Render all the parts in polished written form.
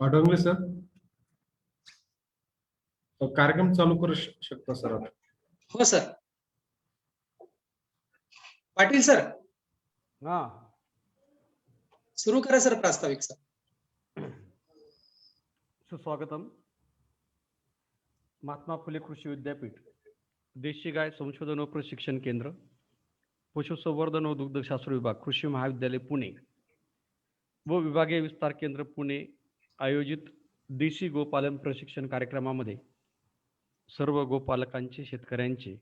अडंगले sir कार्यक्रम चालू करू शकता सर आता. हो सर. पाटील सर हा सुरू करा सर प्रास्ताविक सर. सुस्वागतम. महात्मा फुले कृषी विद्यापीठ, देशी गाय संशोधन व प्रशिक्षण केंद्र, पशुसंवर्धन व दुग्धशास्त्र विभाग, कृषी महाविद्यालय पुणे व विभागीय विस्तार केंद्र पुणे आयोजित देशी गोपालन प्रशिक्षण कार्यक्रमामध्ये सर्व गोपालकांचे, शेतकऱ्यांचे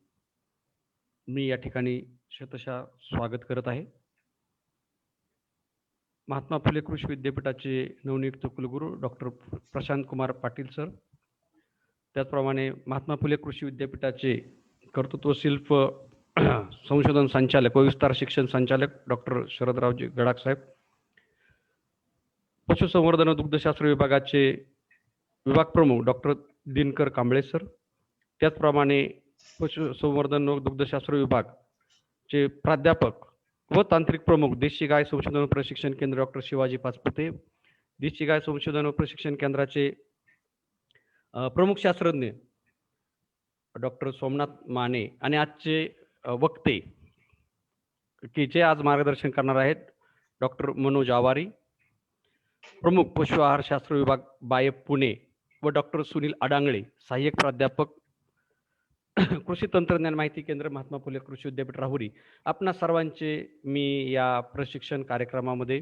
मी या ठिकाणी शतशः स्वागत करत आहे. महात्मा फुले कृषी विद्यापीठाचे नवनियुक्त कुलगुरू डॉक्टर प्रशांत कुमार पाटील सर, त्याचप्रमाणे महात्मा फुले कृषी विद्यापीठाचे कर्तृत्वशील संशोधन संचालक व विस्तार शिक्षण संचालक डॉक्टर शरदरावजी गडाख साहेब, पशुसंवर्धन व दुग्धशास्त्र विभागाचे विभाग प्रमुख डॉक्टर दिनकर कांबळे सर, त्याचप्रमाणे पशुसंवर्धन व दुग्धशास्त्र विभागचे प्राध्यापक व तांत्रिक प्रमुख देशी गाय संशोधन व प्रशिक्षण केंद्र डॉक्टर शिवाजी पाचपुते, देशी गाय संशोधन व प्रशिक्षण केंद्राचे प्रमुख शास्त्रज्ञ डॉक्टर सोमनाथ माने आणि आजचे वक्ते की जे आज मार्गदर्शन करणार आहेत डॉक्टर मनोज आवारी, प्रमुख पशु आहार शास्त्र विभाग बायप पुणे व डॉक्टर सुनील अडांगळे, सहाय्यक प्राध्यापक कृषी तंत्रज्ञान माहिती केंद्र महात्मा फुले कृषी विद्यापीठ राहुरी. आपणा सर्वांचे मी या प्रशिक्षण कार्यक्रमामध्ये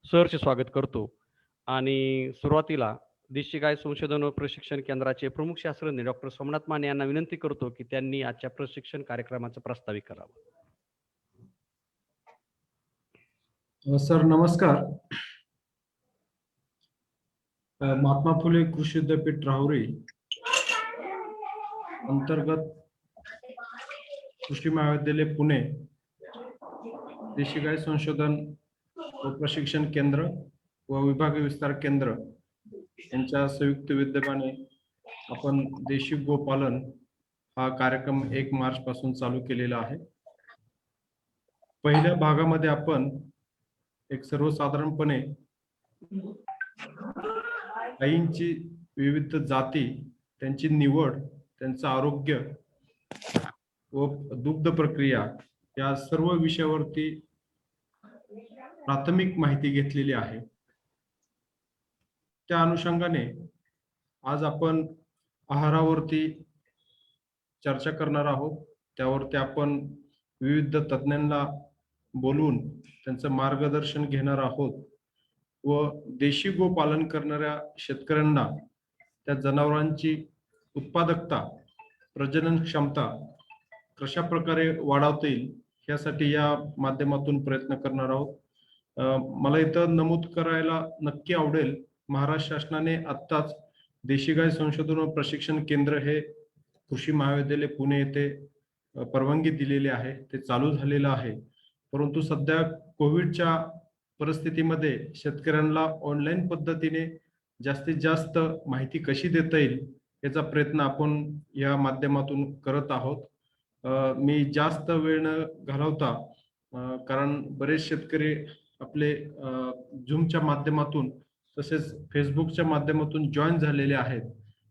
सहर्ष स्वागत करतो. आणि सुरुवातीला देशी गाय संशोधन व प्रशिक्षण केंद्राचे प्रमुख शास्त्रज्ञ डॉक्टर सोमनाथ माने यांना विनंती करतो की त्यांनी आजच्या प्रशिक्षण कार्यक्रमाचं प्रास्ताविक करावं. सर नमस्कार. महात्मा फुले कृषी विद्यापीठ राहुरी अंतर्गत कृषी महाविद्यालय पुणे, देशी गाय संशोधन व प्रशिक्षण केंद्र व विभागीय विस्तार केंद्र यांच्या संयुक्त विद्यमाने आपण देशी गोपालन हा कार्यक्रम 1 मार्च पासून चालू केलेला आहे. पहिल्या भागामध्ये आपण एक सर्वसाधारणपणे गायींची विविध जाती, त्यांची निवड, त्यांचं आरोग्य व दुग्ध प्रक्रिया या सर्व विषयावरती प्राथमिक माहिती घेतलेली आहे. त्या अनुषंगाने आज आपण आहारावरती चर्चा करणार आहोत. त्यावरती आपण विविध तज्ञांना बोलून त्यांचं मार्गदर्शन घेणार आहोत व देशी गोपालन करणाऱ्या शेतकऱ्यांना त्या जनावरांची उत्पादकता, प्रजनन क्षमता कशा प्रकारे वाढवता येईल यासाठी या माध्यमातून प्रयत्न करणार आहोत. मला इथं नमूद करायला नक्की आवडेल, महाराष्ट्र शासनाने आत्ताच देशी गाय संशोधन व प्रशिक्षण केंद्र हे कृषी महाविद्यालय पुणे येथे परवानगी दिलेली आहे, ते चालू झालेलं आहे. परंतु सध्या कोविडच्या परिस्थितीमध्ये शेतकऱ्यांना ऑनलाईन पद्धतीने जास्तीत जास्त माहिती कशी देता येईल याचा प्रयत्न आपण या माध्यमातून करत आहोत. मी जास्त वेळ न घालवता, कारण बरेच शेतकरी आपले झूमच्या माध्यमातून तसेच फेसबुकच्या माध्यमातून जॉईन झालेले आहेत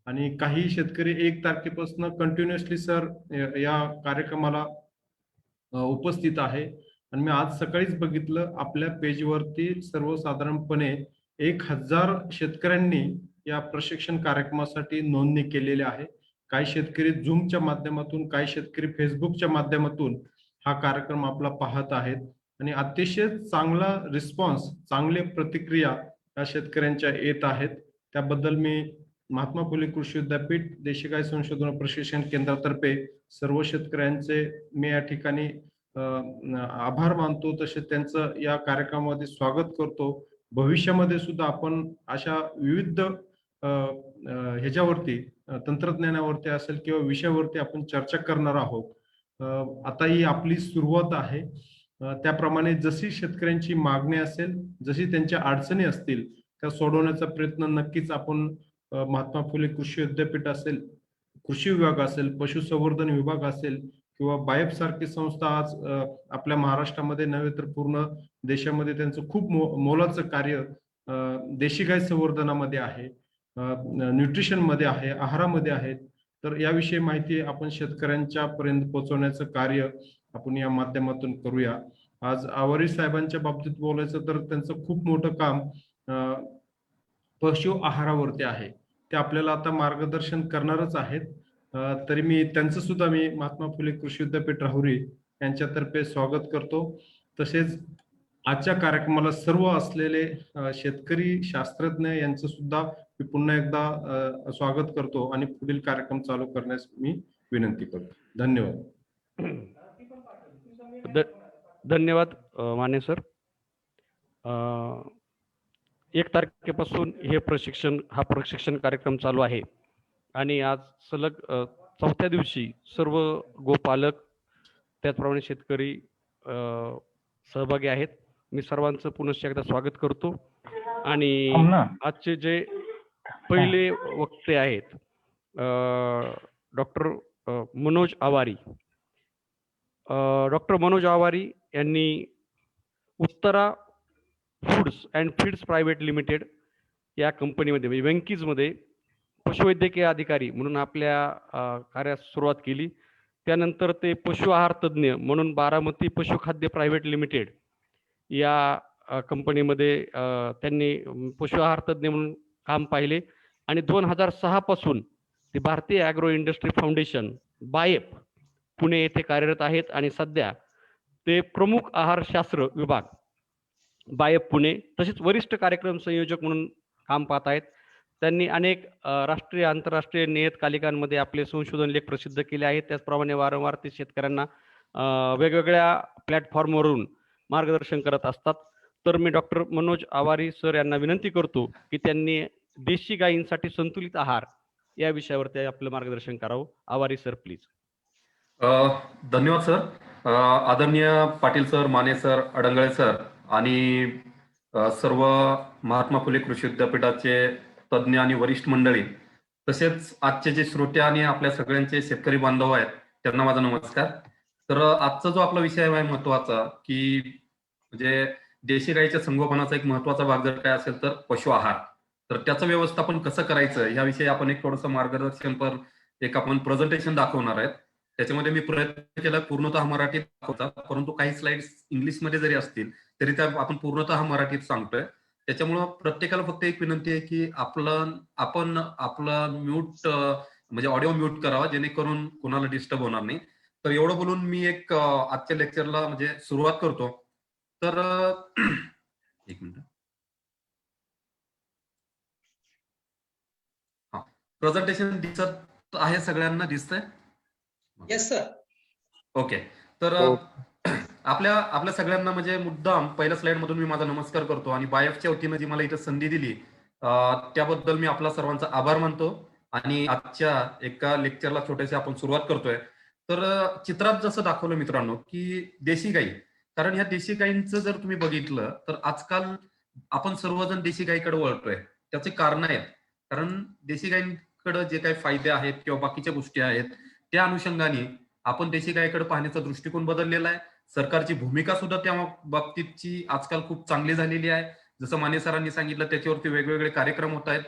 आणि काही शेतकरी 1 तारखेपासून कंटिन्युअसली सर या कार्यक्रमाला उपस्थित आहे. आणि मी आज सकाळीच बघितलं आपल्या पेजवरती सर्वसाधारणपणे 1000 शेतकऱ्यांनी या प्रशिक्षण कार्यक्रमासाठी नोंदणी केलेली आहे. काही शेतकरी झूमच्या माध्यमातून, काही शेतकरी फेसबुकच्या माध्यमातून हा कार्यक्रम आपला पाहत आहेत आणि अतिशय चांगला रिस्पॉन्स, चांगले प्रतिक्रिया या शेतकऱ्यांच्या येत आहेत. त्याबद्दल मी महात्मा फुले कृषी विद्यापीठ, देशी गाय संशोधन व प्रशिक्षण केंद्रातर्फे सर्व शेतकऱ्यांचे मी या ठिकाणी आभार मानतो. तसेच त्यांचं या कार्यक्रमामध्ये स्वागत करतो. भविष्यामध्ये सुद्धा आपण अशा विविध ह्याच्यावरती, तंत्रज्ञानावरती असेल किंवा विषयावरती आपण चर्चा करणार आहोत. आता ही आपली सुरुवात आहे. त्याप्रमाणे जशी शेतकऱ्यांची मागणी असेल, जशी त्यांच्या अडचणी असतील त्या सोडवण्याचा प्रयत्न नक्कीच आपण महात्मा फुले कृषी विद्यापीठ असेल, कृषी विभाग असेल, पशुसंवर्धन विभाग असेल किंवा बायप सारखी संस्था आज आपल्या महाराष्ट्रामध्ये नव्हे तर पूर्ण देशामध्ये त्यांचं खूप मोलाचं कार्य देशी गाय संवर्धनामध्ये आहे, न्यूट्रिशन मध्ये आहे, आहारामध्ये आहेत. तर याविषयी माहिती आपण शेतकऱ्यांच्या पर्यंत पोहोचवण्याचं कार्य आपण या माध्यमातून करूया. आज आवारी साहेबांच्या बाबतीत बोलायचं तर त्यांचं खूप मोठं काम पशु आहारावरती आहे. ते आपल्याला आता मार्गदर्शन करणारच आहेत. तरी मी त्यांचं सुद्धा मी महात्मा फुले कृषी विद्यापीठ राहुरी यांच्यातर्फे स्वागत करतो. तसेच आजच्या कार्यक्रमाला सर्व असलेले शेतकरी शास्त्रज्ञ यांचं सुद्धा मी पुन्हा एकदा स्वागत करतो आणि पुढील कार्यक्रम चालू करण्यास मी विनंती करतो. धन्यवाद. धन्यवाद माने सर. 1 तारखेपासून हे हा प्रशिक्षण कार्यक्रम चालू आहे आणि आज सलग 4थ्या दिवशी सर्व गोपालक त्याचप्रमाणे शेतकरी सहभागी आहेत. मी सर्वांचं पुनश्च एकदा स्वागत करतो आणि आजचे जे पहिले वक्ते आहेत डॉक्टर मनोज आवारी. डॉक्टर मनोज आवारी यांनी Uttara Foods and Feeds Private Limited या कंपनीमध्ये म्हणजे वेंकीजमध्ये पशुवैद्यकीय अधिकारी म्हणून आपल्या कार्यास सुरुवात केली. त्यानंतर ते पशु आहार तज्ज्ञ म्हणून बारामती पशुखाद्य प्रायव्हेट लिमिटेड या कंपनीमध्ये त्यांनी पशु आहार तज्ज्ञ म्हणून काम पाहिले आणि 2006 पासून ते भारतीय ॲग्रो इंडस्ट्री फाउंडेशन बायप पुणे येथे कार्यरत आहेत आणि सध्या ते प्रमुख आहारशास्त्र विभाग बायप पुणे तसेच वरिष्ठ कार्यक्रम संयोजक म्हणून काम पाहत आहेत. त्यांनी अनेक राष्ट्रीय आंतरराष्ट्रीय नियतकालिकांमध्ये आपले संशोधन लेख प्रसिद्ध केले आहेत. त्याचप्रमाणे वारंवार ते शेतकऱ्यांना वेगवेगळ्या प्लॅटफॉर्मवरून मार्गदर्शन करत असतात. तर मी डॉक्टर मनोज आवारी सर यांना विनंती करतो की त्यांनी देशी गायींसाठी संतुलित आहार या विषयावरती आपलं मार्गदर्शन करावं. Awari sir please. धन्यवाद सर. आदरणीय Patil sir, Mane sir, Adangale sir आणि सर्व महात्मा फुले कृषी विद्यापीठाचे तज्ज्ञ आणि वरिष्ठ मंडळी तसेच आजचे जे श्रोते आणि आपल्या सगळ्यांचे शेतकरी बांधव आहेत त्यांना माझा नमस्कार. तर आजचा जो आपला विषय आहे महत्वाचा की म्हणजे देशी गाईच्या संगोपनाचा एक महत्वाचा भाग जर काय असेल तर पशु आहार. तर त्याचं व्यवस्थापन कसं करायचं याविषयी आपण एक थोडंसं मार्गदर्शन पर एक आपण प्रेझेंटेशन दाखवणार आहेत. त्याच्यामध्ये मी प्रयत्न केला पूर्णतः मराठीत दाखवता, परंतु काही स्लाइड्स इंग्लिशमध्ये जरी असतील तरी त्या आपण पूर्णतः मराठीत सांगतोय. त्याच्यामुळं प्रत्येकाला फक्त एक विनंती आहे की आपण आपलं म्यूट म्हणजे ऑडिओ म्यूट करावा जेणेकरून कोणाला डिस्टर्ब होणार नाही. तर एवढं बोलून मी एक आजच्या लेक्चरला म्हणजे सुरुवात करतो. तर एक मिनिट. हा, प्रेझेंटेशन दिसत आहे सगळ्यांना? दिसतंय? Yes sir. ओके. तर आपल्या सगळ्यांना म्हणजे मुद्दाम पहिल्या स्लाइड मधून मी माझा नमस्कार करतो आणि बायफच्या वतीनं जी मला इथं संधी दिली त्याबद्दल मी आपला सर्वांचा आभार मानतो आणि आजच्या एका लेक्चरला छोट्याशी आपण सुरुवात करतोय. तर चित्रात जसं दाखवलं मित्रांनो की देशी गाई, कारण ह्या देशी गाईंचं जर तुम्ही बघितलं तर आजकाल आपण सर्वजण देशी गाईकडे वळतोय. त्याचे कारण आहेत, कारण देशी गाईंकडे जे काही फायदे आहेत किंवा बाकीच्या गोष्टी आहेत त्या अनुषंगाने आपण देशी गायीकडे पाहण्याचा दृष्टिकोन बदललेला आहे. सरकारची भूमिका सुद्धा त्या बाबतीतची आजकाल खूप चांगली झालेली आहे. जसं माने सरांनी सांगितलं त्याच्यावरती वेगवेगळे कार्यक्रम होत आहेत.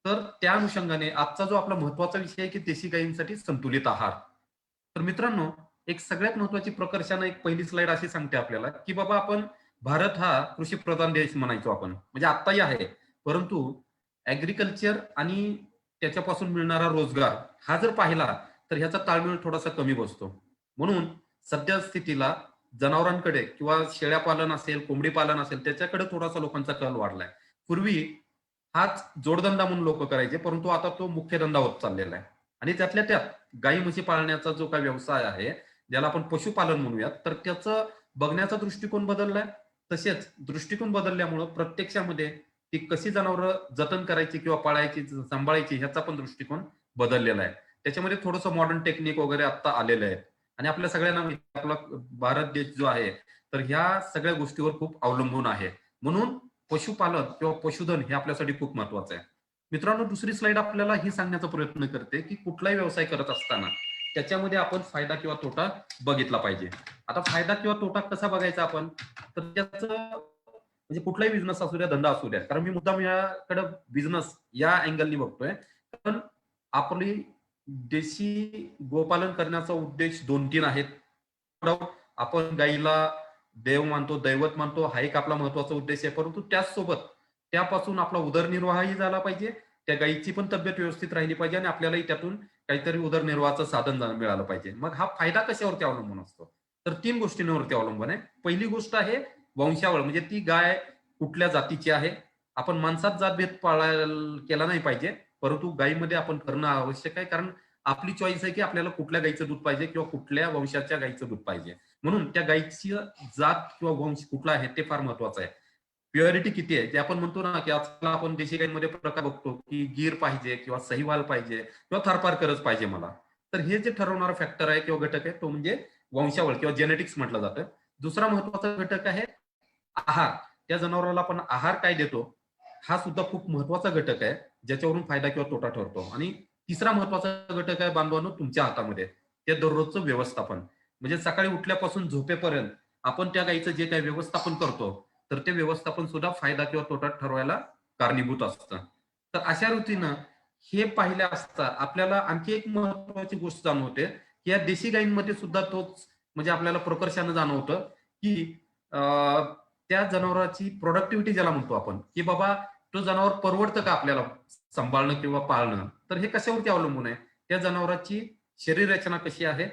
तर त्या अनुषंगाने आजचा जो आपला महत्वाचा विषय आहे की देशी गायींसाठी संतुलित आहार. तर मित्रांनो, एक सगळ्यात महत्वाची प्रकर्षाने एक पहिली स्लाइड अशी सांगते आपल्याला की बाबा आपण भारत हा कृषी प्रधान देश म्हणायचो आपण, म्हणजे आत्ताही आहे, परंतु ऍग्रिकल्चर आणि त्याच्यापासून मिळणारा रोजगार हा जर पाहिला तर ह्याचा ताळमेळ थोडासा कमी बसतो. म्हणून सध्या स्थितीला जनावरांकडे किंवा शेळ्या पालन असेल, कोंबडी पालन असेल त्याच्याकडे थोडासा लोकांचा कल वाढलाय. पूर्वी हाच जोडधंदा म्हणून लोक करायचे, परंतु आता तो मुख्य धंदा होत चाललेला आहे. आणि त्यातल्या त्यात गाई म्हशी पाळण्याचा जो काही व्यवसाय आहे ज्याला आपण पशुपालन म्हणूयात, तर त्याचं बघण्याचा दृष्टिकोन बदललाय. तसेच दृष्टिकोन बदलल्यामुळं प्रत्यक्षामध्ये ती कशी जनावरं जतन करायची किंवा पाळायची, सांभाळायची ह्याचा पण दृष्टिकोन बदललेला आहे. त्याच्यामध्ये थोडंसं मॉडर्न टेक्निक वगैरे आता आलेलं आहे आणि आपल्या सगळ्यांना आपला भारत देश जो आहे तर ह्या सगळ्या गोष्टीवर खूप अवलंबून आहे. म्हणून पशुपालन किंवा पशुधन हे आपल्यासाठी खूप महत्वाचं आहे. मित्रांनो, दुसरी स्लाइड आपल्याला ही सांगण्याचा प्रयत्न करते की कुठलाही व्यवसाय करत असताना त्याच्यामध्ये आपण फायदा किंवा तोटा बघितला पाहिजे. आता फायदा किंवा तोटा कसा बघायचा आपण, तर त्याचं म्हणजे कुठलाही बिझनेस असू द्या, धंदा असू द्या, कारण मी मुद्दाम याकडे बिझनेस या अँगलनी बघतोय. कारण आपली देशी गोपालन करण्याचा उद्देश 2-3 आहेत. आपण गाईला देव मानतो, दैवत मानतो, हा एक आपला महत्वाचा उद्देश आहे. परंतु त्याचसोबत त्यापासून आपला उदरनिर्वाहही झाला पाहिजे, त्या गाईची पण तब्येत व्यवस्थित राहिली पाहिजे आणि आपल्यालाही त्यातून काहीतरी उदरनिर्वाहाचं साधन मिळालं पाहिजे. मग हा फायदा कशावरती अवलंबून असतो? तर 3 गोष्टींवरती अवलंबून आहे. पहिली गोष्ट आहे वंशावळ, म्हणजे ती गाय कुठल्या जातीची आहे. आपण माणसात जातभेद केला नाही पाहिजे, परंतु गायीमध्ये आपण करणं आवश्यक आहे. कारण आपली चॉईस आहे की आपल्याला कुठल्या गाईचं दूध पाहिजे किंवा कुठल्या वंशाच्या गाईचं दूध पाहिजे. म्हणून त्या गाईची जात किंवा वंश कुठला आहे ते फार महत्वाचं आहे. प्युरिटी किती आहे ते आपण म्हणतो ना, की आजकाल आपण देशी गाईंमध्ये प्रकार बघतो की गीर पाहिजे किंवा सहीवाल पाहिजे किंवा थारपारकरच पाहिजे मला. तर हे जे ठरवणारा फॅक्टर आहे किंवा घटक आहे तो म्हणजे वंशावळ किंवा जेनेटिक्स म्हटलं जातं. दुसरा महत्वाचा घटक आहे आहार. त्या जनावराला आपण आहार काय देतो हा सुद्धा खूप महत्वाचा घटक आहे, ज्याच्यावरून फायदा किंवा तोटा ठरतो. आणि तिसरा महत्वाचा घटक आहे बांधवांनो तुमच्या हातामध्ये, ते दररोजचं व्यवस्थापन. म्हणजे सकाळी उठल्यापासून झोपेपर्यंत आपण त्या गाईचं जे काही व्यवस्थापन करतो, तर ते व्यवस्थापन सुद्धा फायदा किंवा तोटा ठरवायला कारणीभूत असतं. तर अशा रीतीनं हे पाहिल्या असता आपल्याला आणखी एक महत्वाची गोष्ट जाणवते, की या देशी गायींमध्ये सुद्धा तोच म्हणजे आपल्याला प्रकर्षानं जाणवतं, की त्या जनावराची प्रोडक्टिव्हिटी ज्याला म्हणतो आपण, की बाबा तो जनावर परवडतं का आपल्याला सांभाळणं किंवा पाळणं. तर हे कशावरती अवलंबून आहे? त्या जनावराची शरीर रचना कशी आहे,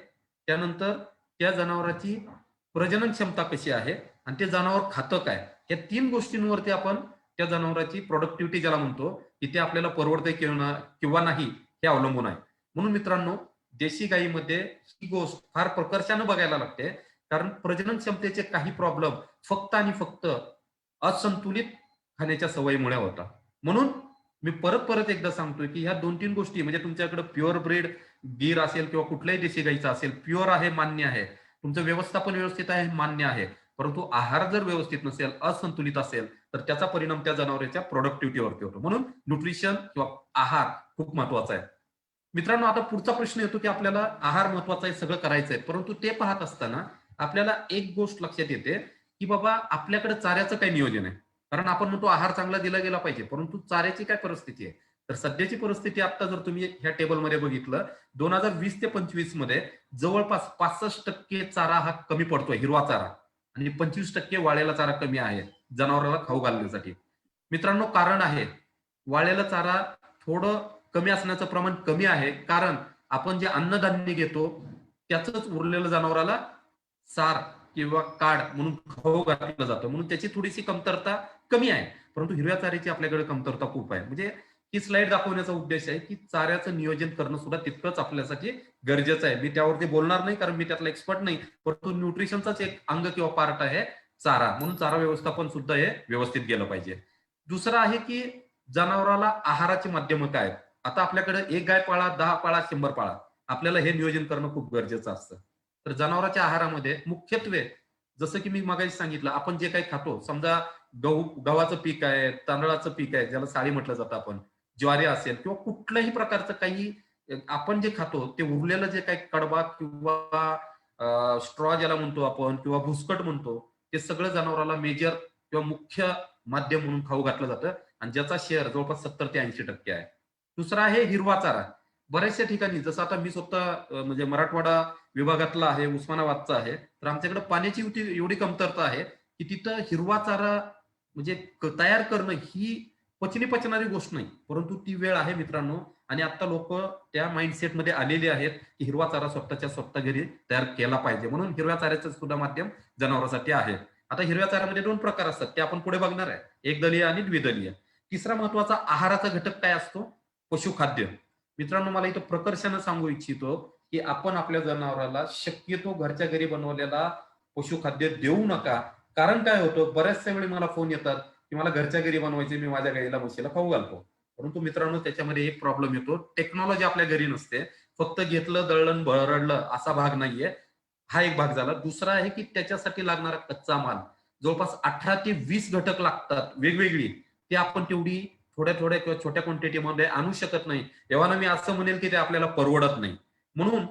त्यानंतर त्या जनावराची प्रजनन क्षमता कशी आहे आणि ते जनावर खातं काय, या 3 गोष्टींवरती आपण त्या जनावराची प्रोडक्टिव्हिटी ज्याला म्हणतो, की ते आपल्याला परवडते किंवा नाही हे अवलंबून आहे. म्हणून मित्रांनो, देशी गायीमध्ये ही गोष्ट फार प्रकर्षानं बघायला लागते. कारण प्रजनन क्षमतेचे काही प्रॉब्लेम फक्त आणि फक्त असंतुलित खाण्याच्या सवयीमुळे होतात. म्हणून मी परत परत एकदा सांगतोय, की ह्या 2-3 गोष्टी म्हणजे तुमच्याकडे प्युअर ब्रीड गीर असेल किंवा कुठल्याही देशी गाईचा असेल, प्युअर आहे मान्य आहे, तुमचं व्यवस्थापन व्यवस्थित आहे मान्य आहे, परंतु आहार जर व्यवस्थित नसेल, असंतुलित असेल, तर त्याचा परिणाम त्या जनावरांच्या प्रोडक्टिव्हिटीवरती होतो. म्हणून न्यूट्रिशन किंवा आहार खूप महत्वाचा आहे. मित्रांनो, आता पुढचा प्रश्न येतो, की आपल्याला आहार महत्वाचा आहे, सगळं करायचं आहे, परंतु ते पाहत असताना आपल्याला एक गोष्ट लक्षात येते, की बाबा आपल्याकडे चाऱ्याचं काय नियोजन आहे. कारण आपण म्हणतो आहार चांगला दिला गेला पाहिजे, परंतु चाऱ्याची काय परिस्थिती आहे. तर सध्याची परिस्थिती आता जर तुम्ही ह्या टेबलमध्ये बघितलं, 2020 ते 25 मध्ये जवळपास 65% चारा हा कमी पडतोय, हिरवा चारा, आणि 25% वाळलेला चारा कमी आहे जनावराला खाऊ घालण्यासाठी. मित्रांनो, कारण आहे वाळलेला चारा थोडं कमी असण्याचं प्रमाण कमी आहे, कारण आपण जे अन्नधान्य घेतो त्याच उरलेलं जनावराला सार किंवा काड म्हणून खाऊ घातलं जातं, म्हणून त्याची थोडीशी कमतरता कमी आहे. परंतु हिरव्या चाऱ्याची आपल्याकडे कमतरता खूप आहे. म्हणजे ही स्लाइड दाखवण्याचा उद्देश आहे, की चाऱ्याचं नियोजन करणं सुद्धा तितकंच आपल्यासाठी गरजेचं आहे. मी त्यावरती बोलणार नाही, कारण मी त्यातला एक्सपर्ट नाही, परंतु न्यूट्रिशनचाच एक अंग किंवा पार्ट आहे चारा, म्हणून चारा व्यवस्थापन सुद्धा हे व्यवस्थित गेलं पाहिजे. दुसरं आहे की जनावराला आहाराची माध्यमं काय आहेत. आता आपल्याकडे 1 गाय पाळा, 10 पाळा, 100 पाळा, आपल्याला हे नियोजन करणं खूप गरजेचं असतं. तर जनावरांच्या आहारामध्ये मुख्यत्वे जसं की मी मगाशी सांगितलं, आपण जे काही खातो, समजा गव्हाचं पीक आहे, तांदळाचं पीक आहे, ज्याला साळी म्हटलं जातं आपण, ज्वारी असेल किंवा कुठल्याही प्रकारचं काही आपण जे खातो ते उरलेलं जे काही कडबा किंवा स्ट्रॉ ज्याला म्हणतो आपण किंवा भुसकट म्हणतो, ते सगळं जनावराला मेजर किंवा मुख्य माध्यम म्हणून खाऊ घातलं जातं आणि ज्याचा शेअर जवळपास 70 ते 80% आहे. दुसरा आहे हिरवा चारा. बऱ्याचशा ठिकाणी जसं आता मी स्वतः म्हणजे मराठवाडा विभागातला आहे, उस्मानाबादचा आहे, तर आमच्याकडे पाण्याची एवढी कमतरता आहे की तिथं हिरवा चारा म्हणजे तयार करणं ही पचनारी गोष्ट नाही, परंतु ती वेळ आहे मित्रांनो. आणि आता लोक त्या माइंडसेटमध्ये आलेले आहेत की हिरवा चारा स्वतःच्या स्वतः घरी तयार केला पाहिजे, म्हणून हिरव्या चाऱ्याचं सुद्धा माध्यम जनावरांसाठी आहे. आता हिरव्या चाऱ्यामध्ये 2 प्रकार असतात, ते आपण पुढे बघणार आहे, एकदलीय आणि द्विदलीय. तिसरा महत्वाचा आहाराचा घटक काय असतो? पशुखाद्य. मित्रांनो, मला इथं प्रकर्षानं सांगू इच्छितो की आपण आपल्या जनावराला शक्यतो घरच्या घरी बनवलेला पशुखाद्य देऊ नका. कारण काय होतं, बऱ्याचशा वेळी मला फोन येतात की मला घरच्या घरी बनवायचे, मी माझ्या गाईला म्हशीला खाऊ घालतो, परंतु मित्रांनो त्याच्यामध्ये एक प्रॉब्लेम येतो, टेक्नॉलॉजी आपल्या घरी नसते. फक्त घेतलं, दळलं, भरडलं असा भाग नाहीये, हा एक भाग झाला. दुसरा आहे की त्याच्यासाठी लागणारा कच्चा माल जवळपास 18 ते 20 घटक लागतात वेगवेगळी, ते आपण तेवढी थोड्या थोड्या किंवा छोट्या क्वांटिटीमध्ये आणू शकत नाही. तेव्हा मी असं म्हणेल की ते आपल्याला परवडत नाही. म्हणून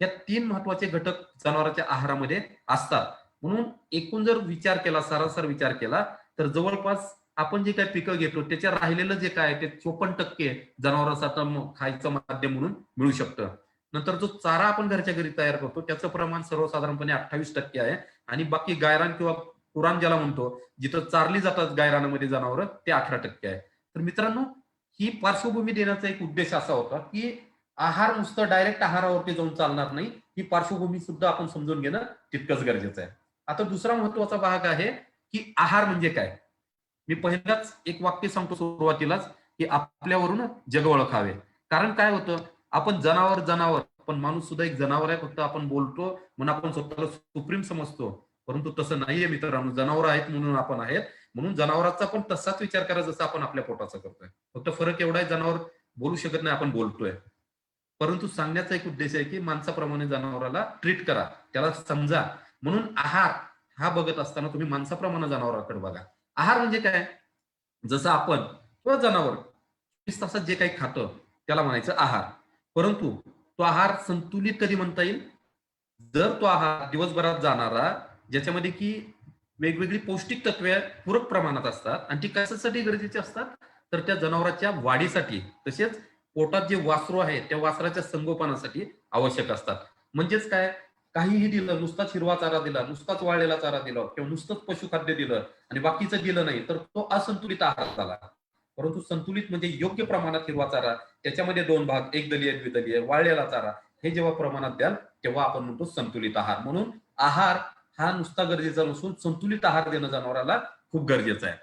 या 3 महत्वाचे घटक जनावरांच्या आहारामध्ये असतात. म्हणून एकूण जर विचार केला, सरासर विचार केला, तर जवळपास आपण जे काही पिकं घेतो त्याच्या राहिलेलं जे काय आहे ते 54% जनावरांसाठी खायचं माध्यम म्हणून मिळू शकतं. नंतर जो चारा आपण घरच्या घरी तयार करतो त्याचं प्रमाण सर्वसाधारणपणे 28% आहे आणि बाकी गायरान किंवा कुराण ज्याला म्हणतो, जिथं चारली जातात गायरानामध्ये जनावरं, ते 18% आहे. तर मित्रांनो, ही पार्श्वभूमी देण्याचा एक उद्देश असा होता की आहार नुसतं डायरेक्ट आहारावरती जाऊन चालणार नाही, ही पार्श्वभूमी सुद्धा आपण समजून घेणं तितकंच गरजेचं आहे. आता दुसरा महत्वाचा भाग आहे की आहार म्हणजे काय. मी पहिलाच एक वाक्य सांगतो सुरुवातीलाच की आपल्यावरून जग ओळखावे. कारण काय होतं, आपण जनावर जनावर पण माणूस सुद्धा एक जनावर आहे. फक्त आपण बोलतो म्हणून आपण स्वतःला सुप्रीम समजतो, परंतु तसं नाहीये मित्रांनो. जनावर आहेत म्हणून आपण आहेत, म्हणून जनावरांचा पण तसाच विचार करा जसा आपण आपल्या पोटाचा करतोय. फक्त फरक एवढा आहे, जनावर बोलू शकत नाही, आपण बोलतोय. परंतु सांगण्याचा एक उद्देश आहे की माणसाप्रमाणे जनावराला ट्रीट करा, त्याला समजा. म्हणून आहार हा बघत असताना तुम्ही माणसाप्रमाणे जनावराकडे बघा. आहार म्हणजे काय, जसं आपण किंवा जनावर 24 तासात जे काही खातं त्याला म्हणायचं आहार. परंतु तो आहार संतुलित कधी म्हणता येईल, जर तो आहार दिवसभरात जाणारा ज्याच्यामध्ये की वेगवेगळी पौष्टिक तत्वे पूरक प्रमाणात असतात आणि ती कशासाठी गरजेची असतात, तर त्या जनावरांच्या वाढीसाठी, तसेच पोटात जे वासरू आहे त्या वासराच्या संगोपनासाठी आवश्यक असतात. म्हणजेच काय, काहीही दिलं, नुसताच हिरवा चारा दिला, नुसताच वाळलेला चारा दिला किंवा नुसतंच पशुखाद्य दिलं आणि बाकीचं दिलं नाही, तर तो असंतुलित आहार झाला. परंतु संतुलित म्हणजे योग्य प्रमाणात हिरवा चारा, त्याच्यामध्ये 2 भाग, एकदलीय द्विदलीय, वाळलेला चारा, हे जेव्हा प्रमाणात द्याल तेव्हा आपण म्हणतो संतुलित आहार. म्हणून आहार हा नुसता गरजेचा नसून संतुलित आहार देणं जनावराला खूप गरजेचं आहे.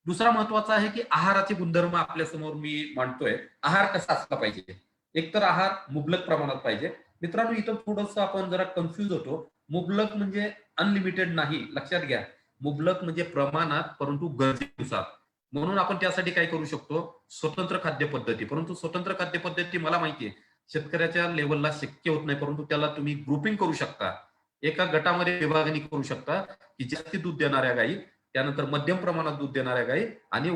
दुसरा महत्वाचा आहे की आहाराचे गुणधर्म आपल्या समोर मी मांडतोय. आहार कसा असला पाहिजे. एकतर आहार मुबलक प्रमाणात पाहिजे. मित्रांनो, इथं थोडंसं आपण जरा कन्फ्युज होतो. मुबलक म्हणजे अनलिमिटेड नाही, लक्षात घ्या. मुबलक म्हणजे प्रमाणात परंतु गरजेनुसार. म्हणून आपण त्यासाठी काय करू शकतो, स्वतंत्र खाद्य पद्धती. परंतु स्वतंत्र खाद्य पद्धती मला माहितीये शेतकऱ्याच्या लेवलला शक्य होत नाही, परंतु त्याला तुम्ही ग्रुपिंग करू शकता, एका गटामध्ये विभागणी करू शकता की जास्ती दूध देणाऱ्या गायी, त्यानंतर मध्यम प्रमाणात दूध देणाऱ्या गायी आणि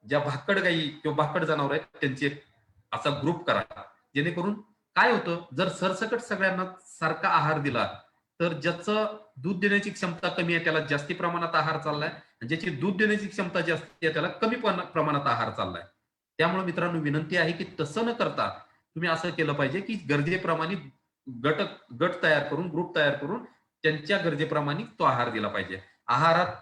ज्या भाकड गायी किंवा भाकड जनावर आहेत त्यांचे असा ग्रुप करा. जेणेकरून काय होतं, जर सरसकट सगळ्यांना सारखा आहार दिला तर ज्याचं दूध देण्याची क्षमता कमी आहे त्याला जास्ती प्रमाणात आहार चाललाय, ज्याची दूध देण्याची क्षमता जास्ती आहे त्याला कमी प्रमाणात आहार चाललाय. त्यामुळे मित्रांनो, विनंती आहे की तसं न करता तुम्ही असं केलं पाहिजे की गरजेप्रमाणे गट गट तयार करून, ग्रुप तयार करून त्यांच्या गरजेप्रमाणे तो आहार दिला पाहिजे. आहारात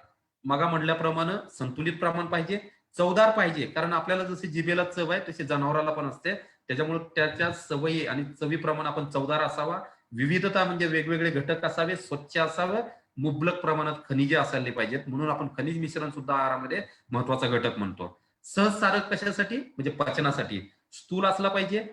मगा म्हटल्याप्रमाणे संतुलित प्रमाण पाहिजे, चवदार पाहिजे. कारण आपल्याला जशी जिभेला चव आहे तशी जनावराला पण असते. त्याच्यामुळे त्याच्या सवयी आणि चवीप्रमाणे आपण चवदार असावा. विविधता म्हणजे वेगवेगळे घटक असावे, स्वच्छ असावं, मुबलक प्रमाणात खनिजे असायला पाहिजेत. म्हणून आपण खनिज मिश्रण सुद्धा आहारामध्ये महत्वाचा घटक म्हणतो. सहज सारक कशासाठी, म्हणजे पचनासाठी. स्थूल असला पाहिजे,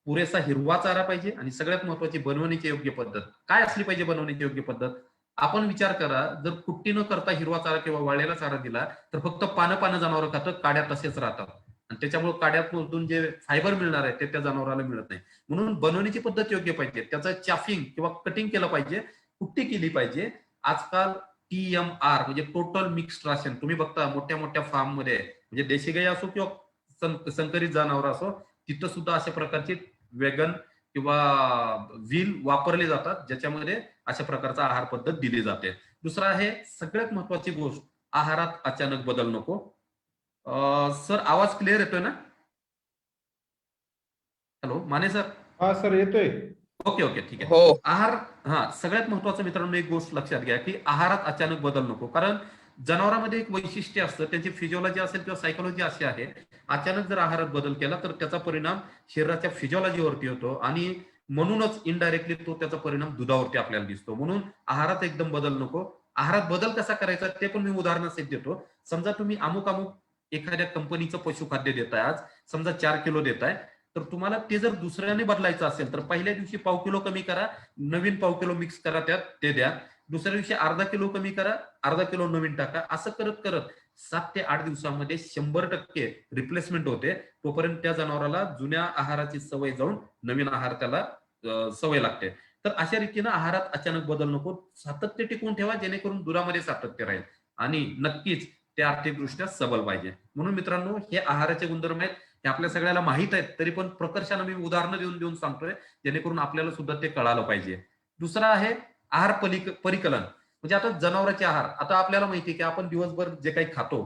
पुरेसा हिरवा चारा पाहिजे आणि सगळ्यात महत्वाची बनवण्याची योग्य पद्धत. काय असली पाहिजे बनवण्याची योग्य पद्धत, आपण विचार करा, जर कुट्टी न करता हिरवा चारा किंवा वाळलेला चारा दिला तर फक्त पानं जनावर खातं, काड्या तसेच राहतात आणि त्याच्यामुळे काड्यातून जे फायबर मिळणार आहे ते त्या जनावराला मिळत नाही. म्हणून बनवण्याची पद्धत योग्य पाहिजे, त्याचं चाफिंग किंवा कटिंग केलं पाहिजे, कुट्टी केली पाहिजे. आजकाल TMR म्हणजे टोटल मिक्स्ड राशन तुम्ही बघता मोठ्या मोठ्या फार्म मध्ये, म्हणजे देशी गाई असो किंवा संकरित जनावर असो, तिथं सुद्धा अशा प्रकारची वेगन किंवा व्हील वापरले जातात, ज्याच्यामध्ये अशा प्रकारचा आहार पद्धत दिली जाते. दुसरा आहे सगळ्यात महत्वाची गोष्ट, आहारात अचानक बदल नको. सर आवाज क्लिअर येतोय ना? Hello Mane sir. हा सर, येतोय. ओके ओके ठीक आहे. हो. आहार, सगळ्यात महत्वाचं मित्रांनो एक गोष्ट लक्षात घ्या की आहारात अचानक बदल नको. कारण जनावरांमध्ये एक वैशिष्ट्य असतं, त्यांची फिजिओलॉजी असेल किंवा सायकोलॉजी अशी आहे, अचानक जर आहारात बदल केला तर त्याचा परिणाम शरीराच्या फिजिओलॉजीवरती होतो आणि म्हणूनच इनडायरेक्टली तो त्याचा परिणाम दुधावरती आपल्याला दिसतो. म्हणून आहारात एकदम बदल नको. आहारात बदल कसा करायचा ते पण मी उदाहरणासहित देतो. समजा तुम्ही अमुक एखाद्या कंपनीचं पशुखाद्य देताय, आज समजा 4 किलो देताय, तर तुम्हाला ते जर दुसऱ्याने बदलायचं असेल तर पहिल्या दिवशी पाव किलो कमी करा, नवीन पाव किलो मिक्स करा, त्यात ते द्या. दुसऱ्या दिवशी अर्धा किलो कमी करा, अर्धा किलो नवीन टाका. असं करत करत 7 ते 8 दिवसामध्ये 100% रिप्लेसमेंट होते. तोपर्यंत त्या जनावराला जुन्या आहाराची सवय जाऊन नवीन आहार त्याला सवय लागते. तर अशा रीतीनं आहारात अचानक बदल नको, सातत्य टिकवून ठेवा, जेणेकरून दुधामध्ये सातत्य राहील आणि नक्कीच ते आर्थिकदृष्ट्या सबल पाहिजे. म्हणून मित्रांनो, हे आहाराचे गुणधर्म आहेत, हे आपल्या सगळ्याला माहित आहेत, तरी पण प्रकर्षाने मी उदाहरणं देऊन देऊन सांगतोय, जेणेकरून आपल्याला सुद्धा ते कळालं पाहिजे. दुसरा आहे आहार परिकलन. म्हणजे आता जनावरांचे आहार, आता आपल्याला माहिती आहे की आपण दिवसभर जे काही खातो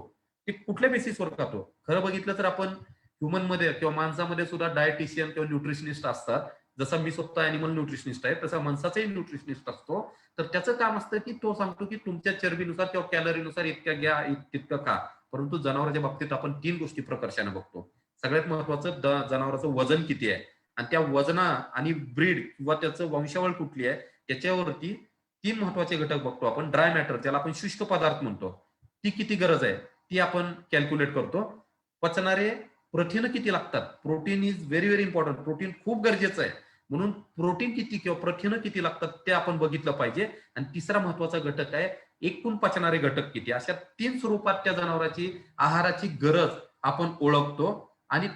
ते कुठल्या बेसिसवर खातो. खरं बघितलं तर आपण ह्युमन मध्ये किंवा माणसामध्ये सुद्धा डायटिशियन किंवा न्यूट्रिशनिस्ट असतात. जसा मी स्वतः अॅनिमल न्यूट्रिशनिस्ट आहे तसा माणसाचाही न्यूट्रिशनिस्ट असतो. तर त्याचं काम असतं की तो सांगतो की तुमच्या चरबीनुसार किंवा कॅलरीनुसार इतक्या घ्या तितकं खा. परंतु जनावरांच्या बाबतीत आपण 3 गोष्टी प्रकर्षाने बघतो. सगळ्यात महत्वाचं जनावरांचं वजन किती आहे आणि त्या वजना आणि ब्रीड किंवा त्याचं वंशावळ कुठली आहे त्याच्यावरती 3 महत्वाचे घटक बघतो आपण. ड्राय मॅटर ज्याला आपण शुष्क पदार्थ म्हणतो, ती किती गरज आहे ती आपण कॅल्क्युलेट करतो. पचणारे प्रथिन किती लागतात, protein is very very important, protein खूप गरजेचं आहे. म्हणून प्रोटीन किती किंवा प्रथिन किती लागतात ते आपण बघितलं पाहिजे. आणि तिसरा महत्वाचा घटक आहे एकूण पचणारे घटक किती. अशा 3 स्वरूपात त्या जनावरांची आहाराची गरज आपण ओळखतो आणि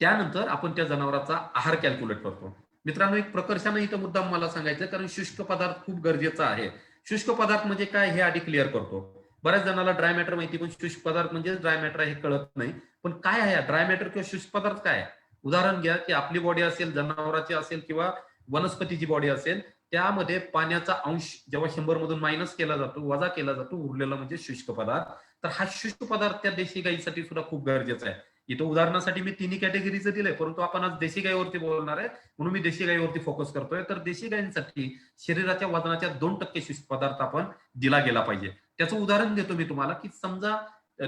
त्यानंतर आपण त्या जनावरांचा आहार कॅल्क्युलेट करतो. मित्रांनो, एक प्रकर्षाने इथं मुद्दा मला सांगायचं कारण शुष्क पदार्थ खूप गरजेचा आहे. शुष्क पदार्थ म्हणजे काय हे आधी क्लिअर करतो. बऱ्याच जणांना ड्राय मॅटर माहिती पण शुष्क पदार्थ म्हणजे ड्राय मॅटर हे कळत नाही. पण काय आहे ड्राय मॅटर किंवा शुष्क पदार्थ काय आहे. उदाहरण घ्या की आपली बॉडी असेल, जनावरांची असेल किंवा वनस्पतीची बॉडी असेल, त्यामध्ये पाण्याचा अंश जेव्हा 100 मधून मायनस केला जातो, वजा केला जातो, उरलेला म्हणजे शुष्क पदार्थ. तर हा शुष्क पदार्थ त्या देशी गाईसाठी सुद्धा खूप गरजेचा आहे. इथं उदाहरणासाठी मी तिन्ही कॅटेगरीचं दिलंय, परंतु आपण आज देशी गायीवरती बोलणार आहे म्हणून मी देशी गायीवरती फोकस करतोय. तर देशी गायींसाठी शरीराच्या वजनाच्या 2% शुष्क पदार्थ आपण दिला गेला पाहिजे. त्याचं उदाहरण देतो मी तुम्हाला की समजा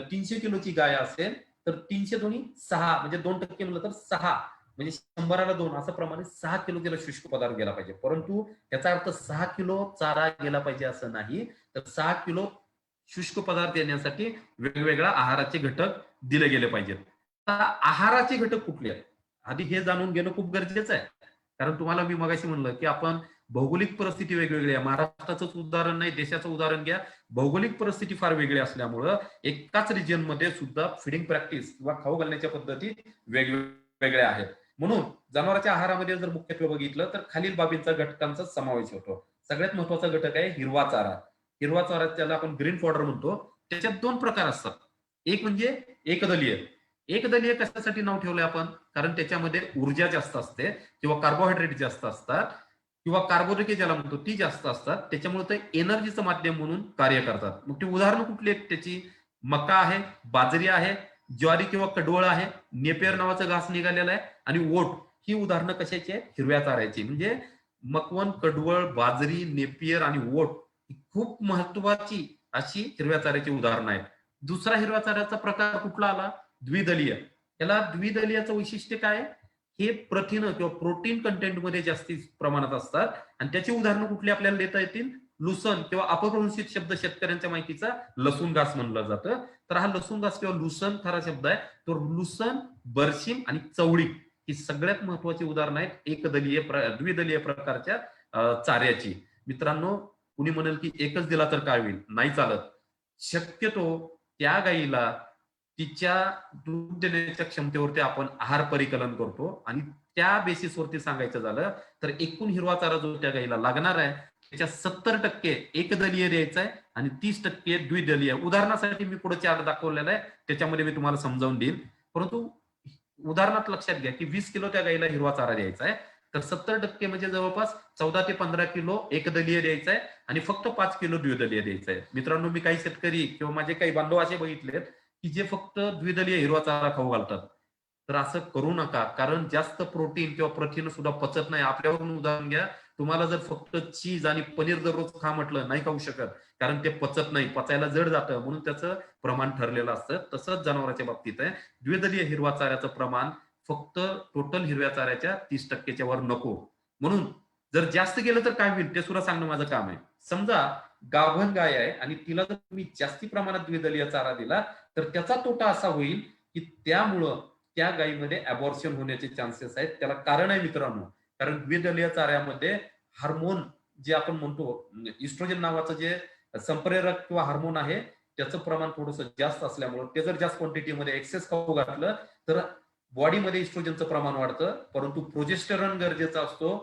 300 किलोची गाय असेल तर 300 दोन्ही 6 म्हणजे 2% म्हणलं तर 6 म्हणजे 100ला 2 असं प्रमाणे 6 किलो त्याला शुष्क पदार्थ गेला पाहिजे. परंतु त्याचा अर्थ 6 किलो चारा गेला पाहिजे असं नाही. तर 6 किलो शुष्क पदार्थ येण्यासाठी वेगवेगळ्या आहाराचे घटक दिले गेले पाहिजेत. आहाराचे घटक कुठले आहेत आधी हे जाणून घेणं खूप गरजेचं आहे. कारण तुम्हाला मी मगाशी म्हणलं की आपण भौगोलिक परिस्थिती वेगवेगळी आहे. महाराष्ट्राचंच उदाहरण नाही, देशाचं उदाहरण घ्या. भौगोलिक परिस्थिती फार वेगळी असल्यामुळं एकाच रिजन मध्ये सुद्धा फिडिंग प्रॅक्टिस किंवा खाऊ घालण्याच्या पद्धती वेगवेगळ्या आहेत. म्हणून जनावरांच्या आहारामध्ये जर मुख्यत्वे बघितलं तर खालील बाबींचा घटकांचा समावेश होतो. सगळ्यात महत्वाचा घटक आहे हिरवा चारा. हिरवा चारा त्याला आपण ग्रीन फॉडर म्हणतो. त्याच्यात 2 प्रकार असतात. एक म्हणजे एकदलीय. एकदलीय कशासाठी नाव ठेवलंय आपण, कारण त्याच्यामध्ये ऊर्जा जास्त असते किंवा कार्बोहायड्रेट जास्त असतात किंवा कार्बोदके ज्याला म्हणतो ती जास्त असतात. त्याच्यामुळे ते एनर्जीचं माध्यम म्हणून कार्य करतात. मग ती उदाहरणं कुठली आहेत त्याची, मका आहे, बाजरी आहे, ज्वारी किंवा कडवळ आहे, नेपियर नावाचं घास निघालेलं आहे आणि ओट. ही उदाहरणं कशाची आहेत, हिरव्या चाऱ्याची. म्हणजे मकवन, कडवळ, बाजरी, नेपियर आणि ओट ही खूप महत्वाची अशी हिरव्या चाऱ्याची उदाहरणं आहेत. दुसरा हिरव्या चाऱ्याचा प्रकार कुठला आला, द्विदलीय. याला द्विदलीयाचं वैशिष्ट्य काय, हे प्रथिन किंवा प्रोटीन कंटेंट मध्ये जास्ती प्रमाणात असतात आणि त्याची उदाहरणं कुठली आपल्याला देता येतील, लुसन किंवा अपभ्रंशित शब्द शेतकऱ्यांच्या माहितीचा लसूण घास म्हणलं जातं. तर हा लसूण घास किंवा लुसन खरा शब्द आहे. तो लुसन, बरशिम आणि चवळी ही सगळ्यात महत्वाची उदाहरणं आहेत एकदलीय द्विदलीय प्रकारच्या चाऱ्याची. मित्रांनो, कुणी म्हणेल की एकच दिला तर काय होईल, नाही चालत. शक्यतो त्या गायीला तिच्या दूध देण्याच्या क्षमतेवरती आपण आहार परिकलन करतो आणि त्या बेसिसवरती सांगायचं झालं तर एकूण हिरवा चारा जो त्या गायीला लागणार आहे त्याच्या 70% एकदलीय द्यायचा आहे आणि 30% द्विदलीय. उदाहरणासाठी मी पुढे चार्ट दाखवलेला आहे, त्याच्यामध्ये मी तुम्हाला समजावून देईन. परंतु उदाहरणात लक्षात घ्या की 20 किलो त्या गायीला हिरवा चारा द्यायचा आहे तर 70% म्हणजे जवळपास 14 ते 15 किलो एकदलीय द्यायचा आहे आणि फक्त 5 किलो द्विदलीय द्यायचा आहे. मित्रांनो, मी काही शेतकरी किंवा माझे काही बांधव असे बघितलेत की जे फक्त द्विदलीय हिरवा चारा खाऊ घालतात. तर असं करू नका, कारण जास्त प्रोटीन किंवा प्रथिन सुद्धा पचत नाही. आपल्यावरून उदाहरण घ्या, तुम्हाला जर फक्त चीज आणि पनीर दररोज खा म्हटलं नाही खाऊ शकत, कारण ते पचत नाही, पचायला जड जातं, म्हणून त्याचं प्रमाण ठरलेलं असतं. तसंच जनावरांच्या बाबतीत आहे. द्विदलीय हिरवा चाऱ्याचं प्रमाण फक्त टोटल हिरव्या चाऱ्याच्या 30%च्या वर नको. म्हणून जर जास्त गेलं तर काय होईल ते सुद्धा सांगणं माझं काम आहे. समजा गाभण गाय आहे आणि तिला जर तुम्ही जास्ती प्रमाणात द्विदलीय चारा दिला तर त्याचा तोटा असा होईल की त्यामुळं त्या गायीमध्ये अबॉर्शन होण्याचे चान्सेस आहेत. त्याला कारण आहे मित्रांनो, कारण द्विदलीय चाऱ्यामध्ये हार्मोन जे आपण म्हणतो इस्ट्रोजन नावाचं जे संप्रेरक किंवा हार्मोन आहे त्याचं प्रमाण थोडंसं जास्त असल्यामुळं ते जर जास्त क्वांटिटीमध्ये एक्सेस खाऊ घातलं तर बॉडीमध्ये इस्ट्रोजनचं प्रमाण वाढतं. परंतु प्रोजेस्टेरॉन गरजेचा असतो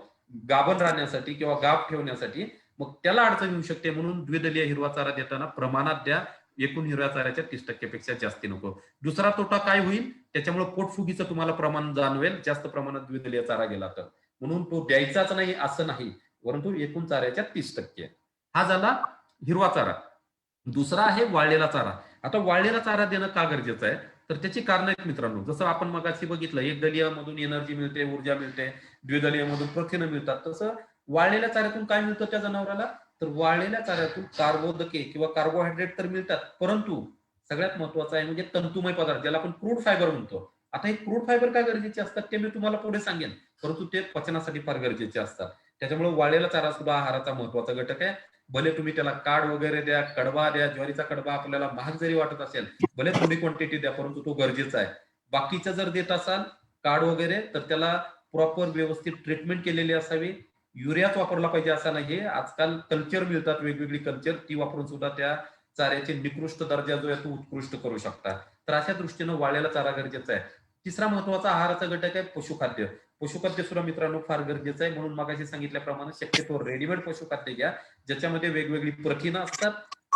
गाभण राहण्यासाठी किंवा गाभ ठेवण्यासाठी, मग त्याला अडचण येऊ शकते. म्हणून द्विदलीय हिरवा चारा देताना प्रमाणात द्या, एकूण हिरव्या चाऱ्याच्या 30% पेक्षा जास्ती नको. दुसरा तोटा काय होईल, त्याच्यामुळे पोटफुगीचं तुम्हाला प्रमाण जाणवेल जास्त प्रमाणात द्विदलीय चारा गेला तर. म्हणून तो द्यायचाच नाही असं नाही, परंतु एकूण चाऱ्याच्या 30%. हा झाला हिरवा चारा. दुसरा आहे वाळलेला चारा. आता वाळलेला चारा देणं का गरजेचं आहे, तर त्याची कारण आहेत मित्रांनो. जसं आपण मगाशी बघितलं, एक दलीय मधून एनर्जी मिळते, ऊर्जा मिळते, द्विदलीय मधून प्रथिनं मिळतात. तसं वाळलेल्या चाऱ्यातून काय मिळतं त्या जनावराला, तर वाळलेल्या चाऱ्यातून कार्बोदके किंवा कार्बोहायड्रेट तर मिळतात, परंतु सगळ्यात महत्वाचं आहे म्हणजे तंतुमय पदार्थ, ज्याला आपण क्रूड फायबर म्हणतो. आता हे क्रूड फायबर काय गरजेचे असतात ते मी तुम्हाला पुढे सांगेन, परंतु ते पचनासाठी फार गरजेचे असतात. त्याच्यामुळे वाळलेला चारा सुद्धा आहाराचा महत्वाचा घटक आहे. भले तुम्ही त्याला काड वगैरे द्या, कडबा द्या, ज्वारीचा कडबा आपल्याला महाग जरी वाटत असेल, भले थोडी क्वांटिटी द्या, परंतु तो गरजेचा आहे. बाकीचं जर देत असाल काड वगैरे, तर त्याला प्रॉपर व्यवस्थित ट्रीटमेंट केलेली असावी. युरियाच वापरला पाहिजे असं नाही. आजकाल कल्चर मिळतात, वेगवेगळी कल्चर, ती वापरून सुद्धा त्या चाऱ्याचे निकृष्ट दर्जा जो आहे तो उत्कृष्ट करू शकता. तर अशा दृष्टीनं वाळलेला चारा गरजेचा आहे. तिसरा महत्वाचा आहाराचा घटक आहे पशुखाद्य. पशुखाद्य सुद्धा मित्रांनो फार गरजेचं आहे. म्हणून मगाशी सांगितल्याप्रमाणे शक्यतो रेडीमेड पशुखाद्य घ्या, ज्याच्यामध्ये वेगवेगळी प्रथिनं असतात,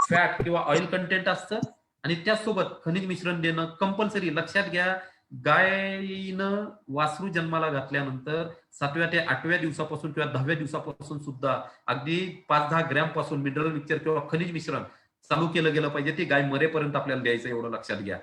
फॅट किंवा ऑइल कंटेंट असतं, आणि त्याचसोबत खनिज मिश्रण देणं कंपल्सरी. लक्षात घ्या, गायीनं वासरू जन्माला घातल्यानंतर 7व्या ते 8व्या दिवसापासून किंवा 10व्या दिवसापासून सुद्धा अगदी 5-10 ग्रॅम पासून मिनरल मिक्सचर किंवा खनिज मिश्रण चालू केलं गेलं पाहिजे. ती गाय मरेपर्यंत आपल्याला द्यायचं, एवढं लक्षात घ्या.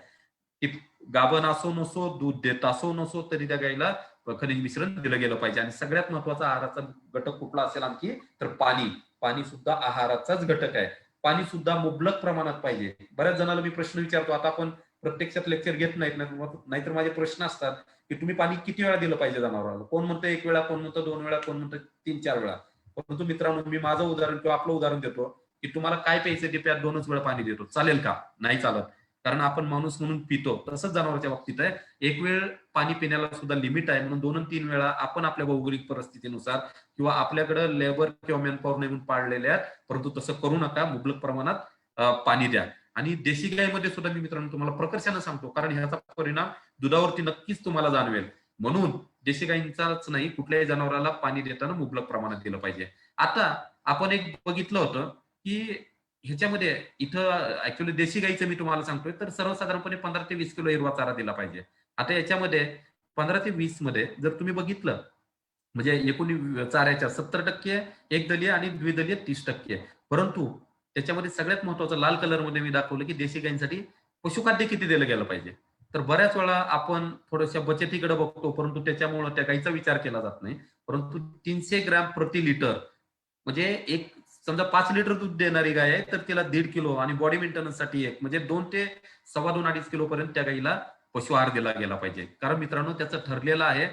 की गाभण असो नसो, दूध देत असो नसो, तरी त्या गायीला खनिज मिश्रण दिलं गेलं पाहिजे. आणि सगळ्यात महत्वाचा आहाराचा घटक कुठला असेल आणखी, तर पाणी. पाणी सुद्धा आहाराचाच घटक आहे. पाणी सुद्धा मुबलक प्रमाणात पाहिजे. बऱ्याच जणांना मी प्रश्न विचारतो, आता आपण प्रत्यक्षात लेक्चर घेत नाहीत, नाहीतर माझे प्रश्न असतात की तुम्ही पाणी किती वेळा दिलं पाहिजे जनावराला. कोण म्हणतं 1 वेळा, कोण म्हणतं 2 वेळा, कोण म्हणतं 3-4 वेळा. परंतु मित्रांनो, मी माझं उदाहरण किंवा आपलं उदाहरण देतो की तुम्हाला काय प्यायचं ते प्या, 2च वेळा पाणी देतो, चालेल का? नाही चालत, कारण आपण माणूस म्हणून पितो. तसंच जनावरांच्या बाबतीत आहे. 1 वेळ पाणी पिण्याला सुद्धा लिमिट आहे, म्हणून 2 आणि 3 वेळा आपण आपल्या भौगोलिक परिस्थितीनुसार किंवा आपल्याकडे लेबर किंवा मॅनपॉवर नेऊन पाळलेले आहेत, परंतु तसं करू नका. मुबलक प्रमाणात पाणी द्या. आणि देशी गायीमध्ये सुद्धा मी मित्रांनो तुम्हाला प्रकर्षानं सांगतो, कारण ह्याचा परिणाम दुधावरती नक्कीच तुम्हाला जाणवेल. म्हणून देशी गायींचाच नाही, कुठल्याही जनावराला पाणी देताना मुबलक प्रमाणात दिलं पाहिजे. आता आपण एक बघितलं होतं की ह्याच्यामध्ये इथं ऍक्च्युअली देशी गाईचं मी तुम्हाला सांगतोय, तर सर्वसाधारणपणे 15 ते 20 किलो हिरवा चारा दिला पाहिजे. आता याच्यामध्ये 15 ते 20 मध्ये जर तुम्ही बघितलं, म्हणजे एकूण चाऱ्याच्या 70% एकदलीय आणि द्विदलीय 30%. परंतु त्याच्यामध्ये सगळ्यात महत्वाचं लाल कलर मध्ये मी दाखवलं की देशी गायींसाठी पशुखाद्य किती दिलं गेलं पाहिजे. तर बऱ्याच वेळा आपण थोड्याशा बचतीकडे बघतो, परंतु त्याच्यामुळे त्या गाईचा विचार केला जात नाही. परंतु 300 ग्रॅम प्रति लिटर, म्हणजे एक समजा 5 लिटर दूध देणारी गाय आहे, तर तिला 1.5 किलो, आणि बॉडी मेंटेनन्ससाठी एक म्हणजे 2 ते 2.5 किलो पर्यंत त्या गाईला पशु आहार दिला गेला पाहिजे. कारण मित्रांनो त्याचं ठरलेलं आहे,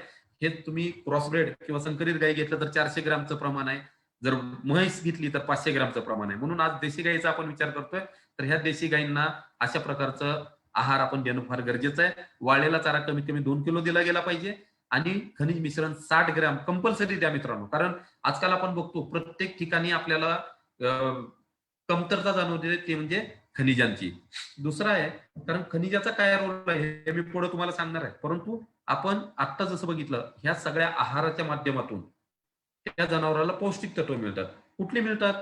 हे तुम्ही क्रॉसब्रेड किंवा संकरित गाई घेतलं तर 400 ग्रॅमचं प्रमाण आहे, जर म्हैस घेतली तर 500 ग्रॅमचं प्रमाण आहे. म्हणून आज देशी गाईचा आपण विचार करतोय, तर ह्या देशी गायींना अशा प्रकारचं आहार आपण देणं फार गरजेचं आहे. वाळलेला चारा कमीत कमी 2 किलो दिला गेला पाहिजे, आणि खनिज मिश्रण 60 ग्रॅम कंपल्सरी द्या मित्रांनो. कारण आजकाल आपण बघतो प्रत्येक ठिकाणी आपल्याला कमतरता जाणवते, ते म्हणजे खनिजांची. दुसरा आहे, कारण खनिजाचा काय रोल आहे हे मी पुढे तुम्हाला सांगणार आहे. परंतु आपण आता जसं बघितलं, ह्या सगळ्या आहाराच्या माध्यमातून त्या जनावराला पौष्टिक तत्व मिळतात. कुठले मिळतात?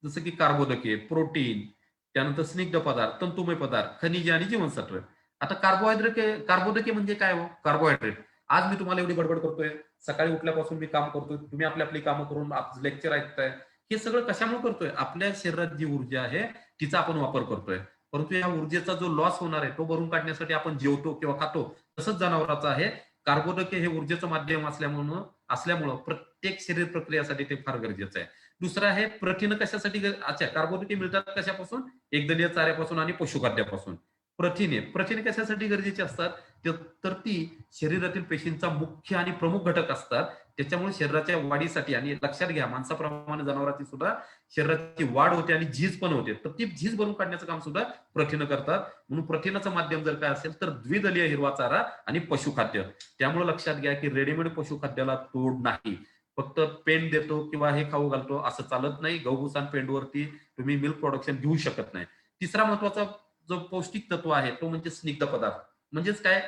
जसं की कार्बोदके, प्रोटीन, त्यानंतर स्निग्ध पदार्थ, तंतुमय पदार्थ, खनिजे आणि जीवनसत्व. आता कार्बोदके म्हणजे काय हो? कार्बोहायड्रेट. आज मी तुम्हाला एवढी बडबड करतोय, सकाळी उठल्यापासून मी काम करतोय, तुम्ही आपली कामं करून लेक्चर ऐकताय. हे सगळं कशामुळे करतोय? आपल्या शरीरात जी ऊर्जा आहे तिचा आपण वापर करतोय. परंतु या ऊर्जेचा जो लॉस होणार आहे तो भरून काढण्यासाठी आपण जेवतो किंवा खातो. तसंच जनावराचं आहे. कार्बोदके हे ऊर्जेचं माध्यम असल्यामुळं प्रत्येक शरीर प्रक्रियासाठी ते फार गरजेचं आहे. दुसरं आहे प्रथिनं कशासाठी अच्छा, कार्बोदके मिळतात कशापासून? एकदलीय चाऱ्यापासून आणि पशुखाद्यापासून. प्रथिने कशासाठी गरजेची असतात? तर ती शरीरातील पेशींचा मुख्य आणि प्रमुख घटक असतात. त्याच्यामुळे शरीराच्या वाढीसाठी, आणि लक्षात घ्या माणसाप्रमाणे जनावरांची सुद्धा शरीराची वाढ होते आणि झीज पण होते, तर ती झीज भरून काढण्याचं काम सुद्धा प्रथिनं करतात. म्हणून प्रथिनाचं माध्यम जर काय असेल तर द्विदलीय हिरवा चारा आणि पशुखाद्य. त्यामुळे लक्षात घ्या की रेडीमेड पशुखाद्याला तोड नाही. फक्त पेंड देतो किंवा हे खाऊ घालतो असं चालत नाही. गहू आणि पेंडवरती तुम्ही मिल्क प्रोडक्शन घेऊ शकत नाही. तिसरा महत्वाचा जो पौष्टिक तत्व आहे तो म्हणजे स्निग्ध पदार्थ. म्हणजेच काय?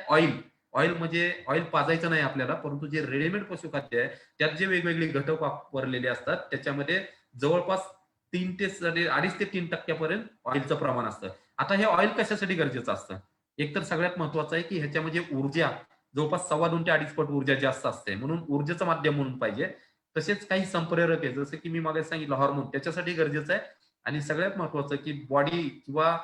ऑइल म्हणजे ऑइल पाजायचं नाही आपल्याला, परंतु जे रेडीमेड पशुखाद्य आहे त्यात जे वेगवेगळे घटक वापरलेले असतात त्याच्यामध्ये जवळपास 2.5 ते 3% ऑइलचं प्रमाण असतं. आता हे ऑइल कशासाठी गरजेचं असतं? एक तर सगळ्यात महत्वाचं आहे की ह्याच्यामध्ये ऊर्जा जवळपास 2.25 ते 2.5 पट ऊर्जा जास्त असते, म्हणून ऊर्जेचं माध्यम म्हणून पाहिजे. तसेच काही संप्रेरक आहे, जसं की मी मागे सांगितलं हॉर्मोन, त्याच्यासाठी गरजेचं आहे. आणि सगळ्यात महत्वाचं की बॉडी किंवा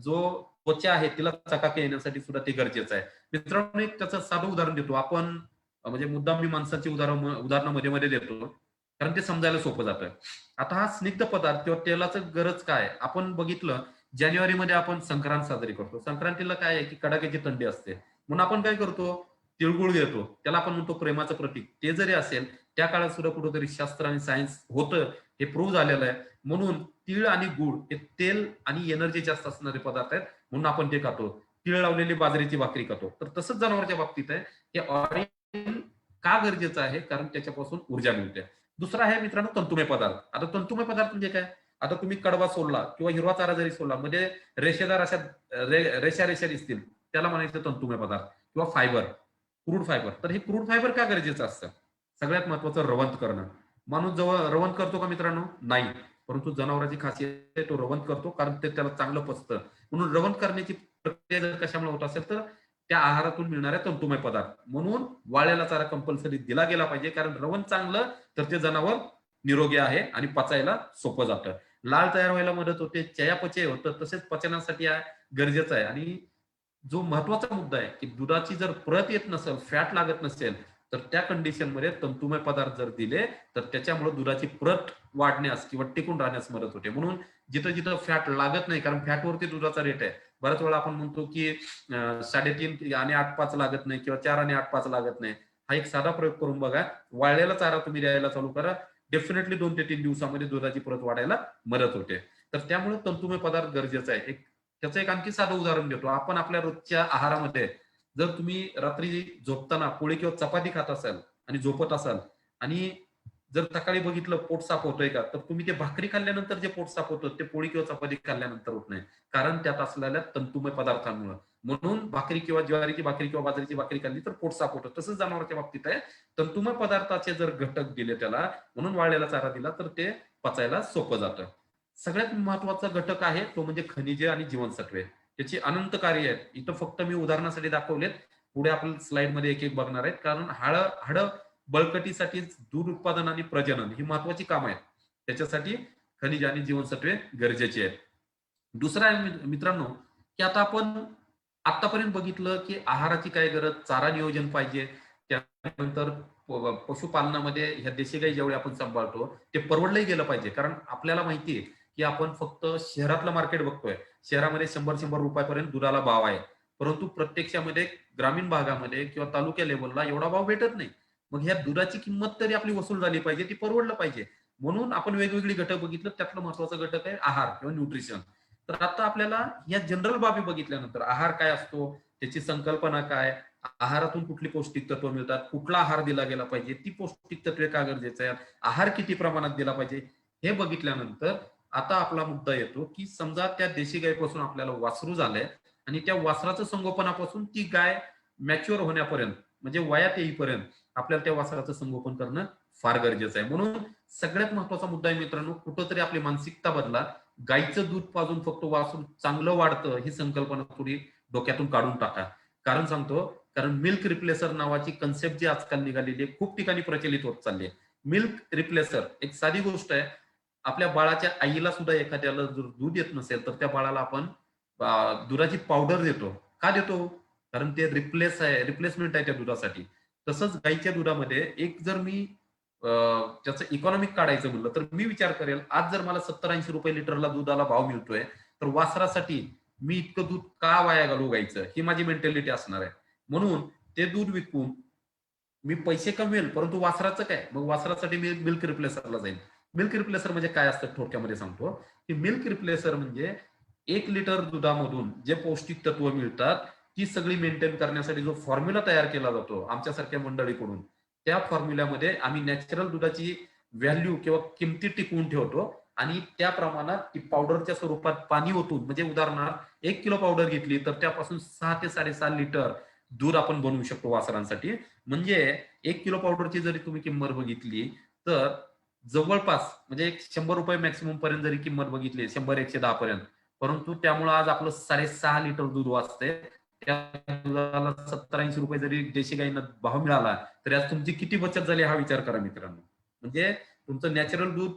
जो त्वचा आहे तिला चकाकी येण्यासाठी सुद्धा ते गरजेचं आहे. मित्रांनो, एक त्याचं साधं उदाहरण देतो आपण. म्हणजे मुद्दाम मी माणसाची उदाहरणं मध्ये मध्ये देतो कारण ते समजायला सोपं जातं. आता हा स्निग्ध पदार्थ किंवा तेलाचं गरज काय? आपण बघितलं जानेवारीमध्ये आपण संक्रांत साजरी करतो. संक्रांतीला काय आहे की कडाक्याची थंडी असते. म्हणून आपण काय करतो? तिळगुळ घेतो. त्याला आपण म्हणतो प्रेमाचं प्रतीक. ते जरी असेल त्या काळात सुद्धा कुठेतरी शास्त्र आणि सायन्स होतं, हे प्रूव्ह झालेलं आहे. म्हणून तीळ आणि गुळ हे तेल आणि एनर्जी जास्त असणारे पदार्थ आहेत, म्हणून आपण ते खातो. तीळ लावलेली बाजरीची भाकरी खातो. तर तसंच जनावरांच्या बाबतीत आहे, हे ऑइल का गरजेचं आहे? कारण त्याच्यापासून ऊर्जा मिळते. दुसरा आहे मित्रांनो तंतुमय पदार्थ. आता तंतुमय पदार्थ म्हणजे काय? आता तुम्ही कडबा सोलला किंवा हिरवा चारा जरी सोलला, मध्ये रेषेदार अशा रेषा रेषा दिसतील, त्याला म्हणायचं तंतुमय पदार्थ किंवा फायबर, क्रूड फायबर. तर हे क्रूड फायबर का गरजेचं असतं? सगळ्यात महत्वाचं रवंत करणं. माणूस जवळ रवंत करतो का मित्रांनो? नाही. परंतु जनावरांची खासियत आहे तो रवंत करतो, कारण ते त्याला चांगलं पचतं. म्हणून रवंत करण्याची प्रक्रिया जर कशामुळे होत असेल तर त्या आहारातून मिळणाऱ्या तंतुमय पदार्थ. म्हणून वाळलेला चारा कंपल्सरी दिला गेला पाहिजे, कारण रवंत चांगलं तर ते जनावर निरोगी आहे आणि पचायला सोपं जातं. लाळ तयार व्हायला मदत होते, चयापचय होतं, तसेच पचनासाठी गरजेचं आहे. आणि जो महत्वाचा मुद्दा आहे की दुधाची जर प्रत येत नसेल, फॅट लागत नसेल, तर त्या कंडिशनमध्ये तंतुमय पदार्थ जर दिले तर त्याच्यामुळे दुधाची प्रत वाढण्यास किंवा टिकून राहण्यास मदत होते. म्हणून जिथं जिथं फॅट लागत नाही, कारण फॅटवरती दुधाचा रेट आहे. बऱ्याच वेळा आपण म्हणतो की 3.5 आणि 8.5 लागत नाही किंवा 4 आणि 8.5 लागत नाही. हा एक साधा प्रयोग करून बघा. वाळलेला चारा तुम्ही द्यायला चालू करा, डेफिनेटली 2 ते 3 दिवसामध्ये दुधाची प्रत वाढायला मदत होते. तर त्यामुळे तंतुमय पदार्थ गरजेचा आहे. त्याचं एक आणखी साधं उदाहरण देतो. आपण आपल्या रोजच्या आहारामध्ये जर तुम्ही रात्री झोपताना पोळी किंवा चपाती खात असाल आणि झोपत असाल आणि जर सकाळी बघितलं पोट साफ होतंय का, तर तुम्ही ते भाकरी खाल्ल्यानंतर जे पोट साफ होतं ते पोळी किंवा चपाती खाल्ल्यानंतर होत नाही, कारण त्यात असलेल्या तंतुमय पदार्थांमुळे. म्हणून भाकरी किंवा ज्वारीची भाकरी किंवा बाजरीची भाकरी खाल्ली तर पोट साफ होतं. तसंच जनावरांच्या बाबतीत आहे. तंतुमय पदार्थाचे जर घटक दिले त्याला, म्हणून वाळलेला चारा दिला तर ते पचायला सोपं जातं. सगळ्यात महत्वाचा घटक आहे तो म्हणजे खनिजे आणि जीवनसत्वे. त्याची अनंत कार्य आहेत. इथं फक्त मी उदाहरणासाठी दाखवलेत. पुढे आपण स्लाइडमध्ये एक एक बघणार आहेत, कारण हाड बळकटीसाठी दूध उत्पादन आणि प्रजनन ही महत्वाची कामं आहेत. त्याच्यासाठी खनिज आणि जीवनसत्वे गरजेची आहेत. दुसरं आहे मित्रांनो की आता आपण आतापर्यंत बघितलं की आहाराची काय गरज, चारा नियोजन पाहिजे. त्यानंतर पशुपालनामध्ये ह्या देशी गाई जेवढे आपण सांभाळतो ते परवडलंही गेलं पाहिजे, कारण आपल्याला माहिती आहे की आपण फक्त शहरातलं मार्केट बघतोय. शहरामध्ये 100 रुपयापर्यंत दुधाला भाव आहे, परंतु प्रत्यक्षामध्ये ग्रामीण भागामध्ये किंवा तालुक्या लेवलला एवढा भाव भेटत नाही. मग ह्या दुधाची किंमत तरी आपली वसूल झाली पाहिजे, ती परवडलं पाहिजे. म्हणून आपण वेगवेगळी घटक बघितलं, त्यातलं महत्वाचा घटक आहे आहार किंवा न्यूट्रिशन. तर आता आपल्याला या जनरल बाबी बघितल्यानंतर आहार काय असतो, त्याची संकल्पना काय, आहारातून कुठली पौष्टिक तत्व मिळतात, कुठला आहार दिला गेला पाहिजे, ती पौष्टिक तत्वे का गरजेचं आहे, आहार किती प्रमाणात दिला पाहिजे, हे बघितल्यानंतर आता आपला मुद्दा येतो की समजा त्या देशी गायपासून आपल्याला वासरू झालंय आणि त्या वासराचं संगोपनापासून ती गाय मॅच्युअर होण्यापर्यंत म्हणजे वयात येईपर्यंत आपल्याला त्या वासराचं संगोपन करणं फार गरजेचं आहे. म्हणून सगळ्यात महत्वाचा मुद्दा आहे मित्रांनो, कुठंतरी आपली मानसिकता बदला. गायचं दूध पाजून फक्त वासरू चांगलं वाढतं ही संकल्पना थोडी डोक्यातून काढून टाका. कारण सांगतो, कारण मिल्क रिप्लेसर नावाची कन्सेप्ट जी आजकाल निघालेली आहे, खूप ठिकाणी प्रचलित होत चालली आहे. मिल्क रिप्लेसर एक साधी गोष्ट आहे. आपल्या बाळाच्या आईला सुद्धा एखाद्याला जर दूध येत नसेल तर त्या बाळाला आपण दुधाची पावडर देतो. का देतो? कारण ते रिप्लेसमेंट आहे त्या दुधासाठी. तसंच गाईच्या दुधामध्ये एक जर मी त्याचं इकॉनॉमिक काढायचं म्हणलं तर मी विचार करेल, आज जर मला 70-80 रुपये लिटरला दुधाला भाव मिळतोय तर वासरासाठी मी इतकं दूध का वाया घालू गायचं, ही माझी मेंटॅलिटी असणार आहे. म्हणून ते दूध विकून मी पैसे कमवेल, परंतु वासराचं काय? मग वासरासाठी मी मिल्क रिप्लेसरला जाईल. मिल्क रिप्लेसर म्हणजे काय असतं थोडक्यामध्ये सांगतो की मिल्क रिप्लेसर म्हणजे 1 लिटर दुधामधून जे पौष्टिक तत्व मिळतात ती सगळी मेंटेन करण्यासाठी जो फॉर्म्युला तयार केला जातो आमच्यासारख्या मंडळीकडून, त्या फॉर्म्युल्यामध्ये आम्ही नॅचरल दुधाची व्हॅल्यू किंवा किमती टिकवून ठेवतो आणि त्या प्रमाणात ती पावडरच्या स्वरूपात पाणी ओतून, म्हणजे उदाहरणार्थ 1 किलो पावडर घेतली तर त्यापासून 6 ते 6.5 लिटर दूध आपण बनवू शकतो वासरांसाठी. म्हणजे 1 किलो पावडरची जरी तुम्ही किंमत बघितली तर जवळपास म्हणजे एक 100 रुपये मॅक्सिमम पर्यंत जरी किंमत बघितली, 100-110 पर्यंत, परंतु त्यामुळे आज आपलं 6.5 लिटर दूध वाचतंय. त्या दुधाला 70-80 रुपये जरी देशी गाईंना भाव मिळाला तरी आज तुमची किती बचत झाली हा विचार करा मित्रांनो. म्हणजे तुमचं नॅचरल दूध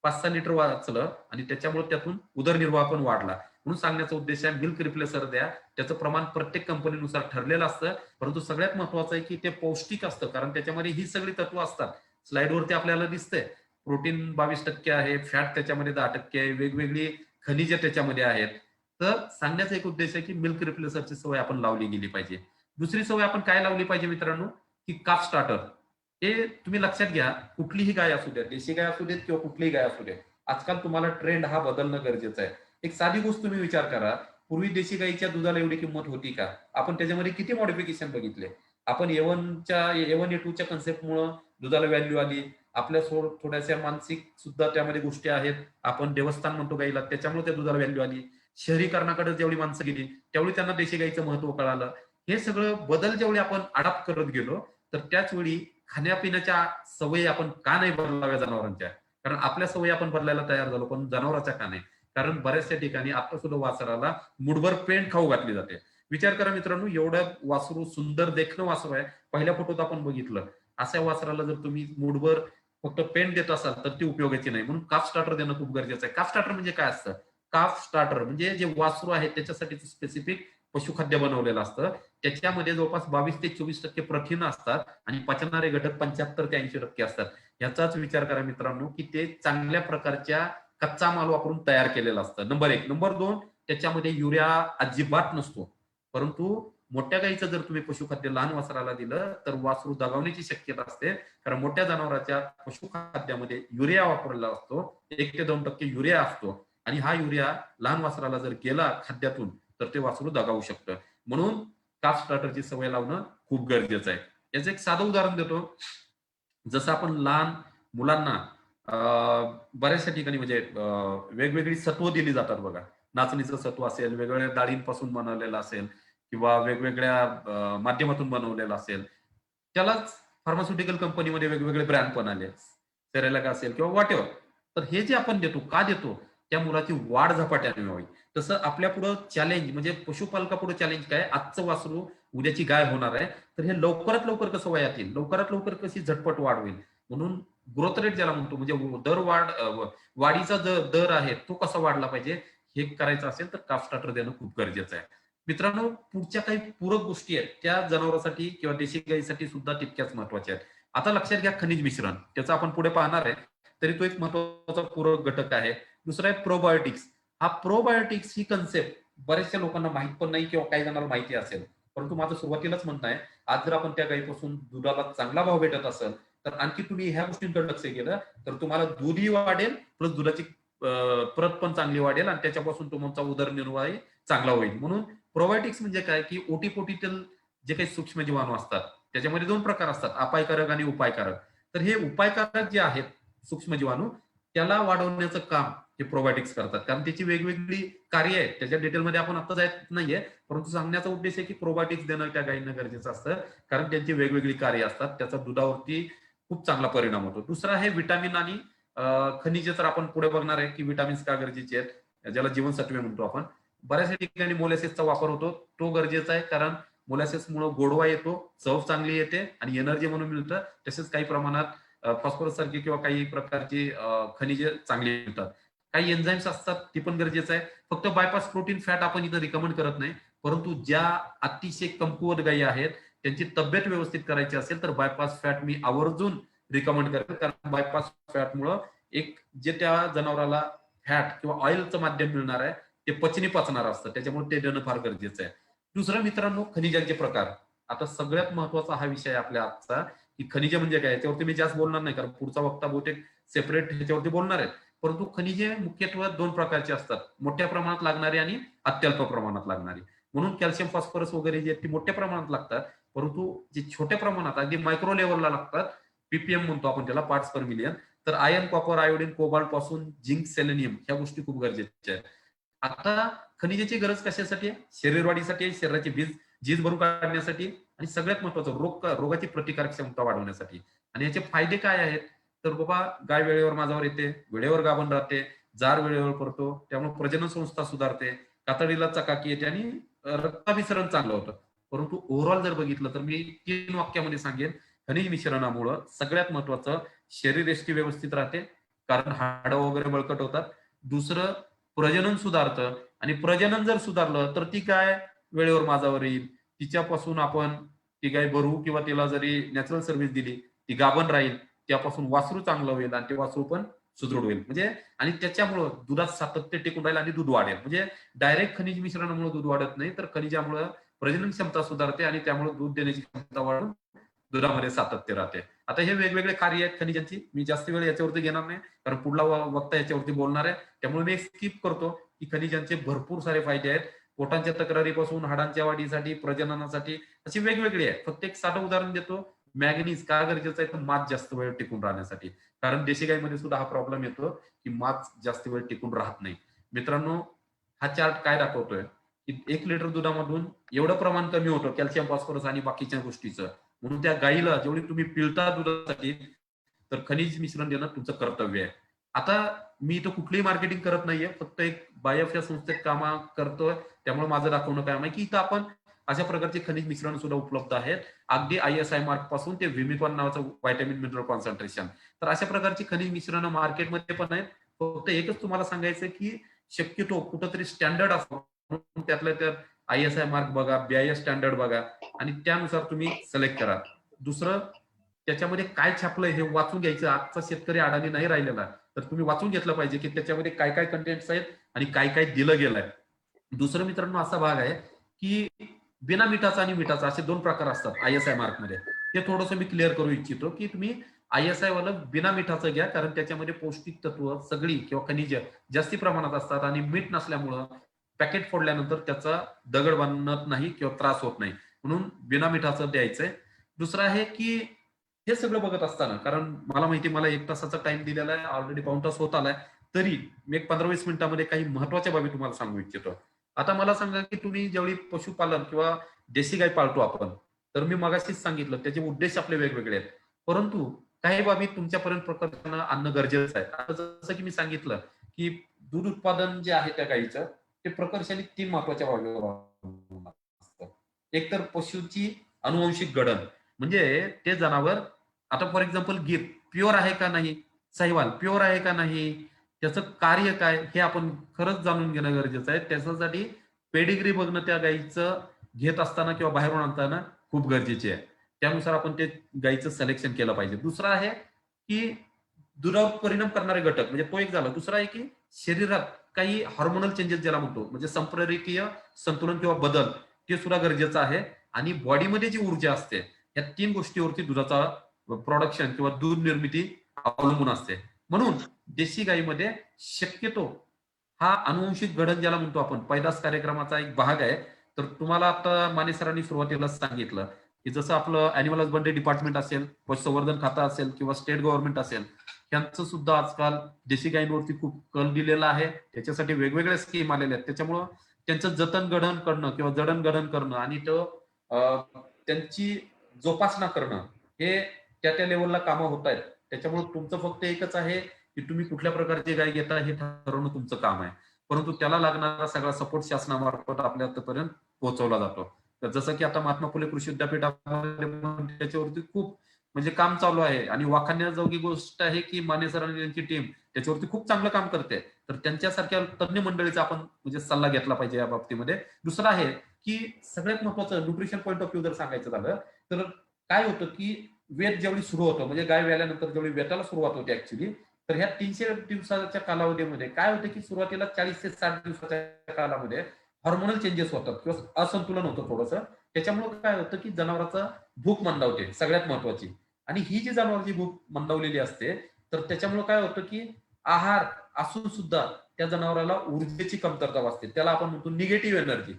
5-6 लिटर वाचलं आणि त्याच्यामुळे त्यातून उदरनिर्वाह पण वाढला. म्हणून सांगण्याचा उद्देश आहे मिल्क रिप्लेसर द्या. त्याचं प्रमाण प्रत्येक कंपनीनुसार ठरलेलं असतं, परंतु सगळ्यात महत्वाचं आहे की ते पौष्टिक असतं, कारण त्याच्यामध्ये ही सगळी तत्व असतात. स्लाइडवरती आपल्याला दिसतंय प्रोटीन 22% आहे, फॅट त्याच्यामध्ये 10% आहे, वेगवेगळी खनिजे त्याच्यामध्ये आहेत. तर सांगण्याचा एक उद्देश आहे की मिल्क रिप्लेसरची सवय आपण लावली गेली पाहिजे. दुसरी सवय आपण काय लावली पाहिजे मित्रांनो, की काफ स्टार्टर. हे तुम्ही लक्षात घ्या, कुठलीही गाय असू द्या, देशी गाय असू देत किंवा कुठलीही गाय असू दे, आजकाल तुम्हाला ट्रेंड हा बदलणं गरजेचं आहे. एक साधी गोष्ट तुम्ही विचार करा, पूर्वी देशी गाईच्या दुधाला एवढी किंमत होती का? आपण त्याच्यामध्ये किती मॉडिफिकेशन बघितले. आपण A1 A2च्या कन्सेप्टमुळे दुधाला व्हॅल्यू आली. आपल्या थोड्याशा मानसिक सुद्धा त्यामध्ये गोष्टी आहेत. आपण देवस्थान म्हणतो गाईला, त्याच्यामुळे त्या दुधाला व्हॅल्यू आली. शहरीकरणाकडे जेवढी माणसं गेली त्यावेळी त्यांना देशी गाईचं महत्व कळालं. हे सगळं बदल जेवढे आपण अडॉप्ट करत गेलो, तर त्याच वेळी खाण्यापिण्याच्या सवयी आपण का नाही बदलाव्या जनावरांच्या? कारण आपल्या सवयी आपण बदलायला तयार झालो, पण जनावरांच्या का नाही? कारण बऱ्याचशा ठिकाणी आता सुद्धा वासराला मुठभर पेंट खाऊ घातली जाते. विचार करा मित्रांनो, एवढं वासरू सुंदर देखणं वासरू आहे. पहिल्या फोटोत आपण बघितलं, अशा वासराला जर तुम्ही मुठभर फक्त पेंट देत असाल तर ती उपयोगाची नाही. म्हणून काफ स्टार्टर देणं खूप गरजेचं आहे. काफ स्टार्टर म्हणजे काय असतं? काफ स्टार्टर म्हणजे जे वासरू आहे त्याच्यासाठी स्पेसिफिक पशुखाद्य बनवलेलं असतं. त्याच्यामध्ये जवळपास 22 ते 24% प्रथिनं असतात आणि पचनारे घटक 75 ते 80% असतात. याचाच विचार करा मित्रांनो, की ते चांगल्या प्रकारच्या कच्चा माल वापरून तयार केलेलं असतं. नंबर 1. नंबर 2, त्याच्यामध्ये युरिया अजिबात नसतो. परंतु मोठ्या गाईचं जर तुम्ही पशुखाद्य लहान वासराला दिलं तर वासरू दगावण्याची शक्यता असते, कारण मोठ्या जनावरांच्या पशुखाद्यामध्ये युरिया वापरलेला असतो. 1 ते 2% युरिया असतो आणि हा युरिया लहान वासराला जर गेला खाद्यातून तर ते वासरू दगावू शकतं. म्हणून काफ स्टार्टरची सवय लावणं खूप गरजेचं आहे. याचं एक साधं उदाहरण देतो. जसं आपण लहान मुलांना बऱ्याचशा ठिकाणी म्हणजे वेगवेगळी सत्व दिली जातात बघा. नाचणीचं सत्व असेल, वेगवेगळ्या डाळींपासून बनवलेलं असेल किंवा वेगवेगळ्या माध्यमातून बनवलेलं असेल. त्यालाच फार्मास्युटिकल कंपनीमध्ये वेगवेगळे ब्रँड पण आले. सेरेलॅक असेल किंवा व्हॉटएव्हर. तर हे जे आपण देतो, का देतो? त्या मुलाची वाढ झपाट्याने व्हावी. तसं आपल्या पुढं चॅलेंज म्हणजे पशुपालकापुढे चॅलेंज काय? आजचं वासरू उद्याची गाय होणार आहे. तर हे लवकरात लवकर कसं वयात येईल? लवकरात लवकर कशी झटपट वाढ होईल? म्हणून ग्रोथ रेट ज्याला म्हणतो म्हणजे वाढीचा दर आहे तो कसा वाढला पाहिजे, हे करायचं असेल तर काफ स्टार्टर देणं खूप गरजेचं आहे. मित्रांनो, पुढच्या काही पूरक गोष्टी आहेत त्या जनावरांसाठी किंवा देशी गाईसाठी सुद्धा तितक्याच महत्वाच्या आहेत. आता लक्षात घ्या खनिज मिश्रण, त्याचं आपण पुढे पाहणार आहे, तरी तो एक महत्वाचा पूरक घटक आहे. दुसरा आहे प्रोबायोटिक्स. हा प्रोबायोटिक्स ही कन्सेप्ट बऱ्याचशा लोकांना माहित पण नाही किंवा काही जणांना माहिती असेल, परंतु माझं सुरुवातीलाच म्हणणं आहे, आज जर आपण त्या गाईपासून दुधाला चांगला भाव भेटत असेल तर आणखी तुम्ही ह्या गोष्टींकडे लक्ष केलं तर तुम्हाला दूधही वाढेल, प्लस दुधाची प्रत पण चांगली वाढेल आणि त्याच्यापासून तुमचा उदरनिर्वाहही चांगला होईल. म्हणून प्रोबायोटिक्स म्हणजे काय, की ओटीपोटीतील जे काही सूक्ष्म जीवाणू असतात त्याच्यामध्ये 2 प्रकार असतात, अपायकारक आणि उपायकारक. तर हे उपायकारक जे आहेत सूक्ष्म जीवाणू, त्याला वाढवण्याचं काम हे प्रोबायोटिक्स करतात, कारण त्याची वेगवेगळी कार्य आहेत. त्याच्या डिटेलमध्ये आपण आता जायचं नाहीये, परंतु सांगण्याचा उद्देश आहे की प्रोबायोटिक्स देणं त्या गायींना गरजेचं असतं, कारण त्यांची वेगवेगळी कार्य असतात. त्याचा दुधावरती खूप चांगला परिणाम होतो. दुसरा आहे व्हिटॅमिन आणि खनिजे. तर आपण पुढे बघणार आहे की व्हिटॅमिन्स का गरजेचे आहेत, ज्याला जीवनसत्वे म्हणतो आपण. बऱ्याचशा ठिकाणी मोलॅसिसचा वापर होतो, तो गरजेचा आहे, कारण मोलॅसिसमुळे गोडवा येतो, चव चांगली येते आणि एनर्जी म्हणून मिळतं. तसेच काही प्रमाणात फॉस्फरस सारखी किंवा काही प्रकारची खनिजे चांगली मिळतात. काही एन्झाईम्स असतात, ती पण गरजेचं आहे. फक्त बायपास प्रोटीन फॅट आपण इथं रिकमेंड करत नाही, परंतु ज्या अतिशय कमकुवत गायी आहेत त्यांची तब्येत व्यवस्थित करायची असेल तर बायपास फॅट मी आवर्जून रिकमेंड करेल, कारण बायपास फॅटमुळं एक जे त्या जनावराला फॅट किंवा ऑइलचं माध्यम मिळणार आहे ते पचनी पचणार असतं, त्याच्यामुळे ते देणं फार गरजेचं आहे. दुसरं मित्रांनो, खनिजांचे प्रकार. आता सगळ्यात महत्वाचा हा विषय आपल्या आजचा, की खनिजे म्हणजे काय, याच्यावरती मी जास्त बोलणार नाही, कारण पुढचा वक्ता बहुतेक सेपरेट ह्याच्यावरती बोलणार आहे. परंतु खनिजे मुख्यत्वे 2 प्रकारची असतात, मोठ्या प्रमाणात लागणारी आणि अत्यल्प प्रमाणात लागणारी. म्हणून कॅल्शियम, फॉस्फरस वगैरे जे ती मोठ्या प्रमाणात लागतात, परंतु जे छोट्या प्रमाणात अगदी मायक्रो लेव्हलला लागतात, पीपीएम म्हणतो आपण त्याला, पार्ट्स पर मिलियन, तर आयर्न, कॉपर, आयोडीन, कोबाल्ट पासून झिंक, सेलेनियम ह्या गोष्टी खूप गरजेच्या आहेत. आता खनिजाची गरज कशासाठी आहे? शरीरवाढीसाठी आहे, शरीराची झीज भरून काढण्यासाठी आणि सगळ्यात महत्वाचं रोगाची प्रतिकारक क्षमता वाढवण्यासाठी. आणि याचे फायदे काय आहेत? तर बाबा, गाय वेळेवर माझ्यावर येते, वेळेवर गाभण राहते, जार वेळेवर पडतो, त्यामुळे प्रजनन संस्था सुधारते, कातडीला चकाकी येते आणि रक्ताभिसरण चांगलं होतं. परंतु ओव्हरऑल जर बघितलं तर मी 3 वाक्यामध्ये सांगेन, खनिज मिश्रणामुळं सगळ्यात महत्वाचं शरीर यष्टी व्यवस्थित राहते, कारण हाडं वगैरे बळकट होतात. दुसरं प्रजनन सुधारतं आणि प्रजनन जर सुधारलं तर ती गाय वेळेवर माझावर येईल. तिच्यापासून आपण ती गाय भरवू किंवा तिला जरी नॅचरल सर्व्हिस दिली, ती गाभण राहील. त्यापासून वासरू चांगलं होईल आणि ते वासरू पण सुदृढ होईल. म्हणजे आणि त्याच्यामुळं दुधात सातत्य टिकून राहील आणि दूध वाढेल. म्हणजे डायरेक्ट खनिज मिश्रणामुळे दूध वाढत नाही, तर खनिजामुळे प्रजनन क्षमता सुधारते आणि त्यामुळे दूध देण्याची क्षमता वाढून दुधामध्ये सातत्य राहते. आता हे वेगवेगळे कार्य आहेत खनिजांची. मी जास्त वेळ याच्यावरती घेणार नाही, कारण पुढला वक्ता याच्यावरती बोलणार आहे. त्यामुळे मी स्किप करतो की खनिजांचे भरपूर सारे फायदे आहेत. पोटांच्या तक्रारीपासून हाडांच्या वाढीसाठी, प्रजननासाठी असे वेगवेगळे आहेत. फक्त एक साधं उदाहरण देतो. मॅग्नीज का गरजेचं आहे तर मांस जास्त वेळ टिकून राहण्यासाठी. कारण देशी गाईमध्ये सुद्धा हा प्रॉब्लेम येतो की मांस जास्त वेळ टिकून राहत नाही. मित्रांनो, हा चार्ट काय दाखवतोय की 1 लिटर दुधामधून एवढं प्रमाण कमी होतं कॅल्शियम, फॉस्फरस आणि बाकीच्या गोष्टीचं. म्हणून त्या गाईला जेवढी तुम्ही पिळता दुधासाठी तर खनिज मिश्रण देणं तुमचं कर्तव्य आहे. आता मी इथं कुठलीही मार्केटिंग करत नाहीये, फक्त एक बायफ या संस्थेत काम करतोय. त्यामुळे माझं दाखवणं काम आहे की इथं आपण अशा प्रकारचे खनिज मिश्रण सुद्धा उपलब्ध आहेत. अगदी ISI मार्क पासून ते व्हिमिकॉन नावाचं व्हिटॅमिन मिनरल कॉन्सन्ट्रेशन. तर अशा प्रकारची खनिज मिश्रण मार्केटमध्ये पण आहेत. फक्त एकच तुम्हाला सांगायचं की शक्यतो कुठंतरी स्टँडर्ड असावं, त्यातल्या त्यात ISI मार्क बघा, BIS स्टँडर्ड बघा आणि त्यानुसार तुम्ही सिलेक्ट करा. दुसरं, त्याच्यामध्ये काय छापलंय हे वाचून घ्यायचं. आजचा शेतकरी अडाणी नाही राहिलेला, तर तुम्ही वाचून घेतलं पाहिजे की त्याच्यामध्ये काय काय कंटेंट्स आहेत आणि काय काय दिलं गेलंय. दुसरं मित्रांनो असा भाग आहे की बिना मिठाचा आणि मिठाचा असे 2 प्रकार असतात ISI मार्कमध्ये. हे थोडंसं मी क्लिअर करू इच्छितो की तुम्ही ISI वालं बिना मिठाचं घ्या, कारण त्याच्यामध्ये पौष्टिक तत्व सगळी किंवा खनिज जास्ती प्रमाणात असतात आणि मीठ नसल्यामुळं पॅकेट फोडल्यानंतर त्याचा दगड बनत नाही किंवा त्रास होत नाही. म्हणून बिना मिठाचं द्यायचंय. दुसरं आहे की हे सगळं बघत असताना, कारण मला माहिती मला 1 तासाचा टाइम दिलेला आहे, ऑलरेडी पाऊण तास होत आलाय, तरी मी एक 15-20 मिनिटांमध्ये काही महत्वाच्या बाबी तुम्हाला सांगू इच्छितो. आता मला सांगा की तुम्ही ज्यावेळी पशुपालन किंवा देशी गाय पाळतो आपण, तर मी मगाशीच सांगितलं त्याचे उद्देश आपले वेगवेगळे आहेत. परंतु काही बाबी तुमच्यापर्यंत प्रकरण आणणं गरजेचं आहे. आता जसं की मी सांगितलं की दूध उत्पादन जे आहे त्या गायीचं, ते प्रकर्षाने 3 महत्वाच्या बाबीवर अवलंबून असतं. एक तर पशुची अनुवंशिक घडण, म्हणजे ते जनावर, आता फॉर एक्झाम्पल गीर प्युअर आहे का नाही, साहिवाल प्युअर आहे का नाही, त्याचं कार्य काय हे आपण खरंच जाणून घेणं गरजेचं आहे. त्याच्यासाठी पेडिग्री बघणं त्या गायीचं घेत असताना किंवा बाहेरून आणताना खूप गरजेचे आहे. त्यानुसार आपण ते गायीचं सिलेक्शन केलं पाहिजे. दुसरं आहे की दुधावर परिणाम करणारे घटक, म्हणजे तो एक झाला. दुसरा आहे की शरीरात काही हार्मोनल चेंजेस ज्याला म्हणतो, म्हणजे संप्रेरकीय संतुलन किंवा बदल, ते सुद्धा गरजेचं आहे. आणि बॉडीमध्ये जी ऊर्जा असते या 3 गोष्टीवरती दुधाचा प्रोडक्शन किंवा दूध निर्मिती अवलंबून असते. म्हणून देशी गायीमध्ये शक्यतो हा अनुवंशिक घडण ज्याला म्हणतो आपण, पैदास कार्यक्रमाचा एक भाग आहे. तर तुम्हाला आता माने सरांनी सुरुवातीलाच सांगितलं की जसं आपलं अॅनिमल हजबंडरी डिपार्टमेंट असेल, पशुसंवर्धन खातं असेल किंवा स्टेट गव्हर्नमेंट असेल, यांचं सुद्धा आजकाल देशी गायींवरती खूप कल दिलेला आहे. त्याच्यासाठी वेगवेगळ्या स्कीम आलेल्या आहेत. त्याच्यामुळं त्यांचं जतन गडण करणं किंवा जडणघडण करणं आणि त्यांची जोपासना करणं, हे त्या त्या लेवलला कामं होत आहेत. त्याच्यामुळे तुमचं फक्त एकच आहे की तुम्ही कुठल्या प्रकारची गाय घेता हे ठरवणं तुमचं काम आहे. परंतु त्याला लागणारा सगळा सपोर्ट शासनामार्फत आपल्या आतापर्यंत पोहोचवला जातो. तर जसं की आता महात्मा फुले कृषी विद्यापीठामध्ये त्याच्यावरती खूप म्हणजे काम चालू आहे आणि वाखाणण्याजोगी गोष्ट आहे की माने सरांनी त्यांची टीम त्याच्यावरती खूप चांगलं काम करते. तर त्यांच्यासारख्या तज्ञ मंडळीचा आपण म्हणजे सल्ला घेतला पाहिजे या बाबतीमध्ये. दुसरं आहे की सगळ्यात महत्वाचं न्यूट्रिशन पॉईंट ऑफ व्ह्यू जर सांगायचं झालं तर काय होतं की वेत ज्यावेळी सुरू होतं, म्हणजे गाय व्याल्यानंतर ज्यावेळी वेताला सुरुवात होते ऍक्च्युली, तर ह्या 300 दिवसाच्या कालावधीमध्ये काय होतं की सुरुवातीला 40 ते 60 दिवसाच्या कालामध्ये हॉर्मोनल चेंजेस होतात किंवा असंतुलन होतं थोडंसं. त्याच्यामुळे काय होतं की जनावराचा भूक मंदावते सगळ्यात महत्वाची. आणि ही जी जनावरांची भूक मंदावलेली असते, तर त्याच्यामुळे काय होतं की आहार असून सुद्धा त्या जनावराला ऊर्जेची कमतरता भासते. त्याला आपण म्हणतो निगेटिव्ह एनर्जी.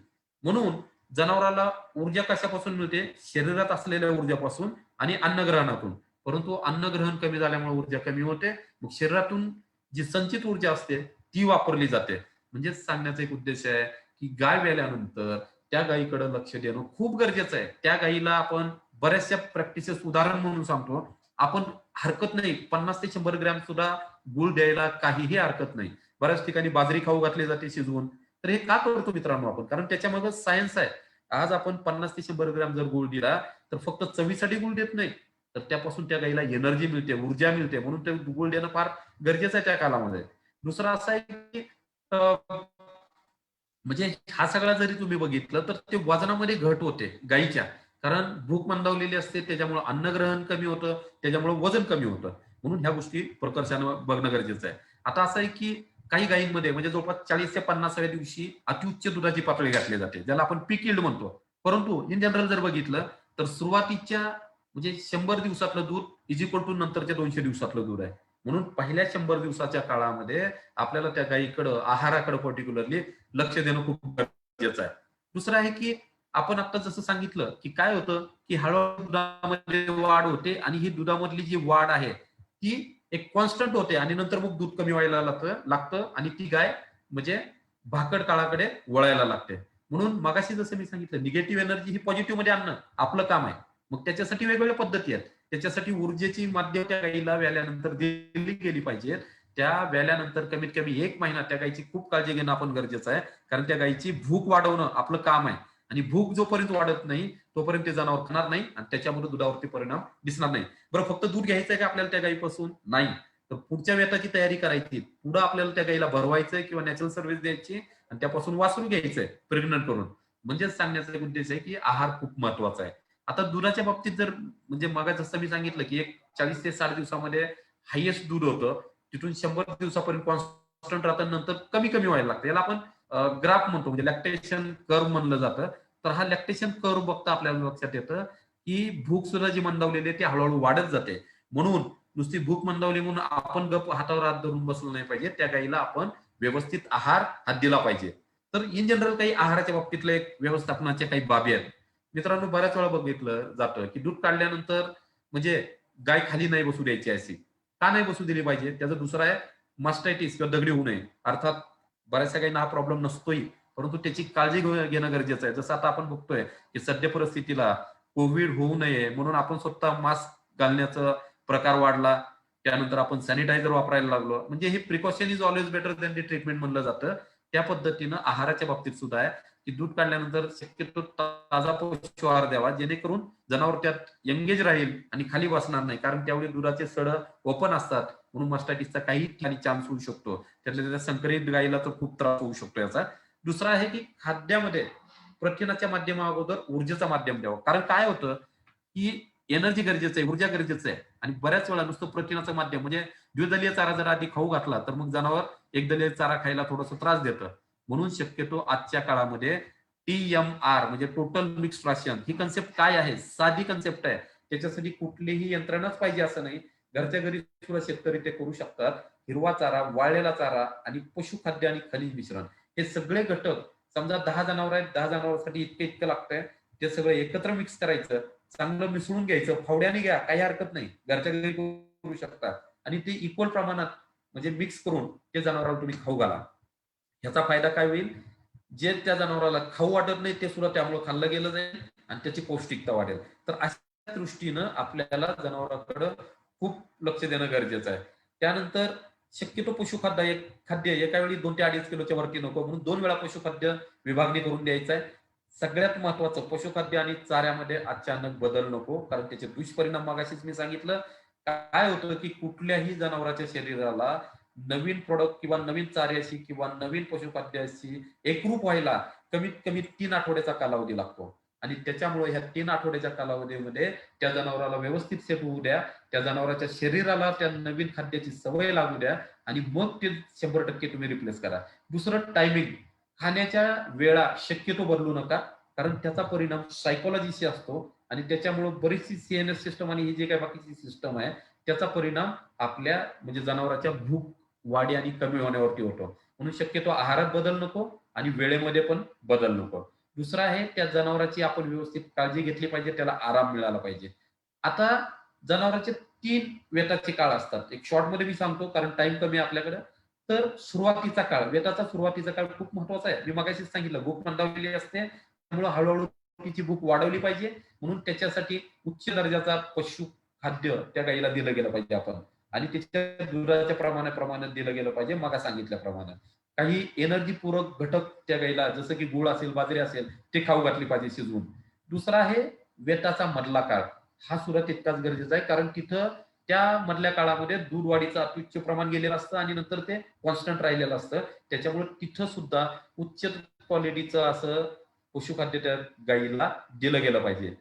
म्हणून जनावराला ऊर्जा कशापासून मिळते? शरीरात असलेल्या ऊर्जापासून आणि अन्नग्रहणातून. परंतु अन्नग्रहण कमी झाल्यामुळे ऊर्जा कमी होते. मग शरीरातून जी संचित ऊर्जा असते ती वापरली जाते. म्हणजेच सांगण्याचा एक उद्देश आहे की गाय व्याल्यानंतर त्या गायीकडे लक्ष देणं खूप गरजेचं आहे. त्या गायीला आपण बऱ्याचशा प्रॅक्टिसेस उदाहरण म्हणून सांगतो. आपण हरकत नाही 50 ते 100 ग्रॅम सुद्धा गुळ द्यायला काहीही हरकत नाही. बऱ्याच ठिकाणी बाजरी खाऊ घातली जाते शिजवून. तर हे का करतो मित्रांनो आपण? कारण त्याच्यामध्ये सायन्स आहे. आज आपण 50 ते 100 ग्रॅम जर गुळ दिला तर फक्त चवीसाठी गुळ देत नाही, तर त्यापासून त्या गाईला एनर्जी मिळते, ऊर्जा मिळते, म्हणून ते गुळ देणं फार गरजेचं आहे त्या कालामध्ये. दुसरं असं आहे की म्हणजे हा सगळा जरी तुम्ही बघितलं तर ते वजनामध्ये घट होते गाईच्या, कारण भूक मंदावलेली असते, त्याच्यामुळे अन्नग्रहण कमी होतं, त्याच्यामुळे वजन कमी होतं. म्हणून ह्या गोष्टी प्रकर्षानं बघणं गरजेचं आहे. आता असं आहे की काही गायींमध्ये म्हणजे जवळपास 40 ते 50व्या दिवशी अतिउच्च दुधाची पातळी गाठली जाते, ज्याला आपण पीक यील्ड म्हणतो. परंतु इन जनरल जर बघितलं तर सुरुवातीच्या म्हणजे 100 दिवसातलं दूध इज इक्वल टू नंतरच्या 200 दिवसातलं दूध आहे. म्हणून पहिल्या 100 दिवसाच्या काळामध्ये आपल्याला त्या गायीकडं आहाराकडे पर्टिक्युलरली लक्ष देणं खूप गरजेचं आहे. दुसरं आहे की आपण आता जसं सांगितलं की काय होतं की हळूहळू दुधामध्ये वाढ होते आणि ही दुधामधली जी वाढ आहे ती एक कॉन्स्टंट होते आणि नंतर मग दूध कमी व्हायला लागतं आणि ती गाय म्हणजे भाकड काळाकडे वळायला लागते. म्हणून मगाशी जसं मी सांगितलं निगेटिव्ह एनर्जी ही पॉझिटिव्ह मध्ये आणणं आपलं काम आहे. मग त्याच्यासाठी वेगवेगळ्या पद्धती आहेत. त्याच्यासाठी ऊर्जेची माध्यम त्या गाईला व्याल्यानंतर दिली गेली पाहिजे. त्या व्याल्यानंतर कमीत कमी 1 महिना त्या गायीची खूप काळजी घेणं आपण गरजेचं आहे, कारण त्या गायीची भूक वाढवणं आपलं काम आहे. आणि भूक जोपर्यंत वाढत नाही तोपर्यंत ते जनावर खाणार नाही आणि त्याच्यामुळे दुधावरती परिणाम दिसणार नाही. बरं, फक्त दूध घ्यायचंय का आपल्याला त्या गायीपासून? नाही. तर पुढच्या वेताची तयारी करायची, पुढे आपल्याला त्या गायीला भरवायचंय किंवा नॅचरल सर्व्हिस द्यायची आणि त्यापासून वासरू घ्यायचंय प्रेग्नंट करून. म्हणजेच सांगण्याचा एक उद्देश आहे की आहार खूप महत्वाचा आहे. आता दुधाच्या बाबतीत जर म्हणजे मग जसं मी सांगितलं की एक 40 ते 60 दिवसामध्ये हायेस्ट दूध होतं, तिथून 100 दिवसापर्यंत कॉन्स्टंट राहतं, नंतर कमी कमी व्हायला लागतं. याला आपण ग्राफ म्हणतो, म्हणजे लॅक्टेशन कर्व म्हणलं जातं. तर हा लॅक्टेशन कर्व बघता आपल्याला लक्षात येतं की भूक सुद्धा जी मंदावलेली आहे ती हळूहळू वाढत जाते. म्हणून नुसती भूक मंदावली म्हणून आपण गप हातावर हात धरून बसलं नाही पाहिजे, त्या गाईला आपण व्यवस्थित आहार हात दिला पाहिजे. तर इन जनरल काही आहाराच्या बाबतीतल्या एक व्यवस्थापनाच्या काही बाबी आहेत. मित्रांनो, बऱ्याच वेळा बघितलं जातं की दूध काढल्यानंतर म्हणजे गाय खाली नाही बसू द्यायची, अशी का नाही बसू दिली पाहिजे? त्याचं दुसरं आहे मास्टायटिस किंवा दगडी होऊ नये. अर्थात बऱ्याचशा गायींना हा प्रॉब्लेम नसतोही, परंतु त्याची काळजी घेणं गरजेचं आहे. जसं आता आपण बघतोय की सध्या परिस्थितीला कोविड होऊ नये म्हणून आपण स्वतः मास्क घालण्याचा प्रकार वाढला, त्यानंतर आपण सॅनिटायझर वापरायला लागलो. म्हणजे हे precaution is always better than the treatment म्हणलं जातं. त्या पद्धतीनं आहाराच्या बाबतीत सुद्धा आहे की दूध काढल्यानंतर शक्यतो ताजा पशु आहार द्यावा, जेणेकरून जनावर त्यात एंगेज राहील आणि खाली बसणार नाही, कारण त्यावेळी दुधाचे सड ओपन असतात. म्हणून मास्टायटिसचा काही ठिकाणी चान्स होऊ शकतो. त्यातल्या संकरित गायीला तर खूप त्रास होऊ शकतो याचा. दुसरा आहे की खाद्यामध्ये प्रथिनाच्या माध्यमा अगोदर ऊर्जेचा माध्यम द्यावं, कारण काय होतं की एनर्जी गरजेचं आहे, ऊर्जा गरजेचं आहे. आणि बऱ्याच वेळा नुसतं प्रथिनाचं माध्यम म्हणजे द्विदलीय चारा जर आधी खाऊ घातला तर मग जनावर एकदलीय चारा खायला थोडंसं त्रास देतं. म्हणून शक्यतो आजच्या काळामध्ये TMR म्हणजे टोटल मिक्स राशन ही कन्सेप्ट काय आहे? साधी कन्सेप्ट आहे. त्याच्यासाठी कुठलीही यंत्रणाच पाहिजे असं नाही. घरच्या घरी सुद्धा शेतकरी ते करू शकतात. हिरवा चारा, वाळलेला चारा आणि पशुखाद्य आणि खनिज मिश्रण हे सगळे घटक, समजा 10 जनावर आहेत, 10 जनावरांसाठी इतकं लागतंय, ते सगळं एकत्र मिक्स करायचं, चांगलं मिसळून घ्यायचं, फावड्याने घ्या, काही हरकत नाही, घरच्या घरी करू शकता आणि ते इक्वल प्रमाणात म्हणजे मिक्स करून ते जनावराला तुम्ही खाऊ घाला. ह्याचा फायदा काय होईल? जे त्या जनावराला खाऊ वाटत नाही ते सुद्धा त्यामुळे खाल्लं गेलं जाईल आणि त्याची पौष्टिकता वाढेल. तर अशा दृष्टीनं आपल्याला जनावरांकडे खूप लक्ष देणं गरजेचं आहे. त्यानंतर शक्यतो खाद्य एका वेळी 2 ते 2.5 किलोच्या वरती नको, म्हणून 2 वेळा पशुखाद्य विभागणी करून द्यायचं आहे. सगळ्यात महत्वाचं, पशुखाद्य आणि चाऱ्यामध्ये अचानक बदल नको, कारण त्याचे दुष्परिणाम मगाशीच मी सांगितलं. काय होतं की कुठल्याही जनावराच्या शरीराला नवीन प्रोडक्ट किंवा नवीन चाऱ्याशी किंवा नवीन पशुखाद्याशी एकरूप व्हायला कमीत कमी 3 आठवड्याचा कालावधी लागतो आणि त्याच्यामुळे ह्या 3 आठवड्याच्या कालावधीमध्ये त्या जनावराला व्यवस्थित सेट होऊ द्या, त्या जनावराच्या शरीराला त्या नवीन खाद्याची सवय लागू द्या आणि मग ते 100% तुम्ही रिप्लेस करा. दुसरं, टायमिंग, खाण्याच्या वेळा शक्यतो बदलू नका, कारण त्याचा परिणाम सायकोलॉजीशी असतो आणि त्याच्यामुळे बरीचशी CNS सिस्टम आणि ही जी काही बाकीची सिस्टम आहे त्याचा परिणाम आपल्या म्हणजे जनावराच्या भूक वाढी आणि कमी होण्यावरती होतो. म्हणून शक्यतो आहारात बदल नको आणि वेळेमध्ये पण बदल नको. दुसरा आहे, त्या जनावराची आपण व्यवस्थित काळजी घेतली पाहिजे, त्याला आराम मिळाला पाहिजे. आता जनावरांचे 3 वेताचे काळ असतात. एक शॉर्ट मध्ये मी सांगतो कारण टाइम कमी आहे आपल्याकडे. तर सुरुवातीचा काळ, वेताचा सुरुवातीचा काळ खूप महत्वाचा आहे. मी मगाशीच सांगितलं, भूक मंदावलेली असते, त्यामुळे हळूहळू तिची भूक वाढवली पाहिजे. म्हणून त्याच्यासाठी उच्च दर्जाचा पशु खाद्य त्या गाईला दिलं गेलं पाहिजे आपण आणि त्याच्या दुधाच्या प्रमाणात दिलं गेलं पाहिजे. मग सांगितल्याप्रमाणे काही एनर्जी पूरक घटक त्या गाईला, जसं की गुळ असेल, बाजरी असेल, ते खाऊ घातली पाहिजे शिजवून. दुसरा आहे वेताचा मधला काळ. हा सुद्धा तितकाच गरजेचा आहे, कारण तिथं त्या मधल्या काळामध्ये दूध वाढीचं अत्युच्च प्रमाण गेलेलं असतं आणि नंतर ते कॉन्स्टंट राहिलेलं असतं. त्याच्यामुळे तिथं सुद्धा उच्च क्वालिटीचं असं पशुखाद्य त्या गायीला दिलं गेलं पाहिजे.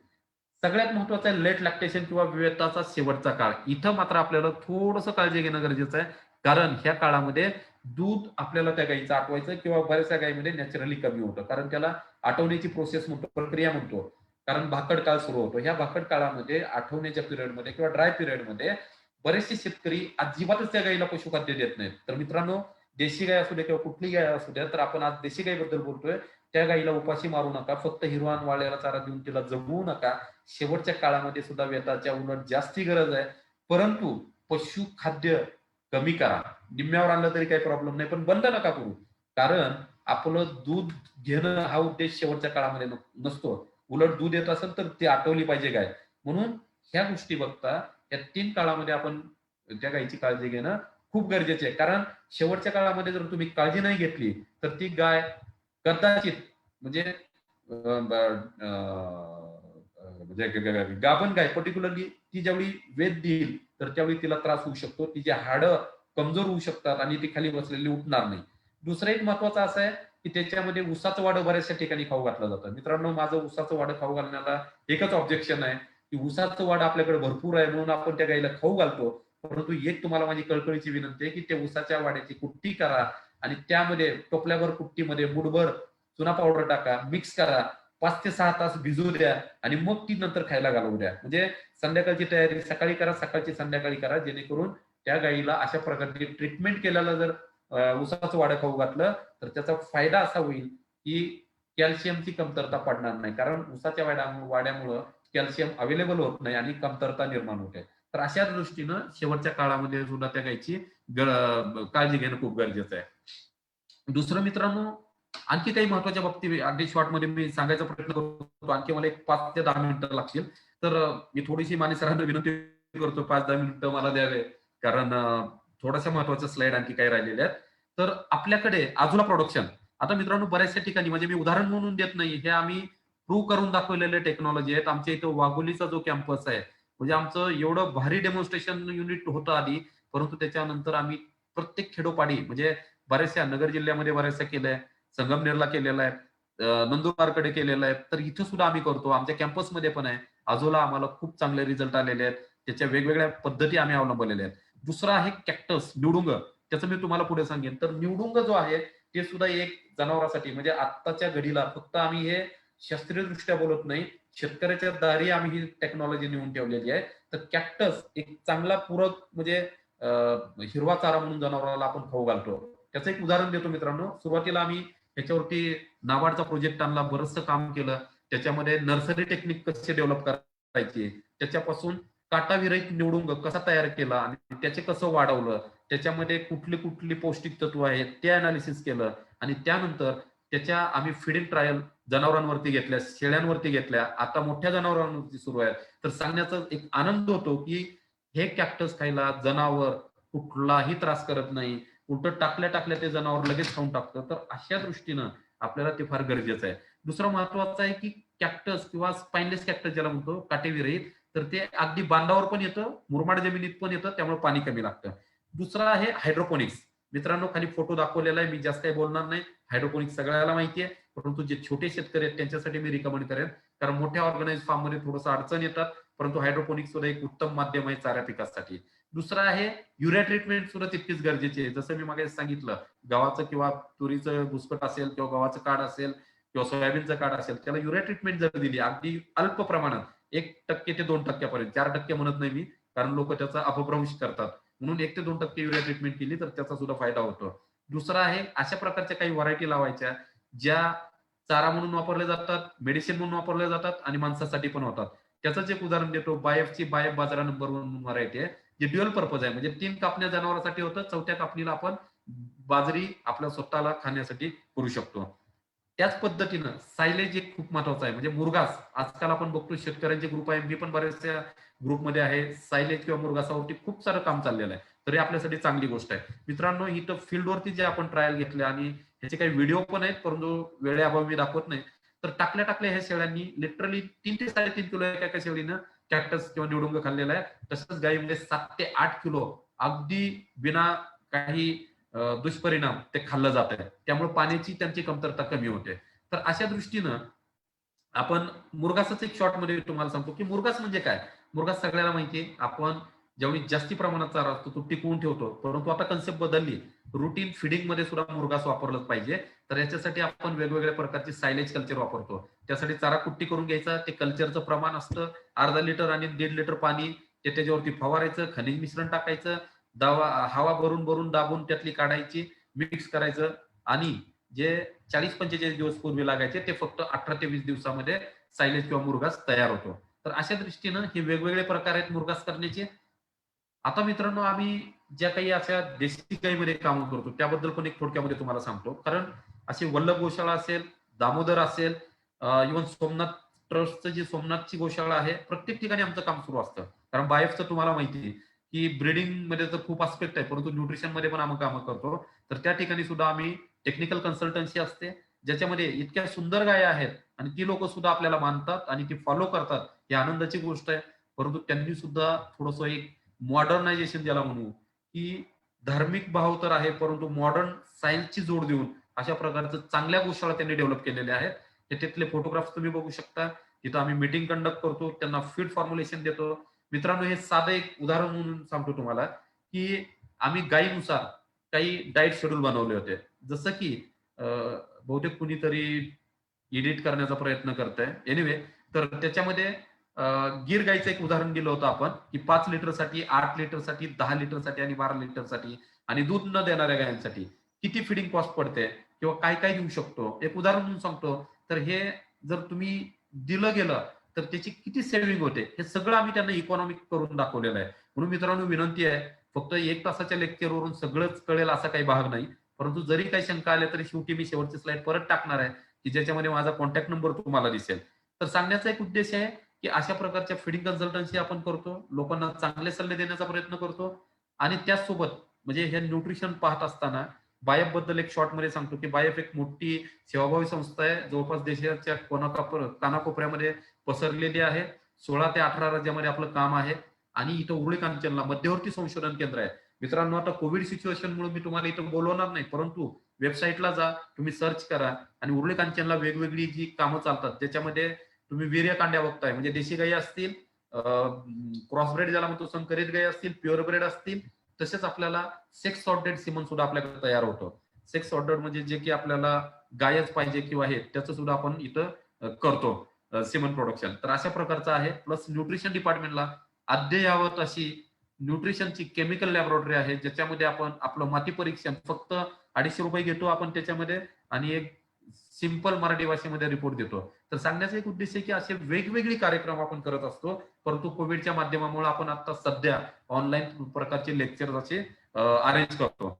सगळ्यात महत्वाचं आहे लेट लॅक्टेशन किंवा विवेताचा शेवटचा काळ. इथं मात्र आपल्याला थोडंसं काळजी घेणं गरजेचं आहे, कारण ह्या काळामध्ये दूध आपल्याला त्या गायीचं आटवायचं किंवा बऱ्याचशा गायीमध्ये नॅचरली कमी होतं, कारण त्याला आटवण्याची प्रोसेस म्हणतो, प्रक्रिया म्हणतो. कारण भाकड काळ सुरू होतो. ह्या भाकड काळामध्ये आठवण्याच्या पिरियडमध्ये किंवा ड्राय पिरियडमध्ये बरेचसे शेतकरी अजिबातच त्या गायीला पशुखाद्य देत नाहीत. तर मित्रांनो, देशी गाय असू द्या किंवा कुठली गाय असू द्या, तर आपण आज देशी गायीबद्दल बोलतोय. त्या गायीला उपाशी मारू नका, फक्त हिरवा आणि वाळलेला चारा देऊन तिला जगवू नका. शेवटच्या काळामध्ये सुद्धा वेताच्या उलट जास्ती गरज आहे, परंतु पशुखाद्य कमी करा. निम्म्यावर आणलं तरी काही प्रॉब्लेम नाही, पण बंद नका करू, कारण आपलं दूध घेणं हा उद्देश शेवटच्या काळामध्ये नसतो. उलट दूध येत असेल तर ती आटवली पाहिजे गाय. म्हणून ह्या गोष्टी बघता या 3 काळामध्ये आपण त्या गायीची काळजी घेणं खूप गरजेचे आहे, कारण शेवटच्या काळामध्ये जर तुम्ही काळजी नाही घेतली तर ती गाय कदाचित म्हणजे म्हणजे गाभण गाय पर्टिक्युलरली ती ज्यावेळी वेद देईल तर त्यावेळी तिला त्रास होऊ शकतो, तिची हाडं कमजोर होऊ शकतात आणि ती खाली बसलेली उठणार नाही. दुसरं एक महत्वाचं असं आहे की त्याच्यामध्ये ऊसाचं वाडं बऱ्याचशा ठिकाणी खाऊ घातलं जातं. मित्रांनो, माझं ऊसाचं वाडं खाऊ घालण्याला एकच ऑब्जेक्शन आहे की ऊसाचं वाडं आपल्याकडे भरपूर आहे म्हणून आपण त्या गाईला खाऊ घालतो, परंतु एक तुम्हाला माझी कळकळीची विनंती आहे की त्या ऊसाच्या वाड्याची कुट्टी करा आणि त्यामध्ये टोपल्याभर कुट्टीमध्ये मुठभर चुना पावडर टाका, मिक्स करा, 5 ते 6 तास भिजू द्या आणि मग ती नंतर खायला घालवू द्या. म्हणजे संध्याकाळची तयारी सकाळी करा, सकाळची संध्याकाळी करा, जेणेकरून त्या गायीला अशा प्रकारची ट्रीटमेंट केल्याला जर ऊसाचं वाडं खाऊ घातलं तर त्याचा फायदा असा होईल की कॅल्शियमची कमतरता पडणार नाही, कारण ऊसाच्या वाड्यामुळं कॅल्शियम अवेलेबल होत नाही आणि कमतरता निर्माण होते. तर अशा दृष्टीनं शेवटच्या काळामध्ये सुद्धा त्या गायीची काळजी घेणं खूप गरजेचं आहे. दुसरं मित्रांनो, आणखी काही महत्वाच्या बाबती अगदी शॉर्ट मध्ये मी सांगायचा प्रयत्न करतो. आणखी मला एक 5 ते 10 मिनिटं लागतील, तर मी थोडीशी माने सरांना विनंती करतो 5-10 मिनिटं मला द्यावे, कारण थोड्याशा महत्वाच्या स्लाइड आणखी काही राहिलेल्या आहेत. तर आपल्याकडे आजूला प्रोडक्शन, आता मित्रांनो बऱ्याचशा ठिकाणी म्हणजे मी उदाहरण म्हणून देत नाही, हे आम्ही प्रूव्ह करून दाखवलेले टेक्नॉलॉजी आहेत. आमच्या इथं वाघोलीचा जो कॅम्पस आहे, म्हणजे आमचं एवढं भारी डेमॉन्स्ट्रेशन युनिट होतं आधी, परंतु त्याच्यानंतर आम्ही प्रत्येक खेडोपाडी म्हणजे बऱ्याचशा नगर जिल्ह्यामध्ये बऱ्याचशा केलंय, संगमनेरला केलेलं आहे, नंदुरबारकडे केलेलं आहे, तर इथं सुद्धा आम्ही करतो. आमच्या कॅम्पसमध्ये पण आहे. आजोला आम्हाला खूप चांगले रिझल्ट आलेले आहेत. त्याच्या वेगवेगळ्या पद्धती आम्ही अवलंबलेल्या आहेत. दुसरा आहे कॅक्टस, निवडुंग. त्याचं मी तुम्हाला पुढे सांगेन. तर निवडुंग जो आहे ते सुद्धा एक जनावरांसाठी म्हणजे आत्ताच्या घडीला फक्त आम्ही हे शास्त्रीयदृष्ट्या बोलत नाही, शेतकऱ्याच्या दारी आम्ही ही टेक्नॉलॉजी नेऊन ठेवलेली आहे. तर कॅक्टस एक चांगला पूरक म्हणजे हिरवा चारा म्हणून जनावराला आपण खाऊ घालतो. त्याचं एक उदाहरण देतो मित्रांनो. सुरुवातीला आम्ही ह्याच्यावरती नाबार्डचा प्रोजेक्ट आणला, बरंचसं काम केलं. त्याच्यामध्ये नर्सरी टेक्निक कसे डेव्हलप करायचे, त्याच्यापासून काटाविरहित निवडुंग कसा तयार केला आणि त्याचे कसं वाढवलं, त्याच्यामध्ये कुठली कुठली पौष्टिक तत्व आहेत ते अनालिसिस केलं आणि त्यानंतर त्याच्या आम्ही फिडिंग ट्रायल जनावरांवरती घेतल्या, शेळ्यांवरती घेतल्या, आता मोठ्या जनावरांवरती सुरू आहे. तर सांगण्याचा एक आनंद होतो की हे कॅक्टस खायला जनावर कुठलाही त्रास करत नाही, उलट टाकल्या ते जनावर लगेच खाऊन टाकतं. तर अशा दृष्टीनं आपल्याला ते फार गरजेचं आहे. दुसरं महत्वाचं आहे की कॅक्टस किंवा स्पाइनलेस कॅक्टस ज्याला म्हणतो, काटेविरहित, तर ते अगदी बांधावर पण येतं, मुरमाड जमिनीत पण येतं, त्यामुळे पाणी कमी लागतं. दुसरं आहे हायड्रोपोनिक्स. मित्रांनो, खाली फोटो दाखवलेला आहे, मी जास्त काही बोलणार नाही. हायड्रोपोनिक्स सगळ्याला माहिती आहे, परंतु जे छोटे शेतकरी आहेत त्यांच्यासाठी मी रिकमेंड करेन, कारण मोठ्या ऑर्गनाइज फार्म मध्ये थोडंसं अडचण येतात, परंतु हायड्रोपोनिक्स सुद्धा एक उत्तम माध्यम आहे चाऱ्या पिकासाठी. दुसरं आहे युरिया ट्रीटमेंट सुद्धा तितकीच गरजेची आहे. जसं मी मागे सांगितलं, गव्हाचं किंवा तुरीचं भुसकट असेल किंवा गव्हाचं काढ असेल किंवा सोयाबीनचं काढ असेल, त्याला युरिया ट्रीटमेंट जर दिली अगदी अल्प प्रमाणात 1% ते 2% 4% म्हणत नाही मी, कारण लोक त्याचा अपभ्रंश करतात, म्हणून 1 ते 2% युरिया ट्रीटमेंट केली तर त्याचा सुद्धा फायदा होतो. दुसरा आहे अशा प्रकारच्या काही व्हरायटी लावायच्या ज्या चारा म्हणून वापरल्या जातात, मेडिसिन म्हणून वापरल्या जातात आणि माणसासाठी पण होतात. त्याचंच एक उदाहरण देतो. बायफची बायफ बाजारा नंबर 1 व्हरायटी आहे, जे ड्युअल पर्पज आहे, म्हणजे 3 कापण्या जनावरांसाठी होतं, 4थ्या कापणीला आपण बाजरी आपल्या स्वतःला खाण्यासाठी करू शकतो. त्याच पद्धतीनं सायलेज एक खूप महत्वाचा आहे, म्हणजे मुरघास. आजकाल आपण बघतो शेतकऱ्यांचे ग्रुप आहे, मी पण बऱ्याचशा ग्रुपमध्ये आहे. सायलेज किंवा मुरघासावरती खूप सारं काम चाललेलं आहे, तर हे आपल्यासाठी चांगली गोष्ट आहे. मित्रांनो, इथं फील्डवरती जे आपण ट्रायल घेतले आणि ह्याचे काही व्हिडिओ पण आहेत, परंतु वेळेअभावी मी दाखवत नाही. तर टाकल्या टाकल्या ह्या शेळ्यांनी लिटरली 3 ते 3.5 किलो एका शेळीनं कॅक्टस किंवा निवडुंग खाल्लेला आहे. तसंच गायीमध्ये 7 ते 8 किलो अगदी बिना काही दुष्परिणाम ते खाल्लं जात आहे. त्यामुळे पाण्याची त्यांची कमतरता कमी होते. तर अशा दृष्टीनं आपण मुरघासच एक शॉर्ट मध्ये तुम्हाला सांगतो की मुरघास म्हणजे काय. मुरघास सगळ्याला माहितीये. आपण ज्यावेळी जास्ती प्रमाणात चारा असतो तो टिकवून ठेवतो, परंतु आता कन्सेप्ट बदलली. रुटीन फिडिंग मध्ये सुद्धा मुरघास वापरलंच पाहिजे. तर याच्यासाठी आपण वेगवेगळ्या प्रकारचे सायलेज कल्चर वापरतो. त्यासाठी चारा कुट्टी करून घ्यायचा. ते कल्चरचं प्रमाण असतं 1/2 लिटर आणि 1.5 लिटर पाणी, ते त्याच्यावरती फवारायचं, खनिज मिश्रण टाकायचं, हवा भरून भरून दाबून त्यातली काढायची, मिक्स करायचं आणि जे 40-45 दिवस पूर्वी लागायचे ते फक्त 18 ते 20 दिवसामध्ये सायलेज किंवा मुरघास तयार होतो. तर अशा दृष्टीनं हे वेगवेगळे प्रकार आहेत मुरघास करण्याचे. आता मित्रांनो, आम्ही ज्या काही अशा देशी गाईमध्ये काम करतो त्याबद्दल पण एक थोडक्यामध्ये तुम्हाला सांगतो. कारण अशी वल्लभ गोशाळा असेल, दामोदर असेल, इव्हन सोमनाथ ट्रस्टचं जी सोमनाथची गोशाळा आहे, प्रत्येक ठिकाणी आमचं काम सुरू असतं. कारण बायफचं तुम्हाला माहिती आहे की ब्रीडिंग मध्ये तर खूप आस्पेक्ट आहे, परंतु न्यूट्रिशन मध्ये पण आम्ही कामं करतो. तर त्या ठिकाणी सुद्धा आम्ही टेक्निकल कन्सल्टन्सी असते, ज्याच्यामध्ये इतक्या सुंदर गायी आहेत आणि ती लोक सुद्धा आपल्याला मानतात आणि ती फॉलो करतात. ही आनंदाची गोष्ट आहे. परंतु त्यांनी सुद्धा थोडंसं एक मॉडर्नायझेशन ज्याला म्हणू, की धार्मिक भाव तर आहे, परंतु मॉडर्न सायन्सची जोड देऊन अशा प्रकारचं चांगल्या गोष्टी त्यांनी डेव्हलप केलेल्या आहेत. हे तिथले फोटोग्राफ्स तुम्ही बघू शकता. तिथं आम्ही मीटिंग कंडक्ट करतो, त्यांना फीड फॉर्म्युलेशन देतो. मित्रांनो, हे साधं एक उदाहरण म्हणून सांगतो तुम्हाला, की आम्ही गायीनुसार काही डाएट शेड्यूल बनवले होते. जसं की बहुतेक कुणीतरी एडिट करण्याचा प्रयत्न करतंय. एनिवे, तर त्याच्यामध्ये गीर गाईचं एक उदाहरण दिलं होतं आपण, की 5 लिटरसाठी, 8 लिटरसाठी, 10 लिटरसाठी आणि 12 लिटरसाठी आणि दूध न देणाऱ्या गायांसाठी किती फिडिंग कॉस्ट पडते किंवा काय काय देऊ शकतो. एक उदाहरण म्हणून सांगतो. तर हे जर तुम्ही दिलं गेलं तर त्याची किती सेव्हिंग होते, हे सगळं आम्ही त्यांना इकॉनॉमिक करून दाखवलेलं आहे. म्हणून मित्रांनो, विनंती आहे, फक्त 1 तासाच्या लेक्चरवरून सगळंच कळेल असा काही भाग नाही. परंतु जरी काही शंका आल्या तरी शेवटी मी शेवटची स्लाइड परत टाकणार आहे, की ज्याच्यामध्ये माझा कॉन्टॅक्ट नंबर तुम्हाला दिसेल. तर सांगण्याचा एक उद्देश आहे, की अशा प्रकारच्या फिडिंग कन्सल्टन्सी आपण करतो, लोकांना चांगले सल्ले देण्याचा प्रयत्न करतो आणि त्याचसोबत म्हणजे हे न्यूट्रिशन पाहत असताना बायफ बद्दल एक शॉर्ट मध्ये सांगतो, की बायफ एक मोठी सेवाभावी संस्था आहे. जवळपास देशाच्या कानाकोपऱ्यामध्ये पसरलेली आहे. 16 ते 18 राज्यामध्ये आपलं काम आहे आणि इथं उरुळी कांचनला मध्यवर्ती संशोधन केंद्र आहे. मित्रांनो, आता कोविड सिच्युएशनमुळे मी तुम्हाला इथं बोलवणार नाही, परंतु वेबसाईटला जा, तुम्ही सर्च करा आणि उरुळी कांचनला वेगवेगळी जी कामं चालतात त्याच्यामध्ये तुम्ही वीर्य कांड्या बघताय, म्हणजे देशी गायी असतील, क्रॉसब्रेड ज्याला म्हणतो संकरित गायी असतील, प्युअर ब्रेड असतील, तसेच आपल्याला सेक्स सॉर्टेड सिमन सुद्धा आपल्याकडे तयार होतं. सेक्स सॉर्टेड म्हणजे जे की आपल्याला गायच पाहिजे किंवा हे त्याचं सुद्धा आपण इथं करतो सिमन प्रोडक्शन. तर अशा प्रकारचं आहे. प्लस न्यूट्रिशन डिपार्टमेंटला अद्ययावत अशी न्यूट्रिशनची केमिकल लॅबोरेटरी आहे, ज्याच्यामध्ये आपण आपलं माती परीक्षण फक्त ₹250 घेतो आपण त्याच्यामध्ये आणि एक सिंपल मराठी भाषेमध्ये रिपोर्ट देतो. तर सांगण्याचा एक उद्देश आहे, की असे वेगवेगळे कार्यक्रम आपण करत असतो. परंतु कोविडच्या माध्यमामुळे आपण आता सध्या ऑनलाईन प्रकारचे लेक्चर असे अरेंज करतो.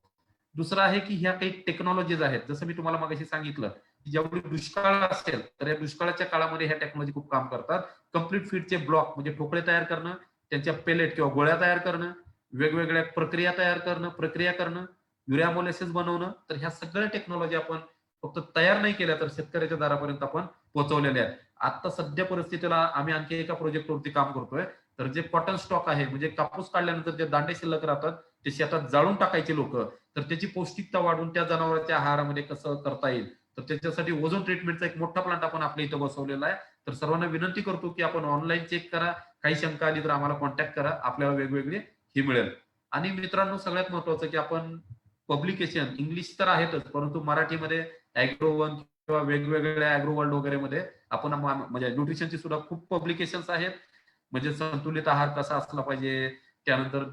दुसरं आहे, की ह्या काही टेक्नॉलॉजीज आहेत. जसं मी तुम्हाला मगाशी सांगितलं, की ज्यावेळी दुष्काळ असेल तर या दुष्काळाच्या काळामध्ये ह्या टेक्नॉलॉजी खूप काम करतात. कंप्लीट फीडचे ब्लॉक म्हणजे ठोकळे तयार करणं, त्यांच्या पेलेट किंवा गोळ्या तयार करणं, वेगवेगळ्या प्रक्रिया तयार करणं, प्रक्रिया करणं, युरिया मोलेसिस बनवणं. तर ह्या सगळ्या टेक्नॉलॉजी आपण फक्त तयार नाही केल्या तर शेतकऱ्याच्या दारापर्यंत आपण पोहोचवलेल्या आहेत. आता सध्या परिस्थितीला आम्ही आणखी एका प्रोजेक्टवरती काम करतोय. तर जे कॉटन स्टॉक आहे, म्हणजे कापूस काढल्यानंतर जे दांडे शिल्लक राहतात ते शेतात जाळून टाकायचे लोक, तर त्याची पौष्टिकता वाढून त्या जनावरांच्या आहारामध्ये कसं करता येईल, तर त्याच्यासाठी ओझोन ट्रीटमेंटचा एक मोठा प्लांट आपण आपल्या इथं बसवलेला आहे. तर सर्वांना विनंती करतो, की आपण ऑनलाईन चेक करा. काही शंका आली तर आम्हाला कॉन्टॅक्ट करा. आपल्याला वेगवेगळी ही मिळेल. आणि मित्रांनो, सगळ्यात महत्वाचं, की आपण पब्लिकेशन इंग्लिश तर आहेतच, परंतु मराठीमध्ये ॲग्रो1 किंवा वेगवेगळ्या ॲग्रो वर्ल्ड वगैरे मध्ये आपण म्हणजे न्यूट्रिशनची सुद्धा खूप पब्लिकेशन्स आहेत. म्हणजे संतुलित आहार कसा असला पाहिजे, त्यानंतर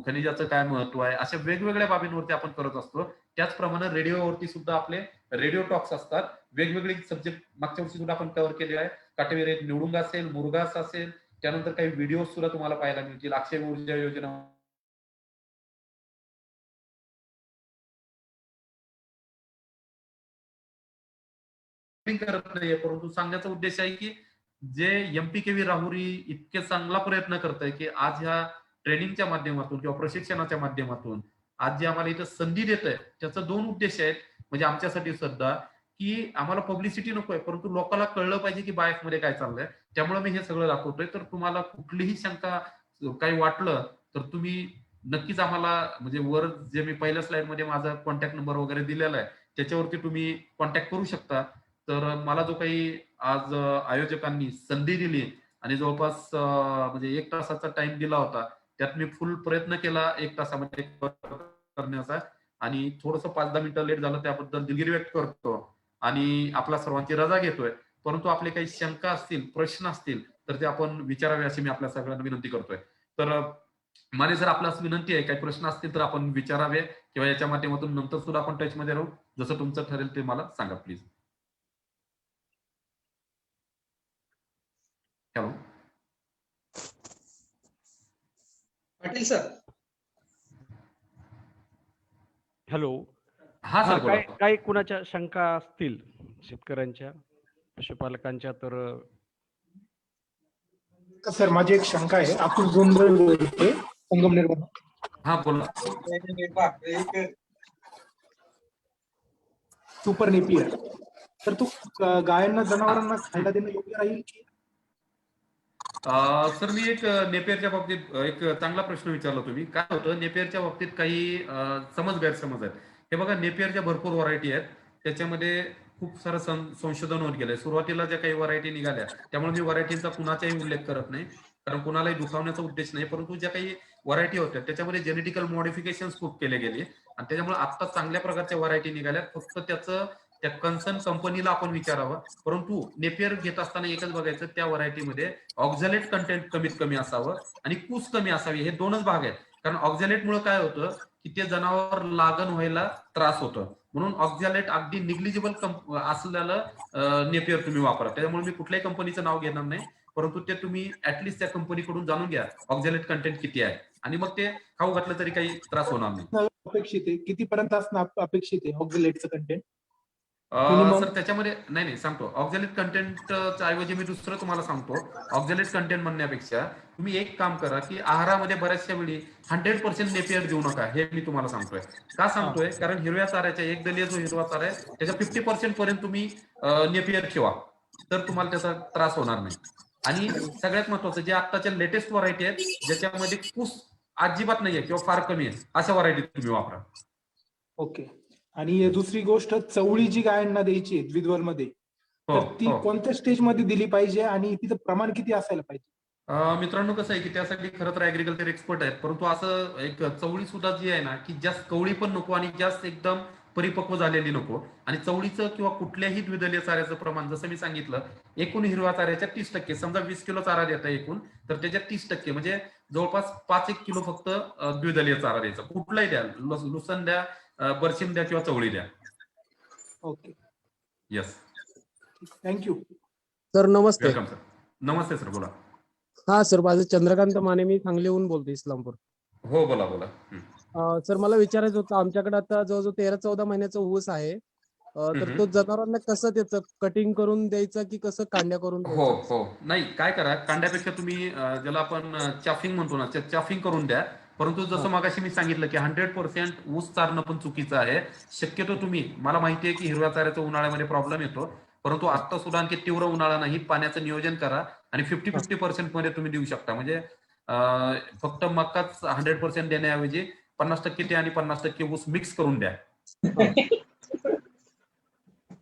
खनिजाचं काय महत्व आहे, अशा वेगवेगळ्या बाबींवरती आपण करत असतो. त्याचप्रमाणे रेडिओवरती सुद्धा आपले रेडिओ टॉक्स असतात. वेगवेगळे सब्जेक्ट मागच्या वर्षी सुद्धा आपण कव्हर केले आहे. काटेवेर निवडुंग असेल, मुरघास असेल, त्यानंतर काही व्हिडिओ सुद्धा तुम्हाला पाहायला मिळतील. अक्षय ऊर्जा योजना करत नाहीये, परंतु सांगण्याचा उद्देश आहे, की जे एमपीकेव्ही राहुरी इतके चांगला प्रयत्न करताय, की आज ह्या ट्रेनिंगच्या माध्यमातून किंवा प्रशिक्षणाच्या माध्यमातून आज जे आम्हाला इथं संधी देत आहे, त्याचा 2 उद्देश आहेत. म्हणजे आमच्यासाठी सुद्धा, की आम्हाला पब्लिसिटी नकोय, परंतु लोकांना कळलं पाहिजे की बायफ मध्ये काय चाललंय. त्यामुळे मी हे सगळं दाखवतोय. तर तुम्हाला कुठलीही शंका काही वाटलं तर तुम्ही नक्कीच आम्हाला म्हणजे वर जे मी पहिल्या स्लाइड मध्ये माझा कॉन्टॅक्ट नंबर वगैरे दिलेला आहे त्याच्यावरती तुम्ही कॉन्टॅक्ट करू शकता. तर मला जो काही आज आयोजकांनी संधी दिली आणि जवळपास म्हणजे 1 तासाचा टाइम दिला होता, त्यात मी फुल प्रयत्न केला 1 तासामध्ये करण्याचा आणि थोडंसं 5-10 मिनिटं लेट झालं त्याबद्दल दिलगिरी व्यक्त करतो आणि आपल्या सर्वांची रजा घेतोय. परंतु आपले काही शंका असतील, प्रश्न असतील तर ते आपण विचारावे अशी मी आपल्या सगळ्यांना विनंती करतोय. तर माने सर आपल्यास विनंती आहे, काही प्रश्न असतील तर आपण विचारावे किंवा याच्या माध्यमातून नंतर सुद्धा आपण टचमध्ये राहू. जसं तुमचं ठरेल ते मला सांगा please. Hello. Patil sir. Hello. हा हां, सर बोला. काही कुणाच्या शंका असतील शेतकऱ्यांच्या, पशुपालकांच्या तर सर माझी एक शंका आहे. अतुल जोंधळे बोलतोय संगमनेरमधून. हा बोला. सुपर नेपियर तर तो गायांना जनावरांना खायला देणं योग्य राहील की? सर मी एक नेपियरच्या बाबतीत एक चांगला प्रश्न विचारला तुम्ही. काय होतं नेपियरच्या बाबतीत काही समज गैरसमज आहेत. हे बघा नेपियरच्या भरपूर व्हरायटी आहेत. त्याच्यामध्ये खूप सारं संशोधन होत गेलंय. सुरुवातीला ज्या काही व्हरायटी निघाल्या त्यामुळे मी व्हरायटीचा कुणाचाही उल्लेख करत नाही, कारण कुणालाही दुखावण्याचा उद्देश नाही. परंतु ज्या काही व्हरायटी होत्या त्याच्यामध्ये जेनेटिकल मॉडिफिकेशन खूप केले गेले आणि त्याच्यामुळे आता चांगल्या प्रकारच्या व्हरायटी निघाल्या. फक्त त्याचं त्या कन्सर्न कंपनीला आपण विचारावं. परंतु नेपियर घेत असताना एकच बघायचं त्या व्हरायटीमध्ये ऑक्झॅलेट कंटेंट कमीत कमी असावं आणि कूस कमी असावी. हे दोनच भाग आहेत. कारण ऑक्झॅलेटमुळे काय होतं की ते जनावर लागण व्हायला त्रास होतं. म्हणून ऑक्झॅलेट अगदी निग्लिजिबल असलेलं नेपियर तुम्ही वापरा. त्याच्यामुळे मी कुठल्याही कंपनीचं नाव घेणार नाही, परंतु ते तुम्ही ऍटलिस्ट त्या कंपनीकडून जाणून घ्या ऑक्झॅलेट कंटेंट किती आहे आणि मग ते खाऊ घातलं तरी काही त्रास होणार नाही. अपेक्षित आहे कितीपर्यंत असणं अपेक्षित आहे ऑक्झिलेटचं कंटेंट मिनिमम? सर त्याच्यामध्ये नाही सांगतो. ऑक्झॅलेट कंटेंटच्या ऐवजी मी दुसरं तुम्हाला सांगतो. ऑक्झॅलेट कंटेंट म्हणण्यापेक्षा तुम्ही एक काम करा की आहारामध्ये बऱ्याचशा वेळी 100% नेपियर देऊ नका. हे मी तुम्हाला सांगतोय. का सांगतोय? कारण हिरव्या चाऱ्याच्या एक दलीय जो हिरवा चारा आहे त्याच्या 50% पर्यंत तुम्ही नेपियर ठेवा, तर तुम्हाला त्याचा त्रास होणार नाही. आणि सगळ्यात महत्वाचं जे आत्ताच्या लेटेस्ट व्हरायटी आहेत ज्याच्यामध्ये कूस अजिबात नाहीये किंवा फार कमी आहे अशा व्हरायटी तुम्ही वापरा. ओके. आणि दुसरी गोष्ट, चवळी जी गायांना द्यायची द्विदल मध्ये हो, तर ती हो. कोणत्या स्टेज मध्ये दिली पाहिजे आणि तिचं प्रमाण किती असायला पाहिजे? मित्रांनो कसं आहे की त्यासाठी खरं तर ऍग्रिकल्चर एक्सपर्ट आहेत, परंतु असं एक चवळी सुद्धा जी आहे ना की जास्त कवळी पण नको आणि जास्त एकदम परिपक्व झालेली नको. आणि चवळीचं किंवा कुठल्याही द्विदलीय चाऱ्याचं प्रमाण जसं मी सांगितलं, एकूण हिरव्या चाऱ्याच्या 30%. समजा 20 किलो चारा देता एकूण, तर त्याच्या 30% म्हणजे जवळपास 5-1 किलो फक्त द्विदलीय चारा द्यायचा. कुठलाही द्या, लुसन द्या, बरसिम द्या किंवा चवळी द्या. ओके. येस. थँक्यू सर नमस्ते. Welcome sir. नमस्ते सर बोला. हा सर, माझं चंद्रकांत माने, मी सांगलीहून बोलतो, इस्लामपूर. हो बोला बोला. सर मला विचारायचं होतं, आमच्याकडे आता जवळजवळ 13-14 महिन्याचा ऊस आहे, तर तो जनावरांना कसं त्याचं कटिंग करून द्यायचं की कसं कांड्या करून हो द्यायचं? हो. नाही काय करा, कांड्यापेक्षा तुम्ही ज्याला आपण चाफिंग म्हणतो ना, चाफिंग करून द्या. परंतु जसं मगाशी मी सांगितलं की 100% ऊस चारणं पण चुकीचं आहे. शक्यतो तुम्ही, मला माहिती आहे की हिरव्या चाऱ्याचा उन्हाळ्यामध्ये प्रॉब्लेम येतो, परंतु आता सुद्धा आणखी तीव्र उन्हाळा नाही, पाण्याचं नियोजन करा आणि 50-50% मध्ये तुम्ही देऊ शकता. म्हणजे फक्त मकाच 100% देण्याऐवजी 50% ते आणि 50% ऊस मिक्स करून द्या.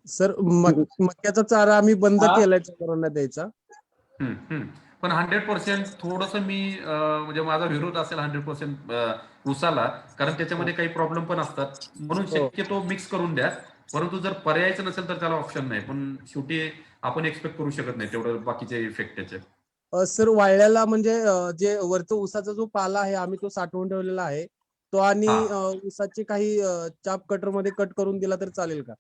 सर मक्याचा चारा आम्ही बंद केलाय जनावरांना द्यायचा. पण 100% थोडस मी म्हणजे माझा विरोध असेल 100% ऊसाला, कारण त्याच्यामध्ये काही प्रॉब्लेम पण असतात. म्हणून शक्यतो मिक्स करून द्या. परंतु जर पर्यायचं नसेल तर त्याला ऑप्शन नाही, पण शेवटी आपण एक्सपेक्ट करू शकत नाही तेवढं बाकीचे इफेक्ट त्याचे. सर वाळल्याला म्हणजे जे वरचं ऊसाचा जो पाला आहे आम्ही तो साठवून ठेवलेला आहे तो, आणि ऊसाचे काही चाप कटर मध्ये कट करून दिला तर चालेल का?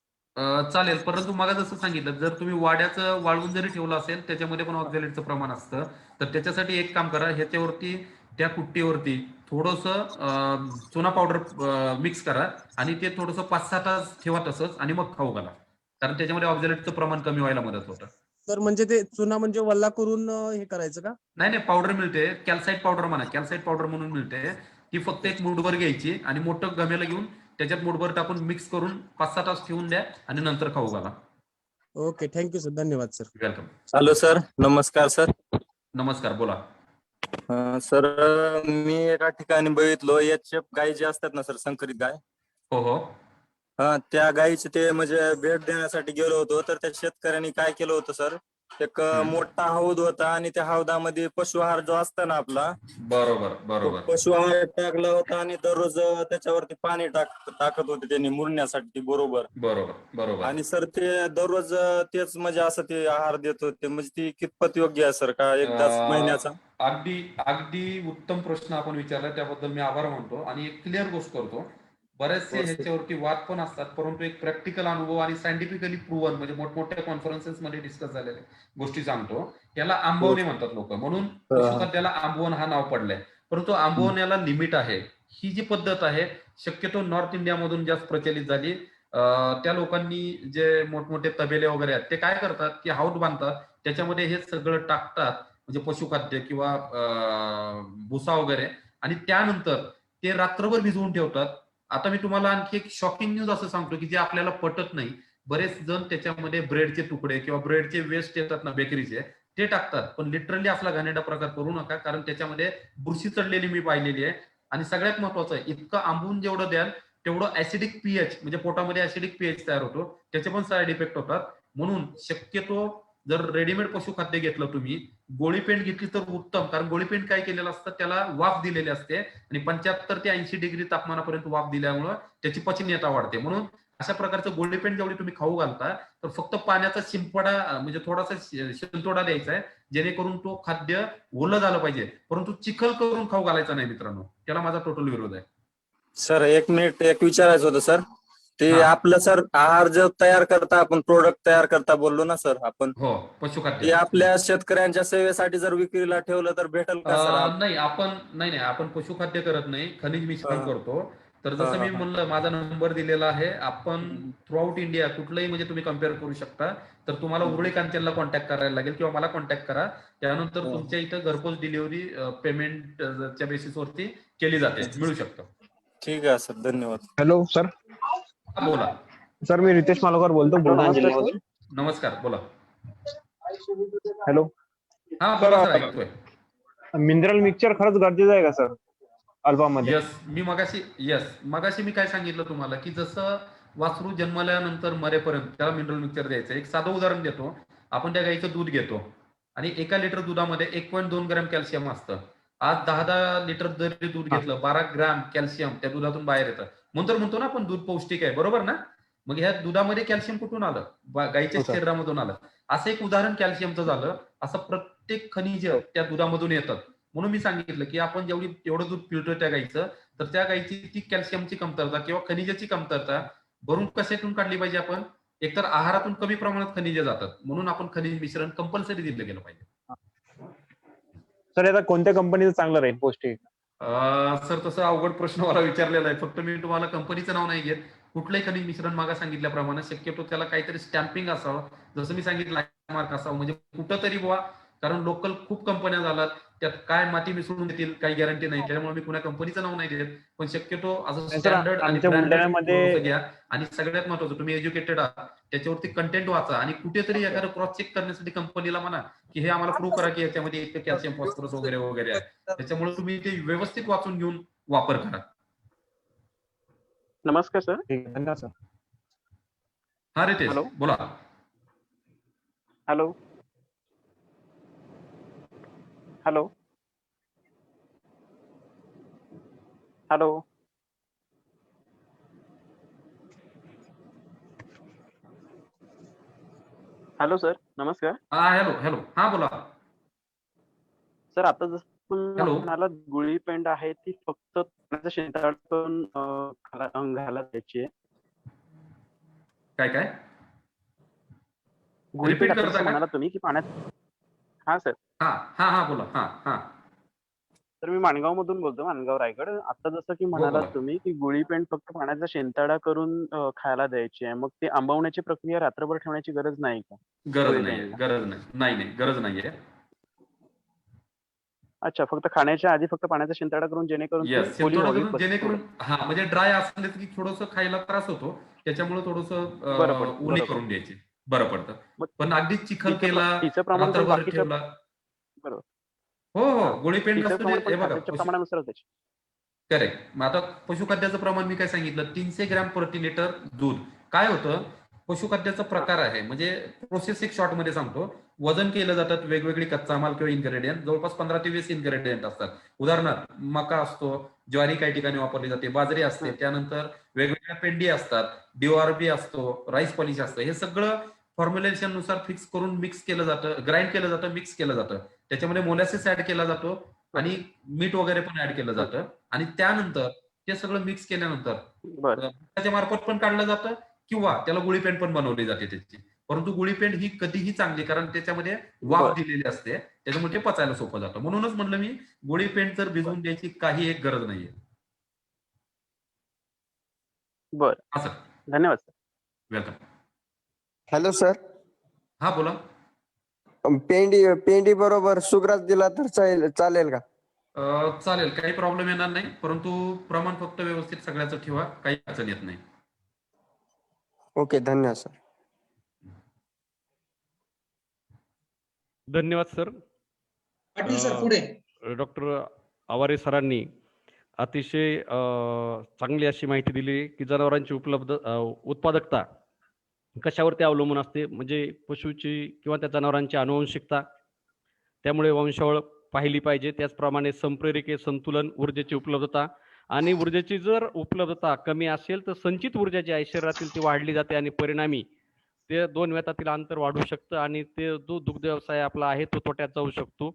चालेल, परंतु मला जसं सांगितलं, जर तुम्ही वाड्याचं वाळवून जरी ठेवलं असेल त्याच्यामध्ये पण ऑक्झॅलेटचं प्रमाण असतं. तर त्याच्यासाठी एक काम करा, ह्याच्यावरती त्या कुट्टीवरती थोडंसं चुना पावडर मिक्स करा आणि ते थोडंसं 5-6 तास ठेवा तसंच आणि मग खाऊ घाला, कारण त्याच्यामध्ये ऑक्झॅलेटचं प्रमाण कमी व्हायला मदत होतं. तर म्हणजे ते चुना म्हणजे वल्ला करून हे करायचं का? नाही पावडर मिळते, कॅल्साइट पावडर म्हणा, कॅल्साइट पावडर म्हणून मिळते. ती फक्त एक मूठभर घ्यायची आणि मोठं गमेला घेऊन त्याच्यात मूठभर टाकून मिक्स करून 5-6 तास ठेवून द्या आणि नंतर खाऊ घाला. ओके, थँक्यू सर, धन्यवाद सर. वेलकम. हॅलो सर, नमस्कार सर. नमस्कार, बोला. सर मी एका ठिकाणी बघितलो एच.एफ गाई जे असतात ना सर, संकरित गाय, हो हो. त्या गायीचे ते म्हणजे भेट देण्यासाठी गेलो होतो. तर त्या शेतकऱ्यांनी काय केलं होतं सर, एक मोठा हौद होता आणि त्या हौदामध्ये पशु आहार जो असता ना आपला, बरोबर तो बरोबर पशु आहार टाकला होता आणि दररोज त्याच्यावरती पाणी टाकत होते त्यांनी मुरण्यासाठी बरोबर. बरोबर बरोबर. आणि सर ते दररोज तेच म्हणजे असं ते आहार देत होते, म्हणजे ती कितपत योग्य आहे सर, का एकदाच महिन्याचा? अगदी अगदी उत्तम प्रश्न आपण विचारला, त्याबद्दल मी आभार मानतो आणि एक क्लिअर गोष्ट करतो. बरेचसे हो सर. ह्याच्यावरती वाद पण असतात, परंतु एक प्रॅक्टिकल अनुभव आणि सायंटिफिकली प्रूव्हन म्हणजे मोठमोठ्या कॉन्फरन्सेस मध्ये डिस्कस झालेल्या गोष्टी सांगतो. याला आंबवणे म्हणतात लोक, म्हणून पशुखाद्याला आंबवण हा नाव पडलंय. परंतु आंबवण्याला लिमिट आहे. ही जी पद्धत आहे शक्यतो नॉर्थ इंडियामधून जास्त प्रचलित झाली. त्या लोकांनी जे मोठमोठे तबेले वगैरे आहेत ते काय करतात की हौद बांधतात, त्याच्यामध्ये हे सगळं टाकतात म्हणजे पशुखाद्य किंवा भुसा वगैरे, आणि त्यानंतर ते रात्रभर भिजवून ठेवतात. आता मी तुम्हाला आणखी एक शॉकिंग न्यूज असं सांगतो की जे आपल्याला पटत नाही. बरेच जण त्याच्यामध्ये ब्रेडचे तुकडे किंवा ब्रेडचे वेस्ट येतात ना बेकरीचे, ते टाकतात. पण लिटरली असला घाणेरडा प्रकार करू नका, कारण त्याच्यामध्ये बुरशी चढलेली मी पाहिलेली आहे. आणि सगळ्यात महत्वाचं आहे, इतकं आंबून जेवढं द्याल तेवढं ऍसिडिक पीएच म्हणजे पोटामध्ये ऍसिडिक पीएच तयार होतो, त्याचे पण साईड इफेक्ट होतात. म्हणून शक्यतो जर रेडीमेड पशुखाद्य घेतलं तुम्ही, गोळीपेंड घेतली तर उत्तम, कारण गोळीपेंड काय केलेलं असतं, त्याला वाफ दिलेली असते आणि 75 ते 80 डिग्री तापमानापर्यंत वाफ दिल्यामुळं त्याची पचनीयता वाढते. म्हणून अशा प्रकारचं गोळीपेंड जेवढी तुम्ही खाऊ घालता, तर फक्त पाण्याचा शिंपडा म्हणजे थोडासा शिंतोडा द्यायचा आहे, जेणेकरून तो खाद्य ओलं झालं पाहिजे. परंतु चिखल करून खाऊ घालायचा नाही मित्रांनो, त्याला माझा टोटल विरोध आहे. सर एक मिनिट, एक विचारायचं होतं सर. ते हा. आपलं सर आहार जो तयार करता आपण, प्रोडक्ट तयार करता बोललो ना सर आपण, हो, ते पशुखाद्य. आपल्या शेतकऱ्यांच्या सेवेसाठी जर विक्रीला ठेवलं तर भेटेल का सर? नाही, आपण पशुखाद्य करत नाही, खनिज मिश्रण हा. करतो. तर हा, जसं हा, मी हा. म्हणलं, माझा नंबर दिलेला आहे. आपण थ्रू आउट इंडिया कुठलंही म्हणजे तुम्ही कम्पेअर करू शकता. तर तुम्हाला उरळी कांचनला कॉन्टॅक्ट करायला लागेल किंवा मला कॉन्टॅक्ट करा. त्यानंतर हो. तुमच्या इथं घरपोच डिलिव्हरी पेमेंटच्या बेसिसवरती केली जाते, मिळू शकतं. ठीक आहे सर, धन्यवाद. Hello sir. हा, बोला. सर मी रितेश मालोकर बोलतो, बुलढाणा जिल्ह्यामधून. नमस्कार, बोला. हॅलो हा, बोला सर, ऐकतोय. मिनरल मिक्सचर खरंच गरजेचं आहे का सर अल्पामध्ये? मगाशी मी काय सांगितलं तुम्हाला, की जसं वासरू जन्मल्यानंतर मरेपर्यंत त्याला मिनरल मिक्सचर द्यायचं. एक साधं उदाहरण देतो. आपण त्या गाईचं दूध घेतो आणि 1 लिटर दुधामध्ये 1.2 ग्रॅम कॅल्शियम असतं. आज 10 लिटर जरी दूध घेतलं, 12 ग्रॅम कॅल्शियम त्या दुधातून बाहेर येतं. म्हणतो ना आपण दूध पौष्टिक आहे, बरोबर ना? मग ह्या दुधामध्ये कॅल्शियम कुठून आलं? गाईच्या हो सर. शरीरामधून आलं. असं एक उदाहरण कॅल्शियमचं झालं. असं प्रत्येक खनिज त्या दुधामधून येतात. म्हणून मी सांगितलं की आपण एवढं दूध पिळतोय त्या गाईचं, तर त्या गाईची ती कॅल्शियमची कमतरता किंवा खनिजाची कमतरता भरून कशातून काढली पाहिजे आपण? एकतर आहारातून कमी प्रमाणात खनिजे जातात, म्हणून आपण खनिज मिश्रण कंपल्सरी दिलं गेलं पाहिजे. सर आता कोणत्या कंपनीचं चांगलं राहील पौष्टिक? सर तसं अवघड प्रश्न मला विचारलेला आहे. फक्त मी तुम्हाला कंपनीचं नाव नाही घेत. कुठलंही खनिज मिश्रण मागा सांगितल्याप्रमाणे शक्यतो त्याला काहीतरी स्टॅम्पिंग असावं, जसं मी सांगितलं मार्क असावं, म्हणजे कुठंतरी बुवा, कारण लोकल खूप कंपन्या झाल्यात, त्यात काय माती मिसळून देतील काही गॅरंटी नाही. त्यामुळे मी कुणा कंपनीचं नाव नाही देत, पण शक्यतो असं सर, स्टँडर्ड आणि आमच्या ब्रँडेड बुलढाण्यामध्ये घ्या. आणि सगळ्यात महत्वाचं, तुम्ही एज्युकेटेड आहात, त्याच्यावरती कंटेंट वाचा आणि कुठेतरी एखादं क्रॉस चेक करण्यासाठी कंपनीला म्हणा की हे आम्हाला प्रूव्ह करा की याच्यामध्ये इतकं कॅल्शियम, फॉस्फरस वगैरे वगैरे आहे. त्याच्यामुळे तुम्ही ते व्यवस्थित वाचून घेऊन वापर करा. नमस्कार सर. ठीक आहे, धन्यवाद सर. हा रितेश, हॅलो. बोला. Hello hello hello hello sir, नमस्कार. हा, हॅलो, हा, बोला. सर, आता जसं तुम्ही हॅलो. म्हणाला गुळी पेंड आहे ती फक्त पाण्याच्या शेंताडून घाला द्यायची आहे. काय गुळी Repeat पेंड आता करता जसं का? म्हणाला तुम्ही की पाण्यात. हा सर. हा, बोला. हा. तर मी माणगाव मधून बोलतो, माणगाव रायगड. आता जसं की म्हणालात बोला. तुम्ही की गुळी पेंड फक्त पाण्याचा शेंताडा करून खायला द्यायची आहे, मग ते आंबवण्याची प्रक्रिया रात्रभर ठेवण्याची गरज नाही का? गरज गुळी नाहीये, पेंडला. नाही, गरज नाहीये. अच्छा, फक्त खाण्याच्या आधी फक्त पाण्याचा शिंताडा करून जेणेकरून ती ओली शिंतोडा व्हावी करून बस जेणेकरून थोडं. म्हणजे ड्राय असले की थोडंसं खायला त्रास होतो, त्याच्यामुळे थोडंसं बरोबर ओली करून द्यायची. बरं पडतं. मग पण अगदी चिखल तिचं केला, तिचं प्रमाण पण रात्रभर बाकीच्या ठेवला. बरोबर. हो, हां. हो. गोळी पेंट तिचं असू दे. प्रमाण हे पण बघा, खाद्याच्या प्रमाणानुसारच द्यायचे. करेक्ट. मग आता पशुखाद्याचं प्रमाण मी काय सांगितलं, 300 ग्रॅम प्रति लिटर दूध. काय होतं, पशुखाद्याचा प्रकार आहे, म्हणजे प्रोसेस एक शॉर्टमध्ये सांगतो. वजन केलं जातात, वेगवेगळी कच्चा माल किंवा इन्ग्रेडियंट, जवळपास 15 ते 20 इन्ग्रेडियंट असतात. उदाहरणार्थ मका असतो, ज्वारी काही ठिकाणी वापरली जाते, बाजरी असते, त्यानंतर वेगवेगळ्या पेंडी असतात, DORB असतो, राईस पॉलिश असतं. हे सगळं फॉर्म्युलेशन नुसार फिक्स करून मिक्स केलं जातं, ग्राइंड केलं जातं, मिक्स केलं जातं. त्याच्यामध्ये मोलॅसिस ऍड केला जातो आणि मीठ वगैरे पण ऍड केलं जातं. आणि त्यानंतर ते सगळं मिक्स केल्यानंतर बरं. त्याच्या मार्फत पण काढलं जातं किंवा त्याला गुळी पेंट पण बनवली जाते त्याची. परंतु गुळी पेंट ही कधीही चांगली, कारण त्याच्यामध्ये वाफ बरं. दिलेली असते, त्याच्यामुळे ते पचायला सोपं जातं. म्हणूनच म्हणलं मी, गुळी पेंट तर भिजवून द्यायची काही एक गरज नाहीये. बरं. हा सर, धन्यवाद सर. वेलकम. हॅलो सर, हा बोला. पेंडी बरोबर सुग्रास दिला तर चालेल का? चालेल, काही प्रॉब्लेम येणार नाही, परंतु प्रमाण फक्त व्यवस्थित सगळ्याचं ठेवा, काही अडचण येत नाही. ओके, धन्यवाद सर. धन्यवाद सर. पाटील सर पुढे. डॉक्टर आवारे सरांनी अतिशय चांगली अशी माहिती दिली की जनावरांची उत्पादकता कशावरती अवलंबून असते, म्हणजे पशुची किंवा त्या जनावरांची आनुवंशिकता, त्यामुळे वंशावळ पाहिली पाहिजे. त्याचप्रमाणे संप्रेरके संतुलन, ऊर्जेची उपलब्धता, आणि ऊर्जेची जर उपलब्धता कमी असेल तर संचित ऊर्जा जी आहे शरीरातील ती वाढली जाते आणि परिणामी ते 2 व्यतातील अंतर वाढू शकतं आणि ते जो दुग्ध व्यवसाय आपला आहे तो तोट्यात जाऊ शकतो.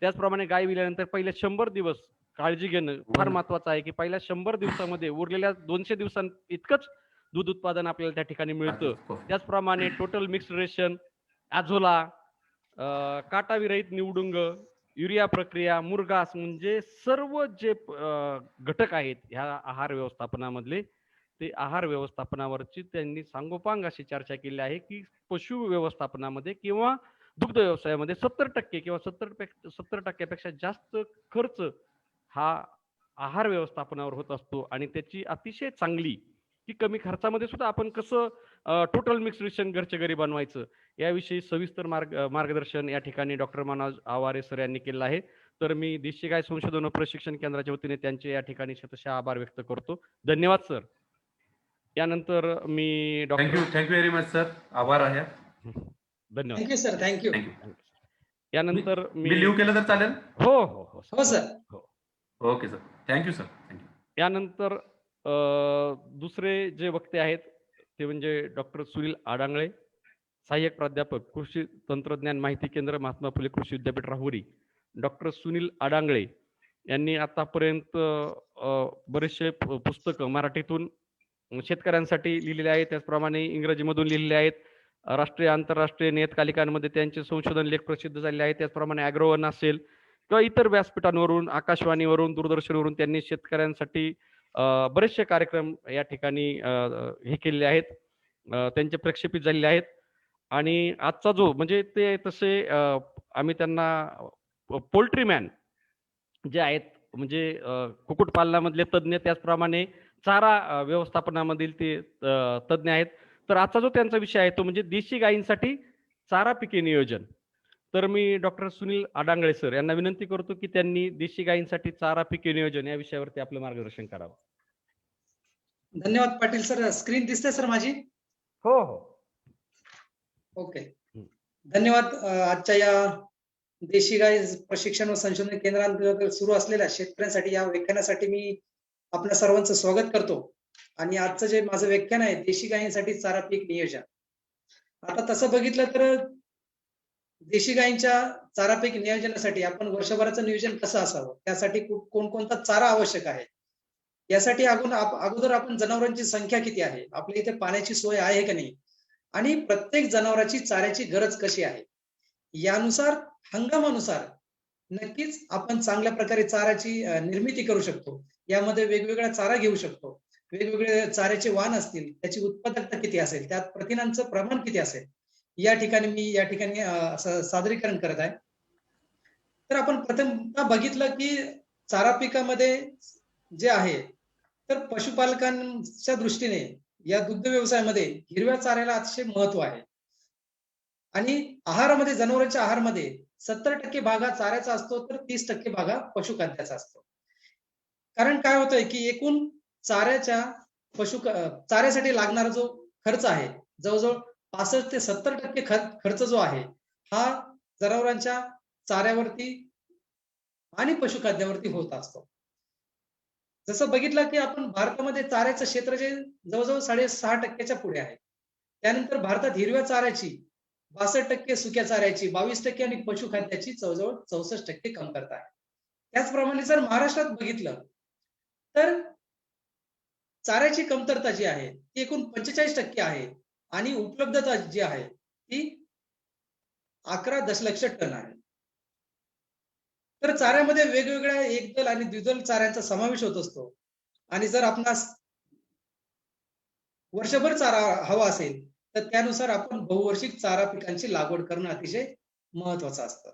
त्याचप्रमाणे गाय विल्यानंतर पहिले 100 दिवस काळजी घेणं फार महत्वाचं आहे, की पहिल्या 100 दिवसामध्ये उरलेल्या 200 दिवसां इतकंच दूध उत्पादन आपल्याला त्या ठिकाणी मिळतं. त्याचप्रमाणे टोटल मिक्स्ड रेशन, ॲझोला, काटाविरहित निवडुंग, युरिया प्रक्रिया, मुरघास, म्हणजे सर्व जे घटक आहेत ह्या आहार व्यवस्थापनामधले, ते आहार व्यवस्थापनावरची त्यांनी सांगोपांग अशी चर्चा केली आहे की पशु व्यवस्थापनामध्ये किंवा दुग्ध व्यवसायामध्ये 70% किंवा 70% जास्त खर्च हा आहार व्यवस्थापनावर होत असतो आणि त्याची अतिशय चांगली की कमी खर्चामध्ये सुद्धा आपण कसं टोटल मिक्स रेशन घरच्या घरी बनवायचं याविषयी सविस्तर मार्गदर्शन या ठिकाणी डॉक्टर मनोज आवारे सर यांनी केलं आहे. तर मी देशी गाय संशोधन व प्रशिक्षण केंद्राच्या वतीने त्यांचे या ठिकाणी शतशः आभार व्यक्त करतो. धन्यवाद सर. यानंतर मी थँक्यू व्हेरी मच सर. आभार आहे. धन्यवाद. Thank you sir. थँक्यू. यानंतर मी लिव्ह केलं तर चालेल? हो हो हो हो सर. हो. Okay sir. Thank you sir. Thank you. यानंतर दुसरे जे वक्ते आहेत ते म्हणजे डॉक्टर सुनील आडांगळे, सहाय्यक प्राध्यापक कृषी तंत्रज्ञान माहिती केंद्र, महात्मा फुले कृषी विद्यापीठ राहुरी. डॉक्टर सुनील आडांगळे यांनी आतापर्यंत बरेचसे पुस्तकं मराठीतून शेतकऱ्यांसाठी लिहिलेले आहेत, त्याचप्रमाणे इंग्रजीमधून लिहिलेले आहेत. राष्ट्रीय आंतरराष्ट्रीय नियतकालिकांमध्ये त्यांचे संशोधन लेख प्रसिद्ध झालेले आहेत. त्याचप्रमाणे ॲग्रोवन असेल किंवा इतर व्यासपीठांवरून, आकाशवाणीवरून, दूरदर्शनवरून त्यांनी शेतकऱ्यांसाठी बरेचसे कार्यक्रम या ठिकाणी हे केलेले आहेत, त्यांचे प्रक्षेपित झालेले आहेत. आणि आजचा जो म्हणजे ते तसे आम्ही त्यांना पोल्ट्रीमॅन जे आहेत म्हणजे कुक्कुटपालनामधले तज्ज्ञ, त्याचप्रमाणे चारा व्यवस्थापनामधील ते तज्ज्ञ आहेत. तर आजचा जो त्यांचा विषय आहे तो म्हणजे देशी गायींसाठी चारा पिके नियोजन. तर मी डॉक्टर सुनील आडांगळे सर यांना विनंती करतो की त्यांनी देशी गायींसाठी चारा पिके नियोजन या विषयावरती आपलं मार्गदर्शन करावं. धन्यवाद पाटील सर. स्क्रीन दिसते सर माझी? हो हो. ओके. धन्यवाद. आजच्या या देशी गाय प्रशिक्षण व संशोधन केंद्रांतर्गत सुरू असलेल्या शेतकऱ्यांसाठी या व्याख्यानासाठी मी आपल्या सर्वांचं स्वागत करतो. आणि आजचं जे माझं व्याख्यान आहे देशी गायींसाठी चारा पीक नियोजन. आता तसं बघितलं तर देशी गायींच्या चारा पीक नियोजनासाठी आपण वर्षभराचं नियोजन कसं असावं, त्यासाठी कोणकोणता चारा आवश्यक आहे, यासाठी अगोदर आपण जनावरांची संख्या किती आहे, आपल्या इथे पाण्याची सोय आहे का नाही, आणि प्रत्येक जनावराची चाऱ्याची गरज कशी आहे, यानुसार हंगामानुसार नक्कीच आपण चांगल्या प्रकारे चाऱ्याची निर्मिती करू शकतो. यामध्ये वेगवेगळा चारा घेऊ शकतो. वेगवेगळे चाऱ्याचे वाण असतील, त्याची उत्पादकता किती असेल, त्यात प्रथिनांचं प्रमाण किती असेल, या ठिकाणी मी सादरीकरण करत आहे. तर आपण प्रथमतः बघितलं की चारा पिकामध्ये जे आहे तर पशुपालकांच्या दृष्टीने या दुग्ध व्यवसायामध्ये हिरव्या चाऱ्याला अतिशय महत्व आहे. आणि आहारामध्ये, जनावरांच्या आहारामध्ये 70% भाग हा चाऱ्याचा असतो, तर 30% भाग हा पशुखाद्याचा असतो. कारण काय होतंय की एकूण चाऱ्यासाठी लागणारा जो खर्च आहे, जवळजवळ 65 ते 70% खर्च जो आहे हा जनावरांच्या चाऱ्यावरती आणि पशुखाद्यावरती होत असतो. जसं बघितलं की आपण भारतामध्ये चाऱ्याचं क्षेत्र जे जवळजवळ 6.5% पुढे आहे. त्यानंतर भारतात हिरव्या चाऱ्याची 62%, सुक्या चाऱ्याची 22% आणि पशुखाद्याची जवळजवळ 64% कमतरता आहे. त्याचप्रमाणे जर महाराष्ट्रात बघितलं तर चाऱ्याची कमतरता जी आहे ती एकूण 45% आहे आणि उपलब्धता जी आहे ती 11 दशलक्ष टन आहे. तर चाऱ्यामध्ये वेगवेगळ्या एकदल आणि द्विदल चाऱ्यांचा समावेश होत असतो. आणि जर आपणास वर्षभर चारा हवा असेल तर त्यानुसार आपण बहुवार्षिक चारा पिकांची लागवड करणं अतिशय महत्वाचं असतं.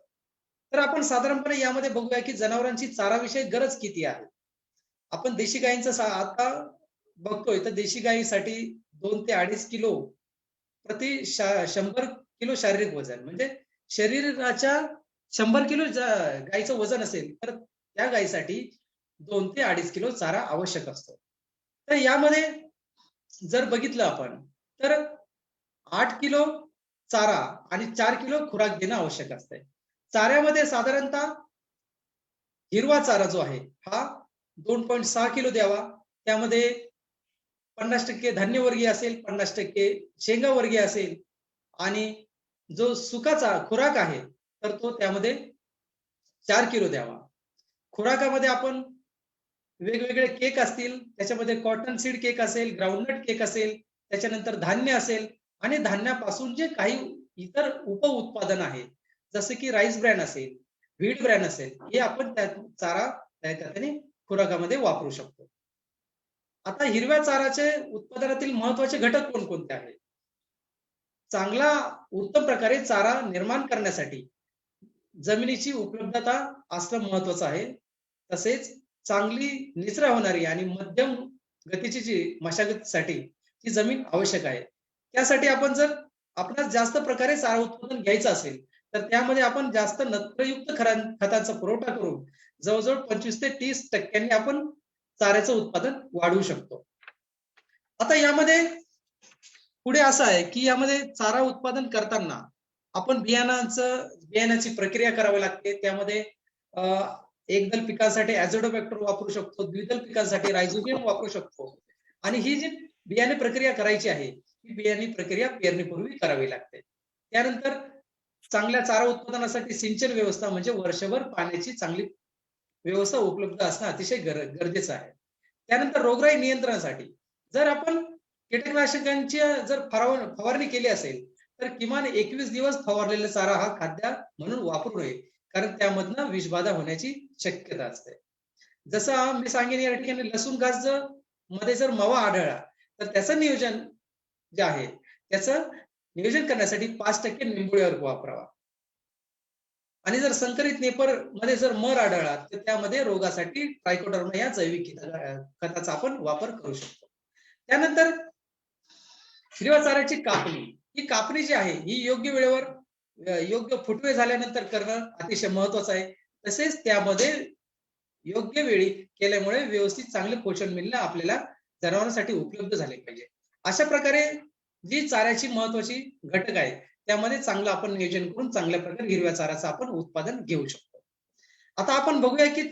तर आपण साधारणपणे यामध्ये बघूया की जनावरांची चाराविषयी गरज किती आहे. आपण देशी गायींचं आता बघतोय तर देशी गायीसाठी 2 ते 2.5 किलो प्रति 100 किलो शारीरिक वजन, म्हणजे शरीराच्या 100 किलो गायीचं वजन असेल तर त्या गायीसाठी 2 ते 2.5 किलो चारा आवश्यक असतो. तर यामध्ये जर बघितलं आपण तर 8 किलो चारा आणि 4 किलो खुराक देणं आवश्यक असतंय. चाऱ्यामध्ये साधारणतः हिरवा चारा जो आहे हा 2.6 किलो द्यावा. त्यामध्ये 50% धान्यवर्गीय असेल, 50% शेंगावर्गीय असेल आणि जो सुकाचा खुराक आहे तर तो त्यामध्ये 4 किलो द्यावा. खुराकामध्ये आपण वेगवेगळे केक असतील, त्याच्यामध्ये कॉटन सीड केक असेल, ग्राउंडनट केक असेल, त्याच्यानंतर धान्य असेल आणि धान्यापासून जे काही इतर उप उत्पादन आहे जसे की राईस ब्रॅन असेल, व्हीट ब्रॅन असेल, हे आपण त्या चारा त्या खुराकामध्ये वापरू शकतो. आता हिरव्या चाराचे उत्पादनातील महत्वाचे घटक कोणकोणते आहेत? चांगला उत्तम प्रकारे चारा निर्माण करण्यासाठी जमिनीची उपलब्धता असणं महत्वाचं आहे. तसेच चांगली निचरा होणारी आणि मध्यम गतीची जी मशागतीसाठी ती जमीन आवश्यक आहे. त्यासाठी आपण जर आपणास जास्त प्रकारे चारा उत्पादन घ्यायचं असेल तर त्यामध्ये आपण जास्त नत्रयुक्त खतांचा पुरवठा करून जवळजवळ 25 ते 30% आपण चाऱ्याचं उत्पादन वाढवू शकतो. आता यामध्ये पुढे असं आहे की यामध्ये चारा उत्पादन करताना आपण बियाण्याची प्रक्रिया करावी लागते. त्यामध्ये एकदल पिकांसाठी ॲझोडोबॅक्टर वापरू शकतो, द्विदल पिकांसाठी रायझोबियम वापरू शकतो. आणि ही जी बियाणे प्रक्रिया करायची आहे ही बियाणे प्रक्रिया पेरणीपूर्वी करावी लागते. त्यानंतर चांगल्या चारा उत्पादनासाठी सिंचन व्यवस्था म्हणजे वर्षभर पाण्याची चांगली व्यवस्था उपलब्ध असणं अतिशय गरजेचं आहे. त्यानंतर रोगराई नियंत्रणासाठी जर आपण कीटकनाशकांची जर फवारणी केली असेल तर किमान 21 दिवस फवारलेला चारा हा खाद्य म्हणून वापरू नये, कारण त्यामधनं विषबाधा होण्याची शक्यता असते. जसं मी सांगेन या ठिकाणी लसूण घास मध्ये जर मावा आढळला तर त्याचं नियोजन जे आहे त्याचं नियोजन करण्यासाठी 5% निंबोळी अर्क वापरावा. आणि जर संकरित नेपर मध्ये जर मर आढळला तर त्यामध्ये रोगासाठी ट्रायकोडर्मा या जैविक खताचा आपण वापर करू शकतो. त्यानंतर हिरव्या चाऱ्याची कापणी, ही कापणी जी आहे ही योग्य वेळेवर योग्य फुटवे झाल्यानंतर करणं अतिशय महत्वाचं आहे. तसेच त्यामध्ये योग्य वेळी केल्यामुळे व्यवस्थित चांगले पोषण मिळणं आपल्याला जनावरांसाठी उपलब्ध झाले पाहिजे. अशा प्रकारे जी चाऱ्याची महत्वाची घटक आहे त्यामध्ये चांगलं आपण नियोजन करून चांगल्या प्रकारे हिरव्या चाऱ्याचं आपण उत्पादन घेऊ शकतो. आता आपण बघूया की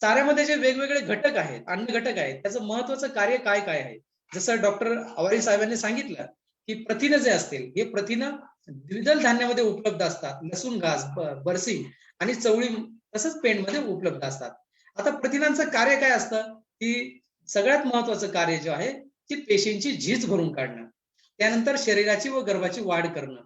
चाऱ्यामध्ये जे वेगवेगळे घटक आहेत, अन्न घटक आहेत, त्याचं महत्वाचं कार्य काय काय आहे. जसं डॉक्टर आवारी साहेबांनी सांगितलं की प्रथिनं जे असतील हे प्रथिनं द्विदल धान्यामध्ये उपलब्ध असतात. लसूण घास, बरसिंग आणि चवळी तसंच पेंडमध्ये उपलब्ध असतात. आता प्रथिनांचं कार्य काय असतं की सगळ्यात महत्वाचं कार्य जे आहे की पेशींची झीज भरून काढणं, त्यानंतर शरीराची व गर्भाची वाढ करणं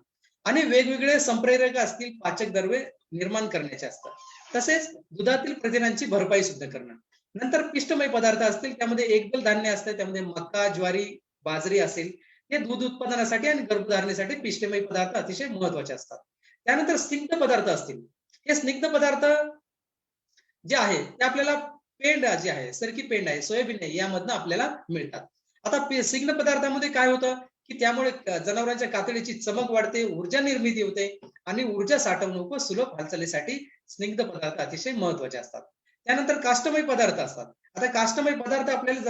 आणि वेगवेगळे संप्रेरक असतील पाचक द्रव्ये निर्माण करण्याचे असतात. तसेच दुधातील प्रथिनांची भरपाई सुद्धा करणं. नंतर पिष्टमय पदार्थ असतील त्यामध्ये एकदल धान्य असतं, त्यामध्ये मका, ज्वारी, बाजरी असेल, हे दूध उत्पादनासाठी आणि गर्भधारणेसाठी पिष्टमय पदार्थ अतिशय महत्वाचे असतात. त्यानंतर स्निग्ध पदार्थ असतील, हे स्निग्ध पदार्थ जे आहे ते आपल्याला पेंड जे आहे, सरकी पेंड आहे, सोयाबीन आहे, यामधनं आपल्याला मिळतात. आता स्निग्ध पदार्थामध्ये काय होतं की त्यामुळे जनावरांच्या कातडीची चमक वाढते, ऊर्जा निर्मिती होते आणि ऊर्जा साठवणूक व सुलभ हालचालीसाठी स्निग्ध पदार्थ अतिशय महत्वाचे असतात. त्यानंतर काष्टमय पदार्थ असतात. आता काष्टमय पदार्थ आपल्याला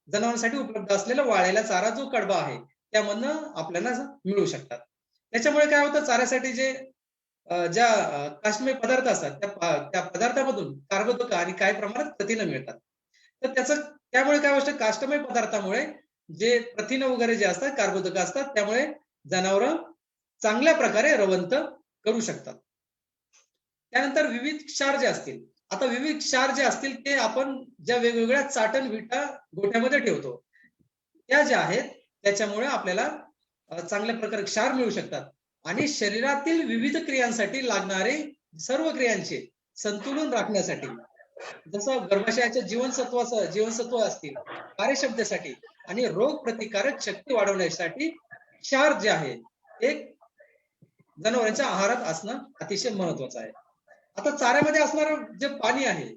जनावरांसाठी उपलब्ध असलेला वाळलेला चारा जो कडबा आहे त्यामधनं आपल्याला मिळू शकतात. त्याच्यामुळे काय होतं, चाऱ्यासाठी जे ज्या काष्टमय पदार्थ असतात त्या पदार्थामधून कार्बोदके आणि काही प्रमाणात प्रथिनं मिळतात. तर त्यामुळे काय होतं, काष्टमय पदार्थामुळे जे प्रथिनं वगैरे जे असतात, कार्बोदके असतात, त्यामुळे जनावरं चांगल्या प्रकारे रवंथ करू शकतात. त्यानंतर विविध क्षार जे असतील, आता विविध क्षार जे असतील ते आपण ज्या वेगवेगळ्या चाटण विटा गोठ्यामध्ये ठेवतो त्या ज्या आहेत त्याच्यामुळे आपल्याला चांगल्या प्रकारे क्षार मिळू शकतात आणि शरीरातील विविध क्रियांसाठी लागणारे सर्व क्रियांचे संतुलन राखण्यासाठी, जसं गर्भाशयाच्या जीवनसत्व असतील, कार्यक्षमतेसाठी आणि रोग प्रतिकारक शक्ती वाढवण्यासाठी क्षार जे आहे ते जनावरांच्या आहारात असणं अतिशय महत्वाचं आहे. आता चाऱ्यामध्ये असणारं जे पाणी आहे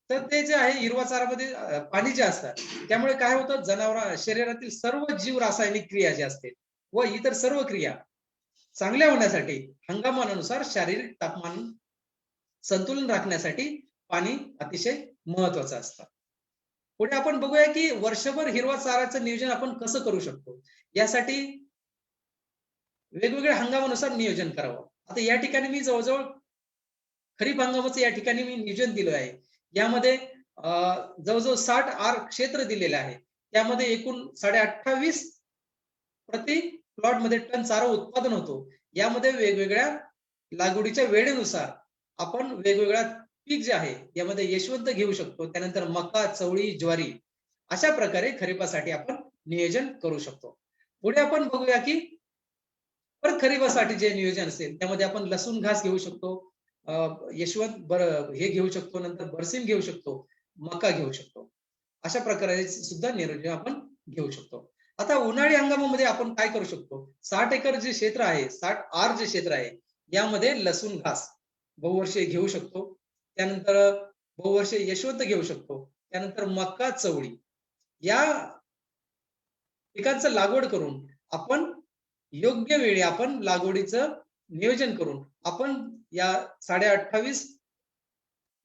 तर ते जे आहे हिरवा चारामध्ये पाणी जे असतात त्यामुळे काय होतं, शरीरातील सर्व जीव रासायनिक क्रिया जे असते व इतर सर्व क्रिया चांगल्या होण्यासाठी हंगामानुसार शारीरिक तापमान संतुलन राखण्यासाठी पाणी अतिशय महत्वाचं असतं. पुढे आपण बघूया की वर्षभर हिरवा चाराचं नियोजन आपण कसं करू शकतो. यासाठी वेगवेगळ्या हंगामानुसार नियोजन करावं. आता या ठिकाणी मी जवळजवळ खरीप हंगामाचं या ठिकाणी मी नियोजन दिलं आहे. यामध्ये जवळजवळ 60 आर क्षेत्र दिलेले आहे. त्यामध्ये एकूण 28.5 प्रति प्लॉट मध्ये टन चारा उत्पादन होतो. यामध्ये वेगवेगळ्या लागवडीच्या वेळेनुसार आपण वेगवेगळ्या पीक जे आहे यामध्ये यशवंत घेऊ शकतो. त्यानंतर मका, चवळी, ज्वारी अशा प्रकारे खरीपासाठी आपण नियोजन करू शकतो. पुढे आपण बघूया की परत खरीपासाठी जे नियोजन असेल त्यामध्ये आपण लसूण घास घेऊ शकतो, यशवंत हे घेऊ शकतो, नंतर बरसीम घेऊ शकतो, मका घेऊ शकतो. अशा प्रकारे सुद्धा नियोजन आपण घेऊ शकतो. आता उन्हाळी हंगामामध्ये आपण काय करू शकतो, 60 एकर जे क्षेत्र आहे, 60 आर जे क्षेत्र आहे यामध्ये लसूण घास बहुवर्षीय घेऊ शकतो. त्यानंतर बहुवर्षीय यशवंत घेऊ शकतो. त्यानंतर मका, चवळी या पिकांचं लागवड करून आपण योग्य वेळी आपण लागवडीचं नियोजन करून आपण या 28.5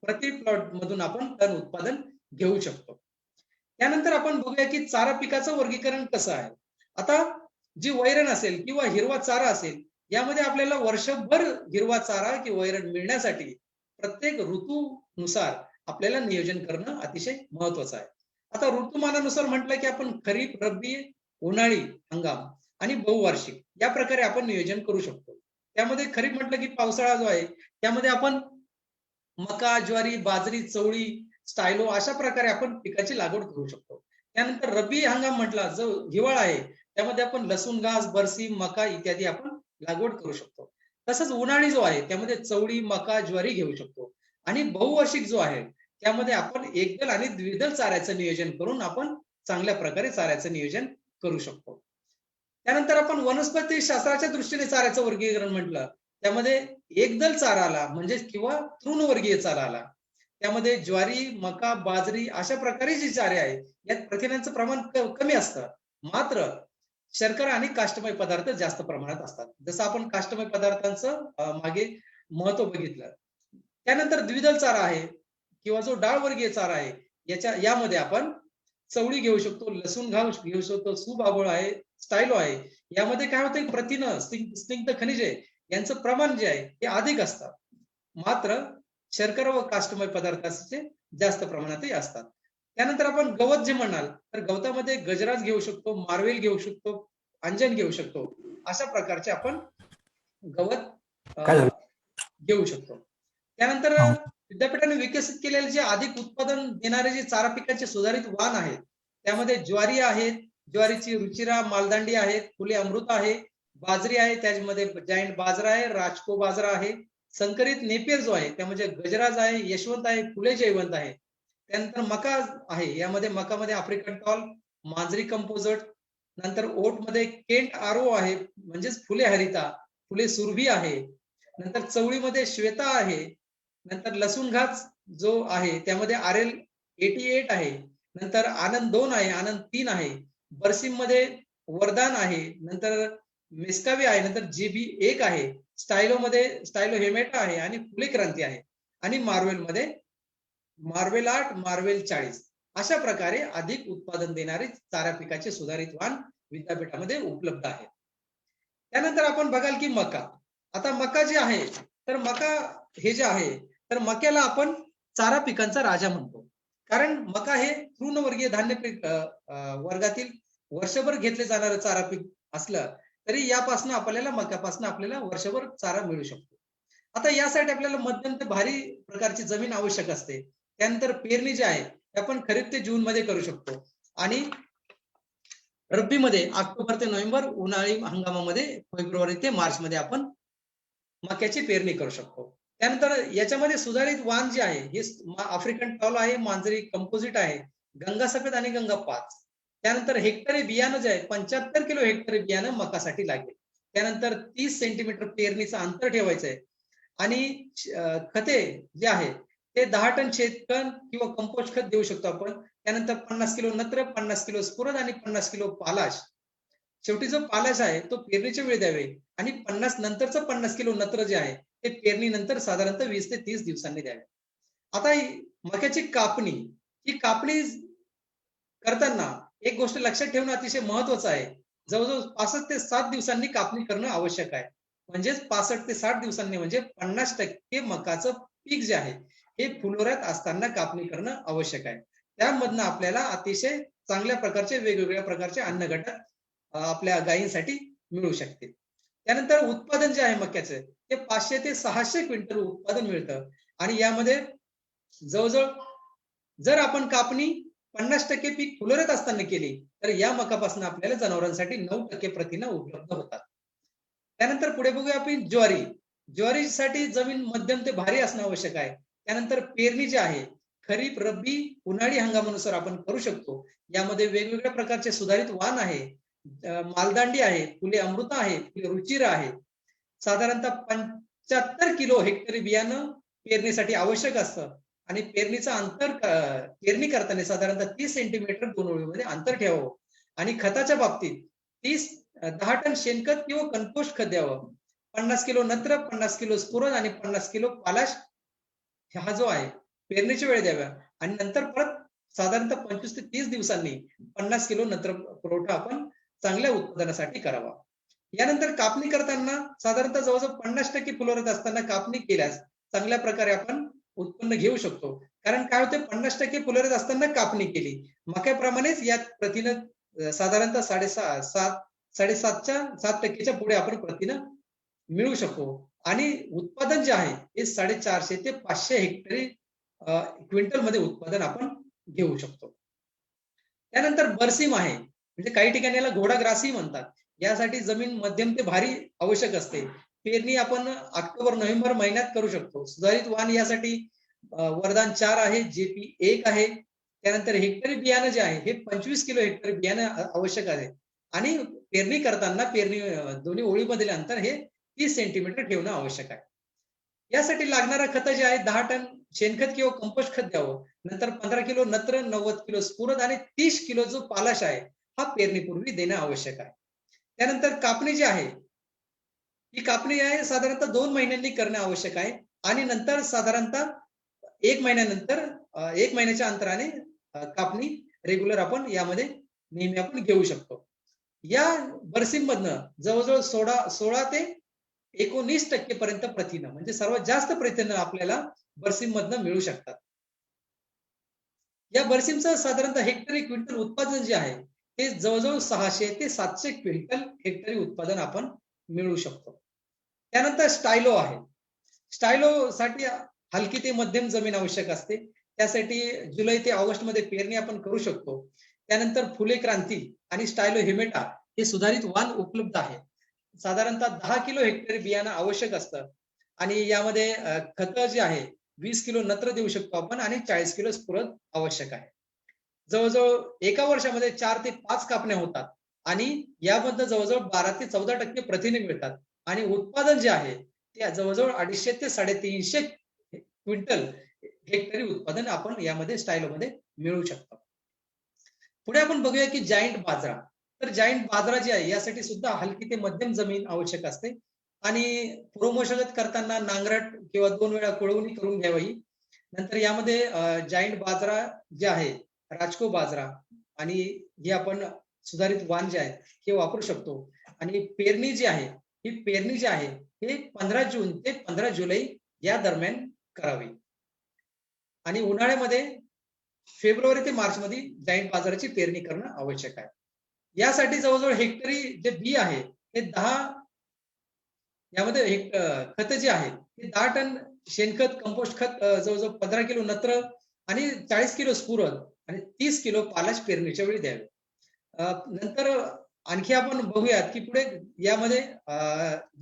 प्रति प्लॉट मधून आपण टन उत्पादन घेऊ शकतो. त्यानंतर आपण बघूया की चारा पिकाचं वर्गीकरण कसं आहे. आता जी वैरण असेल किंवा हिरवा चारा असेल यामध्ये आपल्याला वर्षभर हिरवा चारा किंवा वैरण मिळण्यासाठी प्रत्येक ऋतूनुसार आपल्याला नियोजन करणं अतिशय महत्वाचं आहे. आता ऋतुमानानुसार म्हटलं की आपण खरीप, रब्बी, उन्हाळी हंगाम आणि बहुवार्षिक या प्रकारे आपण नियोजन करू शकतो. त्यामध्ये खरीप म्हटलं की पावसाळा जो आहे त्यामध्ये आपण मका, ज्वारी, बाजरी, चवळी, स्टायलो अशा प्रकारे आपण पिकाची लागवड करू शकतो. त्यानंतर रब्बी हंगाम म्हटला जो हिवाळा आहे त्यामध्ये आपण लसूण घास, बरसीम, मका इत्यादी आपण लागवड करू शकतो. तसंच उन्हाळी जो आहे त्यामध्ये चवळी, मका, ज्वारी घेऊ शकतो. आणि बहुवार्षिक जो आहे त्यामध्ये आपण एकदल आणि द्विदल चाऱ्याचं नियोजन करून आपण चांगल्या प्रकारे चाऱ्याचं नियोजन करू शकतो. त्यानंतर आपण वनस्पती शास्त्राच्या दृष्टीने चाऱ्याचं वर्गीकरण म्हटलं त्यामध्ये एकदल चारा आला म्हणजे किंवा तृणवर्गीय चारा आला. त्यामध्ये ज्वारी, मका, बाजरी अशा प्रकारे जे चारे आहे यात प्रथिनांचं प्रमाण कमी असतं, मात्र शर्करा आणि काष्टमय पदार्थ जास्त प्रमाणात असतात. जसं आपण काष्टमय पदार्थांचं मागे महत्व बघितलं. त्यानंतर द्विदल चारा आहे किंवा जो डाळवर्गीय चारा आहे यामध्ये आपण चवळी घेऊ शकतो, लसूण घास घेऊ शकतो, सुबाबळ आहे, स्टायलो आहे. यामध्ये काय होतं, प्रथिनं, स्निग्ध खनिजे यांचं प्रमाण जे आहे ते अधिक असतात, मात्र शर्करा व काष्टमय पदार्थाचे जास्त प्रमाणातही असतात. त्यानंतर आपण गवत जे म्हणाल तर गवतामध्ये गजराज घेऊ शकतो, मार्वेल घेऊ शकतो, अंजन घेऊ शकतो. अशा प्रकारचे आपण गवत घेऊ शकतो. त्यानंतर विद्यापीठाने विकसित केलेले जे अधिक उत्पादन देणारे जे चारा पिकाचे सुधारित वाण आहेत त्यामध्ये ज्वारी आहेत, ज्वारीची रुचिरा, मालदांडी आहेत, फुले अमृत आहे, बाजरी आहे, त्यामध्ये जायंट बाजरा आहे, राजको बाजरा आहे, संकरित नेपियर जो आहे त्यामध्ये गजराज आहे, यशवंत आहे, फुले जयवंत आहे. त्यानंतर मका आहे, यामध्ये मकामध्ये आफ्रिकन टॉल, मांजरी कंपोजट, नंतर ओट मध्ये केंट आरो आहे म्हणजेच फुले हरिता, फुले सुरभी आहे. नंतर चवळीमध्ये श्वेता आहे. नंतर लसूण घास जो आहे त्यामध्ये RL 88 आहे. नंतर आनंद 2 आहे, आनंद 3 आहे. बरसीम मध्ये वरदान आहे, नंतर मेस्कावी आहे, नंतर GB1 आहे, स्टायलो हेमेटा आहे आणि फुले क्रांती आहे आणि मार्वेलमध्ये मार्वेल 8, मार्वेल 40 अशा प्रकारे अधिक उत्पादन देणारे चारा पिकाचे सुधारित वाण विद्यापीठामध्ये उपलब्ध आहे. त्यानंतर आपण बघाल की मका. आता मका जे आहे तर मका हे जे आहे तर मक्याला आपण चारा पिकांचा राजा म्हणतो, कारण मका हे तृणवर्गीय धान्य पीक वर्गातील वर्षभर घेतले जाणारं चारा पीक असलं तरी यापासून मक्यापासून आपल्याला वर्षभर चारा मिळू शकतो. आता यासाठी आपल्याला मध्यम ते भारी प्रकारची जमीन आवश्यक असते. त्यानंतर पेरणी जी आहे ते आपण खरीप ते जून मध्ये करू शकतो आणि रब्बीमध्ये ऑक्टोबर ते नोव्हेंबर, उन्हाळी हंगामामध्ये फेब्रुवारी ते मार्च मध्ये आपण मक्याची पेरणी करू शकतो. त्यानंतर याच्यामध्ये सुधारित वाण जे आहे हे आफ्रिकन टॉल आहे, मांजरी कंपोजिट आहे, गंगा सफेद आणि गंगा 5. त्यानंतर हेक्टरी बियाणं जे आहे 75 किलो हेक्टरी बियाणं मकासाठी लागेल. त्यानंतर 30 सेंटीमीटर पेरणीचं अंतर ठेवायचं आहे आणि खते जे आहे ते 10 टन शेणखत किंवा कंपोस्ट खत देऊ शकतो आपण. त्यानंतर 50 किलो नत्र, 50 किलो स्फुरद आणि 50 किलो पालाश. शेवटी जो पालाश आहे तो पेरणीच्या वेळी द्यावे आणि 50 नंतरचं 50 किलो नत्र जे आहे ते पेरणीनंतर साधारणतः 20 ते 30 दिवसांनी द्यावे. आता मक्याची कापणी, ही कापणी करताना एक गोष्ट लक्षात ठेवणं अतिशय महत्वाचं आहे. जवळजवळ 65 ते 7 दिवसांनी कापणी करणं आवश्यक आहे. म्हणजेच 65 ते 60 दिवसांनी म्हणजे 50% मकाचं पीक जे आहे हे फुलोऱ्यात असताना कापणी करणं आवश्यक आहे. त्यामधनं आपल्याला अतिशय चांगल्या प्रकारचे वेगवेगळ्या प्रकारचे अन्न घटक आपल्या गायींसाठी मिळू शकते. त्यानंतर उत्पादन जे आहे मक्याचं ते 500 ते 600 क्विंटल उत्पादन मिळतं आणि यामध्ये जवळजवळ जर आपण कापणी 50% पीक फुलोऱ्यात असताना केली तर या मकापासून आपल्याला जनावरांसाठी 9% प्रथिनं उपलब्ध होतात. त्यानंतर पुढे बघूया आपण ज्वारी. ज्वारीसाठी जमीन मध्यम ते भारी असणं आवश्यक आहे. त्यानंतर पेरणी जी आहे खरीप, रब्बी, उन्हाळी हंगामानुसार आपण करू शकतो. यामध्ये वेगवेगळ्या प्रकारचे सुधारित वाण आहे, मालदांडी आहे, फुले अमृता आहे, फुले रुचिरा आहे. साधारणतः 75 किलो हेक्टरी बियाणं पेरणीसाठी आवश्यक असतं आणि पेरणीचं अंतर पेरणी करताना साधारणतः 30 सेंटीमीटर 2 ओळीमध्ये अंतर ठेवावं आणि खताच्या बाबतीत 10 टन शेणखत किंवा कंपोस्ट खत द्यावं. 50 किलो नत्र, 50 किलो स्फुरद आणि 50 किलो पालाश हा जो आहे पेरणीच्या वेळी द्याव्या आणि नंतर परत साधारणतः 25 ते 30 दिवसांनी 50 किलो नत्र पुरवठा आपण चांगल्या उत्पादनासाठी करावा. यानंतर कापणी करताना साधारणतः जवळजवळ 50% फुलोऱ्यात असताना कापणी केल्यास चांगल्या प्रकारे आपण उत्पन्न घेऊ शकतो. कारण काय होते 50% फुलोऱ्यात असताना कापणी केली मक्याप्रमाणेच यात प्रथिनं साधारणतः 7.5% पुढे आपण प्रथिनं मिळू शकतो आणि उत्पादन जे आहे हे 450 ते 500 हेक्टरी क्विंटल मध्ये उत्पादन आपण घेऊ शकतो. त्यानंतर बरसीम आहे, म्हणजे काही ठिकाणी याला घोडाग्रासही म्हणतात. यासाठी जमीन मध्यम ते भारी आवश्यक असते. पेरणी आपण ऑक्टोबर नोव्हेंबर महिन्यात करू शकतो. सुधारित वाण यासाठी वरदान 4 आहे, JP1 आहे. त्यानंतर हेक्टरी बियाणं जे आहे हे 25 किलो हेक्टरी बियाणं आवश्यक आहे आणि पेरणी करताना दोन्ही ओळीमधील अंतर हे 30 सेंटीमीटर ठेवणं आवश्यक आहे. यासाठी लागणारं खत जे आहे 10 टन शेणखत किंवा कंपोस्ट खत द्यावं. नंतर 15 किलो नत्र, 90 किलो स्फुरद आणि 30 किलो जो पालाश आहे हा पेरणीपूर्वी देणं आवश्यक आहे. त्यानंतर कापणी जी आहे ही कापणी आहे साधारणतः 2 महिन्यांनी करणं आवश्यक आहे आणि नंतर साधारणतः 1 महिन्याच्या अंतराने कापणी रेग्युलर आपण यामध्ये नेहमी आपण घेऊ शकतो. या बरसीम मधनं जवळजवळ 16 ते 19% पर्यंत प्रथिनं म्हणजे सर्वात जास्त प्रथिनं आपल्याला बरसीम मधनं मिळू शकतात. या बरसीमचं साधारणतः हेक्टरी क्विंटल उत्पादन जे आहे ते जवळजवळ 600 ते 700 क्विंटल हेक्टरी उत्पादन आपण मिळवू शकतो. त्यानंतर स्टायलो आहे. स्टायलो साठी हलकी ते मध्यम जमीन आवश्यक असते. त्यासाठी जुलै ते ऑगस्ट मध्ये पेरणी आपण करू शकतो. त्यानंतर फुले क्रांती आणि स्टायलो हेमेटा हे सुधारित वाण उपलब्ध आहे. साधारणतः 10 किलो हेक्टरी बियाणं आवश्यक असतं आणि यामध्ये खत जे आहे 20 किलो नत्र देऊ शकतो आपण आणि 40 किलो स्फुरद आवश्यक आहे. जवळजवळ एका वर्षामध्ये 4 ते 5 कापण्या होतात आणि यामध्ये जवळजवळ 12 ते 14% प्रथिने मिळतात आणि उत्पादन जे आहे ते जवळजवळ 250 ते 350 क्विंटल हेक्टरी उत्पादन आपण यामध्ये स्टायलोमध्ये मिळवू शकतो. पुढे आपण बघूया की जायंट बाजरा. तर जाईंट बाजरा जी आहे यासाठी सुद्धा हलकी ते मध्यम जमीन आवश्यक असते आणि पूर्व मशागत करताना नांगरट किंवा 2 वेळा कुळवणी करून घ्यावी. नंतर यामध्ये जाईंट बाजरा जे आहे, राजको बाजरा आणि हे आपण सुधारित वाण जे आहे हे वापरू शकतो. आणि पेरणी जी आहे, ही पेरणी जी आहे हे 15 जून ते 15 जुलै या दरम्यान करावी. आणि उन्हाळ्यामध्ये फेब्रुवारी ते मार्च मध्ये जाईंट बाजाराची पेरणी करणं आवश्यक आहे. यासाठी जवळजवळ हेक्टरी जे बी आहे हे 10 यामध्ये खत जे आहे हे 10 टन शेणखत, कंपोस्ट खत, जवळजवळ 15 किलो नत्र आणि 40 किलो स्फुरद आणि 30 किलो पालाश पेरणीच्या वेळी द्यावे. नंतर आणखी आपण बघूयात की पुढे यामध्ये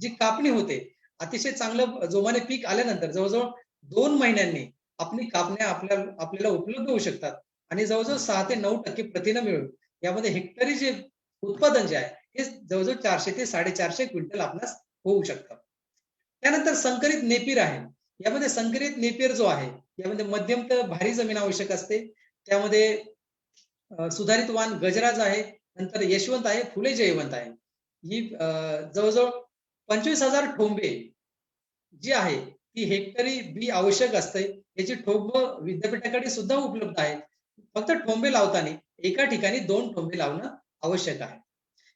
जी कापणी होते, अतिशय चांगलं जोमाने पीक आल्यानंतर जवळजवळ 2 महिन्यांनी आपली कापण्या आपल्याला उपलब्ध होऊ शकतात आणि जवळजवळ 6 ते 9% प्रथिनं मिळून यामध्ये हेक्टरी जे उत्पादन जे आहे हे जवळजवळ 400 ते 450 क्विंटल आपणास होऊ शकतं. त्यानंतर संकरित नेपीर आहे. यामध्ये संकरित नेपीर जो आहे यामध्ये मध्यम ते भारी जमीन आवश्यक असते. त्यामध्ये सुधारित वाण गजराज आहे, नंतर यशवंत आहे, फुले जयवंत आहे. ही जवळजवळ 25,000 ठोंबे जी आहे ती हेक्टरी बी आवश्यक असते. याची ठोंब विद्यापीठाकडे सुद्धा उपलब्ध आहे. फक्त ठोंबे लावताना एका ठिकाणी 2 ठोंबे लावणं आवश्यक आहे.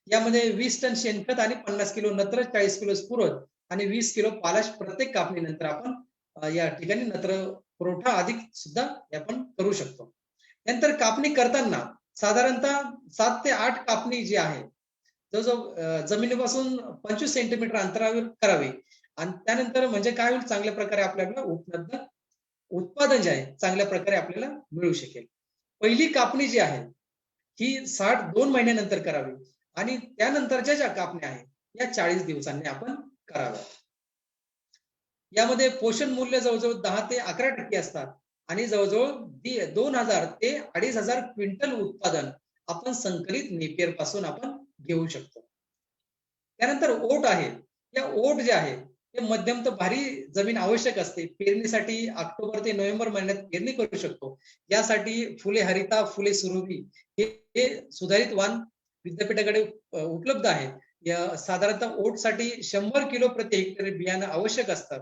यामध्ये 20 टन शेणखत आणि 50 किलो नत्र, 40 किलो स्फुरद आणि 20 किलो पालाश प्रत्येक कापणीनंतर आपण या ठिकाणी नत्र पुरवठा अधिक सुद्धा आपण करू शकतो. नंतर कापणी करताना साधारणतः 7 ते 8 कापणी जी आहे जवळजवळ जमिनीपासून 25 सेंटीमीटर अंतरावर करावी. आणि त्यानंतर म्हणजे काय होईल, चांगल्या प्रकारे आपल्याला उपलब्ध उत्पादन जे आहे चांगल्या प्रकारे आपल्याला मिळू शकेल. पहिली कापणी जी आहे ही 2 महिन्यानंतर करावी आणि त्यानंतरच्या ज्या कापण्या आहेत या 40 दिवसांनी आपण कराव्या. यामध्ये पोषण मूल्य जवळजवळ 10 ते 11% असतात आणि जवळजवळ 2000 ते 2500 क्विंटल उत्पादन आपण संकरित नेपियर पासून आपण घेऊ शकतो. त्यानंतर ओट आहे. या ओट जे आहे ते मध्यम तर भारी जमीन आवश्यक असते. पेरणीसाठी ऑक्टोबर ते नोव्हेंबर महिन्यात पेरणी करू शकतो. यासाठी फुले हरिता, फुले सुरभी हे सुधारित वाण विद्यापीठाकडे उपलब्ध आहे. या साधारणतः ओटसाठी 100 किलो प्रति हेक्टर बियाणं आवश्यक असतात.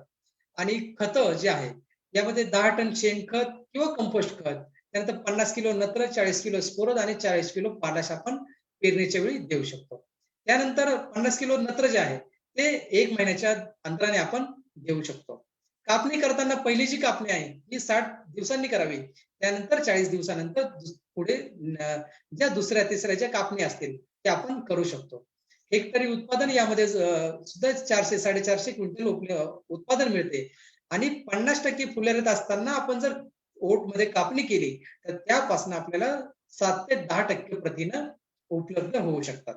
आणि खत जे आहे यामध्ये 10 टन शेणखत किंवा कंपोस्ट खत, त्यानंतर 50 किलो नत्र, 40 किलो स्फुरद आणि 40 किलो पालाश आपण पेरणीच्या वेळी देऊ शकतो. त्यानंतर 50 किलो नत्र जे आहे ते 1 महिन्याच्या अंतराने आपण देऊ शकतो. कापणी करताना पहिली जी कापणी आहे ही 60 दिवसांनी करावी. त्यानंतर 40 दिवसानंतर पुढे ज्या दुसऱ्या तिसऱ्या ज्या कापणी असतील त्या आपण करू शकतो. हेक्टरी उत्पादन यामध्ये सुद्धा 400-450 क्विंटल उत्पादन मिळते. आणि 50% फुलेरत असताना आपण जर ओट मध्ये कापणी केली तर त्यापासून आपल्याला 7 ते 10% प्रथिनं उपलब्ध होऊ शकतात.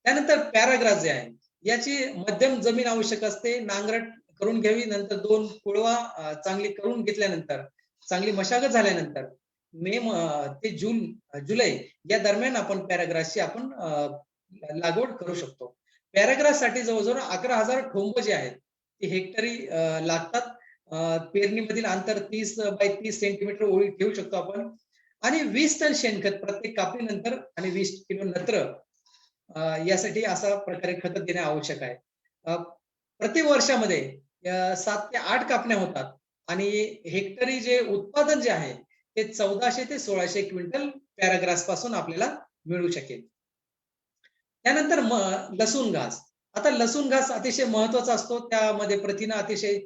त्यानंतर पॅराग्रास जे आहे याची मध्यम जमीन आवश्यक असते. नांगरट करून घ्यावी, नंतर 2 कुळवा चांगली करून घेतल्यानंतर, चांगली मशागत झाल्यानंतर मे ते जुलै या दरम्यान आपण पॅराग्रासची आपण लागवड करू शकतो. पॅराग्रास साठी जवळजवळ 11,000 ठोंब जे आहेत ते हेक्टरी लागतात. पेरणीमधील अंतर 30 बाय 30 सेंटीमीटर ओळी ठेवू शकतो आपण. आणि 20 टन शेणखत प्रत्येक कापणीनंतर आणि 20 किलो नत्र यासाठी असा प्रकारे खत देणे आवश्यक आहे. प्रति वर्षामध्ये 7 ते 8 कापण्या होतात आणि हेक्टरी जे उत्पादन जे आहे ते 1400 ते 1600 क्विंटल पॅराग्रास पासून आपल्याला मिळू शकेल. त्यानंतर लसूण घास. आता लसूण घास अतिशय महत्वाचा असतो. त्यामध्ये प्रथिनं अतिशय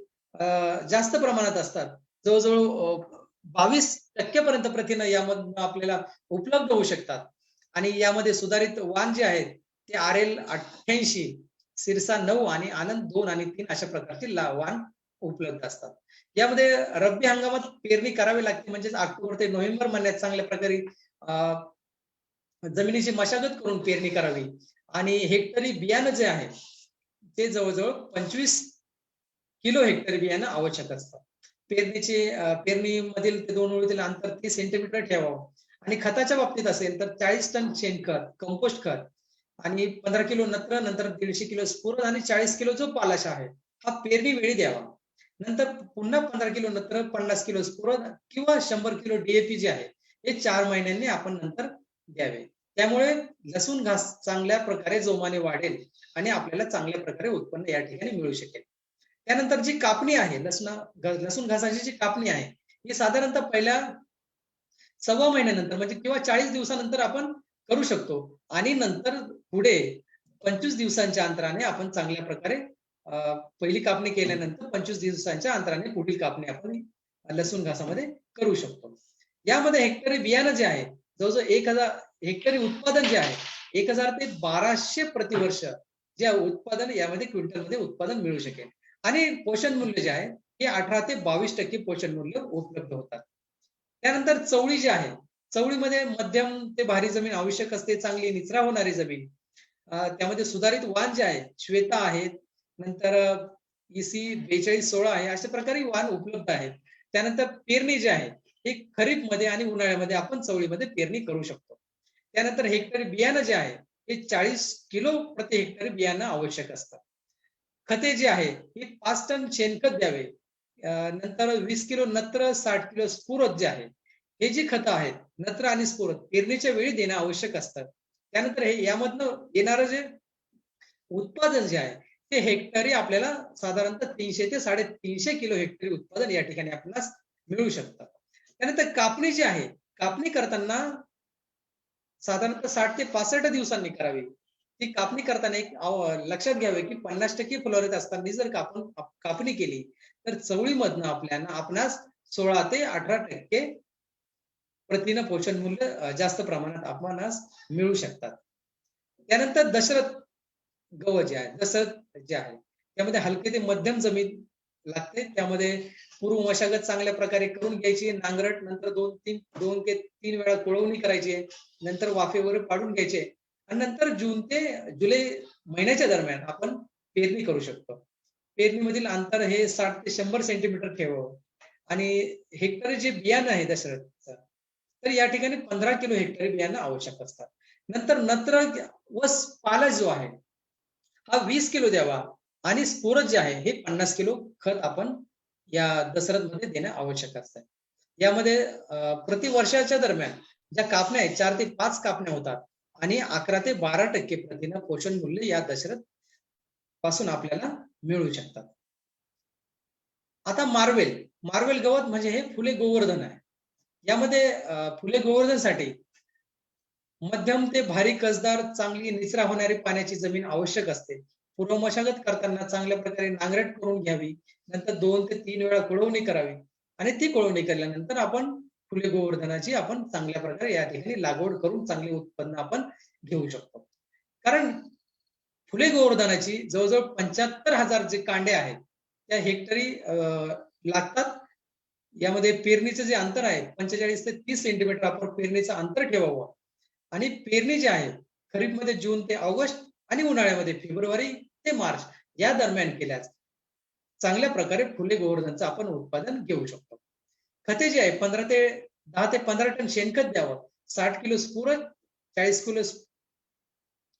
जास्त प्रमाणात असतात. जवळजवळ 22% पर्यंत प्रथिनं यामधून आपल्याला उपलब्ध होऊ शकतात. आणि यामध्ये सुधारित वाण जे आहेत ते RL 88, सिरसा 9 आणि आनंद 2 आणि 3 अशा प्रकारचे वाण उपलब्ध असतात. यामध्ये रब्बी हंगामात पेरणी करावी लागते, म्हणजेच ऑक्टोबर ते नोव्हेंबर महिन्यात चांगल्या प्रकारे जमिनीची मशागत करून पेरणी करावी. आणि हेक्टरी बियाणं जे आहे ते जवळजवळ 25 किलो हेक्टरी बियाणं आवश्यक असतं. पेरणीमधील ते 2 ओळीतील अंतर 30 सेंटीमीटर ठेवावं. आणि खताच्या बाबतीत असेल तर 40 टन शेणखत, कंपोस्ट खत आणि 15 किलो नत्र, नंतर 150 किलो स्फुरद आणि 40 किलो जो पालाश आहे हा पेरणी वेळी द्यावा. नंतर पुन्हा 15 किलो नत्र, 50 किलो स्फुरद किंवा 100 किलो DAP जे आहे हे 4 महिन्यांनी आपण नंतर द्यावे. त्यामुळे लसूण घास चांगल्या प्रकारे जोमाने वाढेल आणि आपल्याला चांगल्या प्रकारे उत्पन्न या ठिकाणी मिळू शकेल. त्यानंतर जी कापणी आहे लसूण घासाची जी कापणी आहे ही साधारणतः पहिल्या 1.25 महिन्यानंतर म्हणजे किंवा 40 दिवसानंतर आपण करू शकतो आणि नंतर पुढे 25 दिवसांच्या अंतराने आपण चांगल्या प्रकारे पहिली कापणी केल्यानंतर 25 दिवसांच्या अंतराने पुढील कापणी आपण लसूण घासामध्ये करू शकतो. यामध्ये हेक्टरी बियाणं जे आहे जवळजवळ 1000 हेक्टरी उत्पादन जे आहे 1000 ते 1200 प्रतिवर्ष जे उत्पादन यामध्ये क्विंटलमध्ये उत्पादन मिळू शकेल आणि पोषण मूल्य जे आहे हे 18 ते 22% पोषण मूल्य उपलब्ध होतात. त्यानंतर चवळी जी आहे चवळीमध्ये मध्यम ते भारी जमीन आवश्यक असते, चांगली निचरा होणारी जमीन, त्यामध्ये सुधारित वाण जे आहे श्वेता आहेत, नंतर EC 4216 आहे, अशा प्रकारे वाण उपलब्ध आहेत. त्यानंतर पेरणी जी आहे ही खरीप मध्ये आणि उन्हाळ्यामध्ये आपण चवळीमध्ये पेरणी करू शकतो. त्यानंतर हेक्टरी बियाणं जे आहे हे 40 किलो प्रति हेक्टरी बियाणं आवश्यक असतं. खते जी आहे ही 5 टन शेणखत द्यावे, नंतर 20 किलो नत्र, 60 किलो स्फुरद जे आहे हे जी खतं आहेत नत्र आणि स्फुरद पेरणीच्या वेळी देणं आवश्यक असतं. त्यानंतर हे यामधनं येणारं जे उत्पादन जे आहे ते हेक्टरी आपल्याला साधारणतः 300 ते 350 किलो हेक्टरी उत्पादन या ठिकाणी आपल्याला मिळू शकतं. त्यानंतर कापणी जी आहे कापणी करताना साधारणतः 60 ते 65 दिवसांनी करावी. ती कापणी करताना एक लक्षात घ्यावे की 50% फुलवरीत असताना जर कापणी केली तर चवळीमधनं आपणास 16 ते 18% प्रथिनं पोषण मूल्य जास्त प्रमाणात आपणास मिळू शकतात. त्यानंतर दशरथ गवत जे आहे त्यामध्ये हलके ते मध्यम जमीन लागते, त्यामध्ये पूर्व मशागत चांगल्या प्रकारे करून घ्यायची, नांगरट नंतर 2 ते 3 वेळा कोळवणी करायची, नंतर वाफेवर पाडून घ्यायचे आणि नंतर जून ते जुलै महिन्याच्या दरम्यान आपण पेरणी करू शकतो. पेरणीमधील अंतर हे 60 ते 100 सेंटीमीटर ठेवावं आणि हेक्टरी जे बियाणं आहे दशरथचं तर या ठिकाणी 15 किलो हेक्टरी बियाणं आवश्यक असतात. नंतर नत्र व पाला जो आहे हा 20 किलो द्यावा आणि स्फुरद जे आहे हे 50 किलो खत आपण या दशरथ मध्ये देणं आवश्यक असतं. यामध्ये प्रति वर्षाच्या दरम्यान ज्या कापण्या आहेत 4 ते 5 कापण्या होतात आणि 11 ते 12% प्रथिनं पोषण मूल्य या दशरथ पासून आपल्याला मिळू शकतात. आता मार्वेल गवत म्हणजे हे फुले गोवर्धन आहे. यामध्ये फुले गोवर्धनसाठी मध्यम ते भारी कसदार चांगली निचरा होणारी पाण्याची जमीन आवश्यक असते. पूर्व मशागत करताना चांगल्या प्रकारे नांगरट करून घ्यावी, नंतर 2 ते 3 वेळा कोळवणी करावी आणि ती कोळवणी केल्यानंतर आपण फुले गोवर्धनाची आपण चांगल्या प्रकारे या ठिकाणी लागवड करून चांगले उत्पन्न आपण घेऊ शकतो. कारण फुले गोवर्धनाची जवळजवळ 75,000 जे कांडे आहेत त्या हेक्टरी लागतात. यामध्ये पेरणीचं जे अंतर आहे 45 ते 30 सेंटीमीटर आपण पेरणीचं अंतर ठेवावं आणि पेरणी जी आहे खरीपमध्ये जून ते ऑगस्ट आणि उन्हाळ्यामध्ये फेब्रुवारी ते मार्च या दरम्यान केल्यास चांगल्या प्रकारे फुले गोवर्धनचं आपण उत्पादन घेऊ शकतो. खते जे आहे 10 ते 15 टन शेणखत द्यावं, 60 किलो स्फुरद,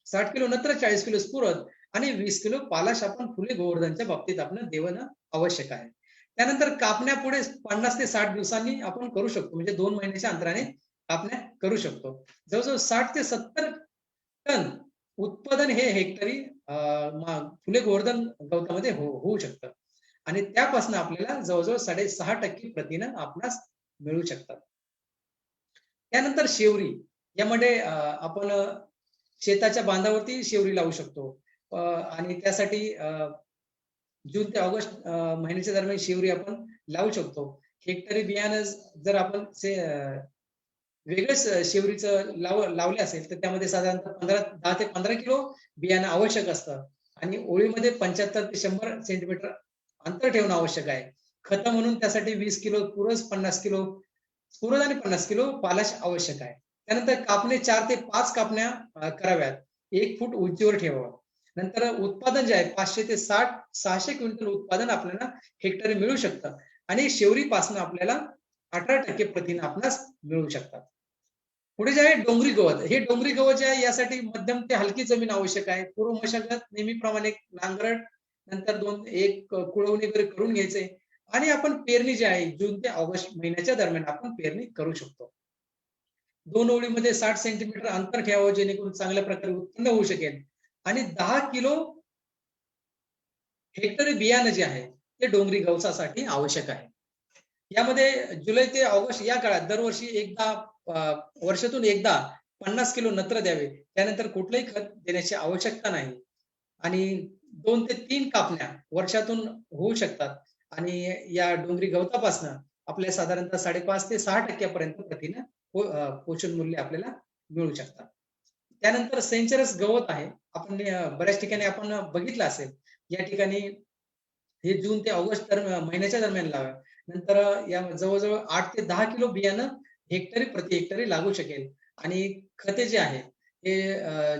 60 किलो नत्र, 40 किलो स्फुरद आणि 20 किलो पालाश आपण फुले गोवर्धनच्या बाबतीत आपण देणं आवश्यक आहे. त्यानंतर कापण्या पुढे 50 ते 60 दिवसांनी आपण करू शकतो, म्हणजे 2 महिन्याच्या अंतराने कापण्या करू शकतो. जवळजवळ 60 ते 70 टन उत्पादन हे हेक्टरी फुले गोवर्धन गवतामध्ये होऊ शकतं आणि त्यापासून आपल्याला जवळजवळ 6.5% प्रथिनं आपणास मिळू शकतात. त्यानंतर शेवरी, यामध्ये आपण शेताच्या बांधावरती शेवरी लावू शकतो आणि त्यासाठी जून ते ऑगस्ट महिन्याच्या दरम्यान शेवरी आपण लावू शकतो. हेक्टरी बियाणं जर आपण वेगळेच शेवरीचं लावले असेल तर त्यामध्ये साधारणतः 10 ते 15 किलो बियाणं आवश्यक असतं आणि ओळीमध्ये 75 ते 100 सेंटीमीटर अंतर ठेवणं आवश्यक आहे. खतं म्हणून त्यासाठी 20 किलो पुरस, 50 किलो स्फुरद आणि 50 किलो पालाश आवश्यक आहे. त्यानंतर कापणे 4 ते 5 कापण्या कराव्यात, 1 फूट उंचीवर ठेवावं. नंतर उत्पादन जे आहे 500 ते 600 क्विंटल उत्पादन आपल्याला हेक्टरी मिळू शकतं आणि शेवरीपासून आपल्याला 18% प्रथिन आपणास मिळू शकतात. पुढे जे आहे डोंगरी गवत, हे डोंगरी गवत जे आहे यासाठी मध्यम ते हलकी जमीन आवश्यक आहे. पूर्व मशागत नेहमीप्रमाणे नांगरट नंतर 1 कुळवणी वगैरे करून घ्यायचे आणि आपण पेरणी जी आहे जून ते ऑगस्ट महिन्याच्या दरम्यान आपण पेरणी करू शकतो. 2 ओळीमध्ये 60 सेंटीमीटर अंतर ठेवावं जेणेकरून चांगल्या प्रकारे उत्पन्न होऊ शकेल. आणि 10 किलो हेक्टरी बियाणं जे आहे ते डोंगरी गवतासाठी आवश्यक आहे. यामध्ये जुलै ते ऑगस्ट या काळात दरवर्षी एकदा वर्षातून एकदा 50 किलो नत्र द्यावे. त्यानंतर कुठलंही खत देण्याची आवश्यकता नाही. आणि 2 ते 3 कापण्या वर्षातून होऊ शकतात. आणि या डोंगरी गवतापासून आपल्याला साधारणतः 5.5 ते 6% पर्यंत प्रथिनं पोषण मूल्य आपल्याला मिळू शकतात. त्यानंतर सेंचरस गवत आहे. आपण बऱ्याच ठिकाणी आपण बघितलं असेल. या ठिकाणी हे जून ते ऑगस्ट महिन्याच्या दरम्यान लावा. नंतर या जवळजवळ 8 ते 10 किलो बियाणं प्रति हेक्टरी लागू शकेल. आणि खते जे आहे हे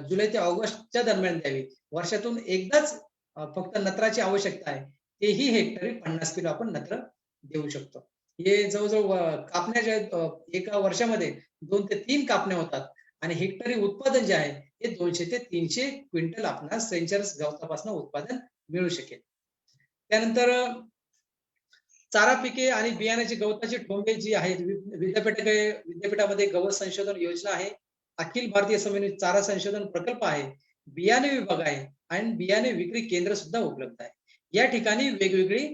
जुलै ते ऑगस्टच्या दरम्यान द्यावी. वर्षातून एकदाच फक्त नत्राची आवश्यकता आहे. तेही हेक्टरी 50 किलो आपण नत्र देऊ शकतो. हे जवळजवळ कापण्या ज्या एका वर्षामध्ये 2 ते 3 कापण्या होतात. आणि हेक्टरी उत्पादन जे आहे हे 200 ते 300 क्विंटल आपणास सेंचरस गवतापासून उत्पादन मिळू शकेल. त्यानंतर चारा पिके आणि बियाण्याची गवताची ठोंबे जी आहेत विद्यापीठामध्ये गवत संशोधन योजना आहे. अखिल भारतीय समन्वित चारा संशोधन प्रकल्प आहे. बियाणे विभाग आहे आणि बियाणे विक्री केंद्र सुद्धा उपलब्ध आहे. या ठिकाणी वेगवेगळी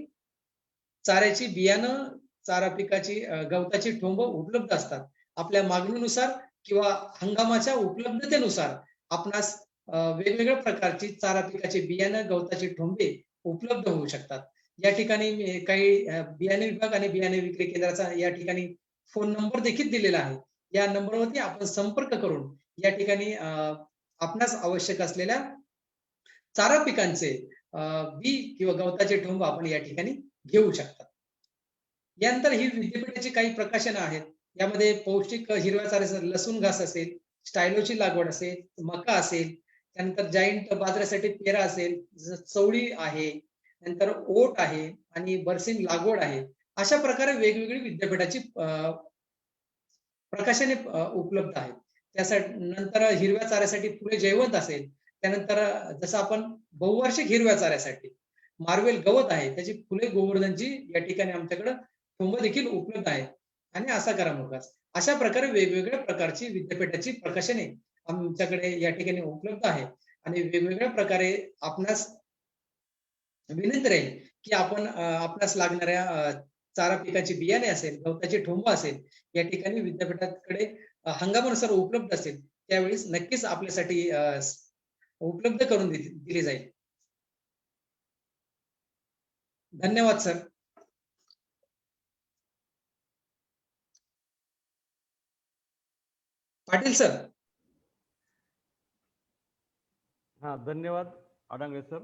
चाऱ्याची बियाणं, चारा पिकाची गवताची ठोंब उपलब्ध असतात. आपल्या मागणीनुसार किंवा हंगामाच्या उपलब्धतेनुसार आपणास वेगवेगळ्या प्रकारची चारा पिकाचे बियाणं, गवताची ठोंबे उपलब्ध होऊ शकतात. या ठिकाणी काही बियाणे विभाग आणि बियाणे विक्री केंद्राचा या ठिकाणी फोन नंबर देखील दिलेला आहे. या नंबरवरती आपण संपर्क करून या ठिकाणी आपणास आवश्यक असलेल्या चारा पिकांचे बी किंवा गवताचे ठोंब आपण या ठिकाणी घेऊ शकतात. यानंतर ही विद्यापीठाची काही प्रकाशनं आहेत. यामध्ये पौष्टिक हिरव्या चाऱ्याचा लसूण घास असेल, स्टायलोची लागवड असेल, मका असेल, त्यानंतर जाईंट बाजऱ्यासाठी पेरा असेल, चवळी आहे, नंतर ओट आहे आणि बरसिंग लागवड आहे. अशा प्रकारे वेगवेगळी विद्यापीठाची प्रकाशने उपलब्ध आहेत. त्यासाठी नंतर हिरव्या चाऱ्यासाठी फुले जैवंत असेल, त्यानंतर जसं आपण बहुवार्षिक हिरव्या चाऱ्यासाठी मार्वेल गवत आहे, त्याची फुले गोवर्धनची या ठिकाणी आमच्याकडे ठोंब देखील उपलब्ध आहेत. आणि असा करा मुगास. अशा प्रकारे वेगवेगळ्या प्रकारची विद्यापीठाची प्रकाशने आमच्याकडे या ठिकाणी उपलब्ध आहे. आणि वेगवेगळ्या प्रकारे आपणास विनंती राहील की आपण आपणास लागणाऱ्या चारा पिकाची बियाणे असेल, गवताची ठोंब असेल, या ठिकाणी विद्यापीठाकडे हंगामानुसार उपलब्ध असेल त्यावेळेस नक्कीच आपल्यासाठी उपलब्ध करून दिली जाईल. धन्यवाद सर. पाटील सर. हा, धन्यवाद अडांगळे सर.